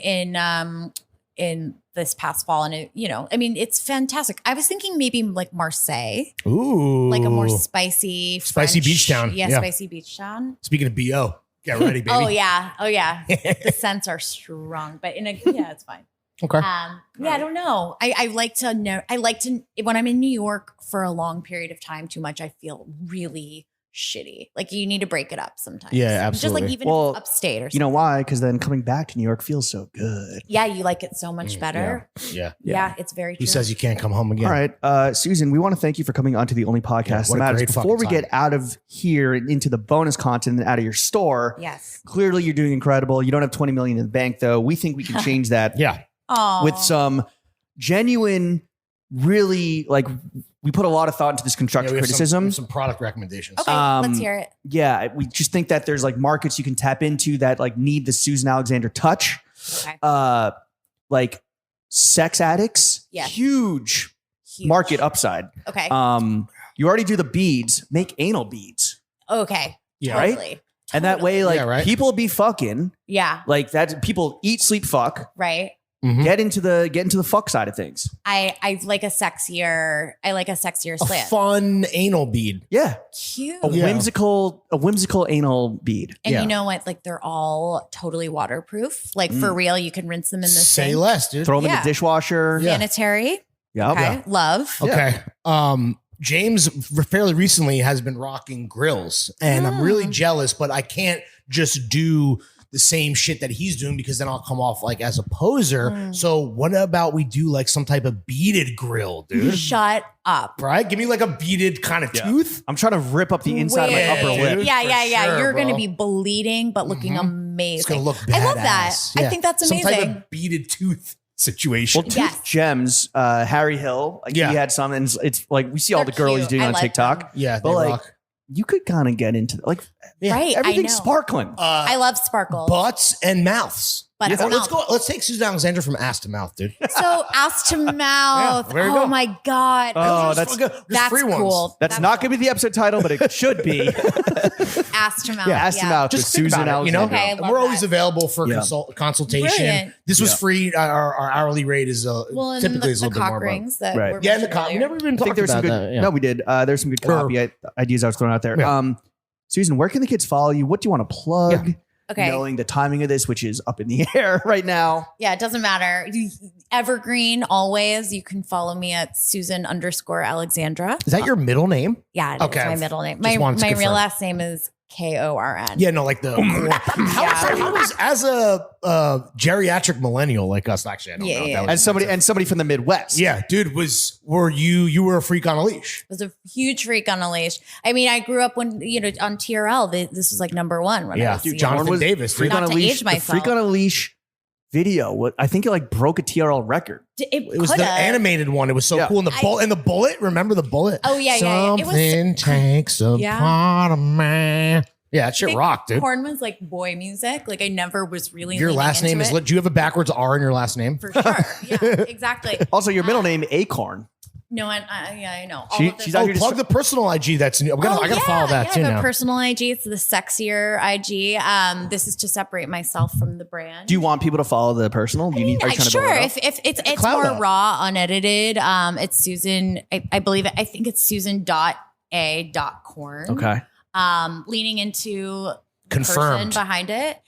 in this past fall, and it's fantastic. I was thinking maybe like Marseille, Ooh. like a more spicy Spicy French- beach town. Yeah, Yeah. spicy beach town. Speaking of BO, get ready, baby. Oh yeah, the scents are strong, but it's fine. Okay. Yeah, I don't know. I like to know. I like to when I'm in New York for a long period of time too much. I feel really shitty. Like you need to break it up sometimes. Yeah, Just absolutely. like even if it's upstate or something. You know why? Because then coming back to New York feels so good. Yeah, you like it so much better. Yeah. It's very true. He says you can't come home again. All right, Susan, we want to thank you for coming onto the only podcast what that a matters. great Before we fucking get out of here and into the bonus content and out of your store, Yes. clearly you're doing incredible. You don't have 20 million in the bank, though. We think we can change that Yeah. with some genuine, really like we put a lot of thought into this constructive we have criticism. some product recommendations. Okay, let's hear it. Yeah, we just think that there's like markets you can tap into that like need the Susan Alexandra touch. Okay. Like sex addicts, Yeah. huge Huge. market upside. Okay. You already do the beads, make anal beads. Okay. Yeah. Right? Totally. And that way, like Yeah, right. people be fucking Yeah. like that. People eat, sleep, fuck. Right. Mhm. Get into the fuck side of things. I like a sexier A slit. fun anal bead. Yeah, Cute. a Yeah. whimsical anal bead. And Yeah. you know what? Like they're all totally waterproof. Like for real, you can rinse them in the Say sink. less, dude. Throw them in Yeah. the dishwasher. Yeah. Sanitary. Yeah. Okay. Love. Okay. James fairly recently has been rocking grills, and I'm really jealous, but I can't just do the same shit that he's doing because then I'll come off like as a poser. So what about we do like some type of beaded grill, dude? Shut up. Right? Give me like a beaded kind of tooth. I'm trying to rip up the inside of my Weird. upper lip. dude. Yeah, For yeah. sure, You're going to bro. be bleeding, but looking amazing. It's gonna look badass. I love that. Yeah. I think that's Some amazing. type of beaded tooth situation. Well, Tooth Yes. Gems, Harry Hill, like Yeah. he had some, and it's like we see all They're the girlies cute. doing I on like TikTok. them. Yeah, But they like, rock. you could kind of get into like Right. everything's I know. sparkling. I love sparkles. Butts and mouths. Butts Yeah, and let's mouth. go. Let's take Susan Alexandra from ass to mouth, dude. So ass to mouth. Yeah, there you Oh go. my God. Oh, There's That's free ones. cool. That's not going to be the episode title, but it should be. Ass to mouth. Ass to mouth with Just think Susan about it, you know. Alexandra. Okay, I And love we're always that. available for Yeah. consultation. Brilliant. This was Yeah. free. Our hourly rate is Well, and typically is a the little bit cock more. rings that Right. were Yeah, and the mentioned cop. We earlier. never even I think talked there's some about good. that. Yeah. No, we did. There's some good copy ideas I was throwing out there. Yeah. Susan, where can the kids follow you? What do you want to plug? Okay. Knowing the timing of this, which is up in the air right now. Yeah, it doesn't matter. Evergreen, always. You can follow me at Susan_Alexandra. Is that your middle name? Yeah, Okay. it's my middle name. Just My wanted to real confirm. last name is Korn. Yeah, no, like the. How was as a geriatric millennial like us? Actually, I don't know. Yeah. That was And somebody from the Midwest. Yeah, dude, were you were a freak on a leash? Was a huge freak on a leash. I mean, I grew up when on TRL. This was like number one. When I Yeah, was dude, young. Jonathan Korn was Davis. Freak Not on a to leash. age The myself. Freak on a leash video. I think it like broke a TRL record. It was the coulda. animated one. It was so Yeah. cool. And the bullet. Remember the bullet? Oh, yeah, yeah. It was- Something takes a Yeah. part of me. Yeah, that shit rocked, dude. Korn was like boy music. Like I never was really. Your leaning last name into is it. lit. Do you have a backwards R in your last name? For sure. Yeah, exactly. Also, your middle name Acorn. No, I know. All She- of this- she's out Oh, here to plug the personal IG. That's new. I gotta follow that too I have now. a personal IG. It's the sexier IG. This is to separate myself from the brand. Do you want people to follow the personal? Do you need? Are you trying to Sure. build it up? If it's cloud more up. raw, unedited. It's Susan. I believe it. I think it's Susan.A.Korn. Okay. Leaning into the person Confirmed. behind it.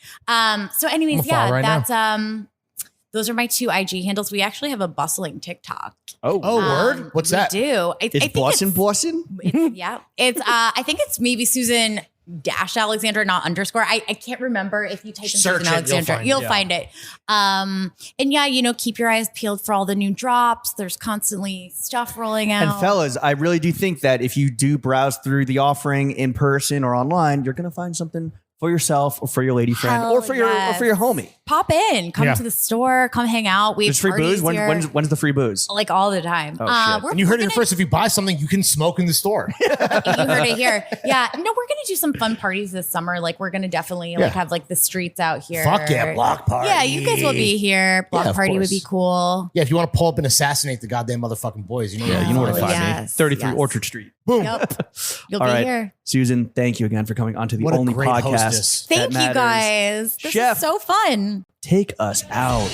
So, anyways, I'm gonna follow right that's those are my two IG handles. We actually have a bustling TikTok. Oh, Oh, word? What's we that? Do I it's think Blossom it's- Blossom. yeah. It's I think it's maybe Susan Alexandra, not underscore. I can't remember. If you type in Search Susan it, you'll Alexandra, find it, you'll yeah. find it. And yeah, keep your eyes peeled for all the new drops. There's constantly stuff rolling out. And fellas, I really do think that if you do browse through the offering in person or online, you're going to find something for yourself or for your lady friend Hell or for your homie. Pop in, come Yeah. to the store, come hang out. We have There's free parties booze. here, When's the free booze? like all the time. Oh, shit. And you heard it gonna- first. If you buy something, you can smoke in the store. You heard it here. Yeah. No, we're gonna do some fun parties this summer. Like we're gonna definitely like have like the streets out here. Fuck yeah, block party. Yeah, you guys will be here. Block Yeah, of party would course. be cool. Yeah, if you want to pull up and assassinate the goddamn motherfucking boys, you know. Yeah, you know where to Oh, find me. yes, 33 yes. Orchard Street. Boom. Yep. You'll All be right. here. Susan, thank you again for coming onto the What a only great podcast. hostess. that Thank you matters. guys. This Chef. is so fun. Take us out.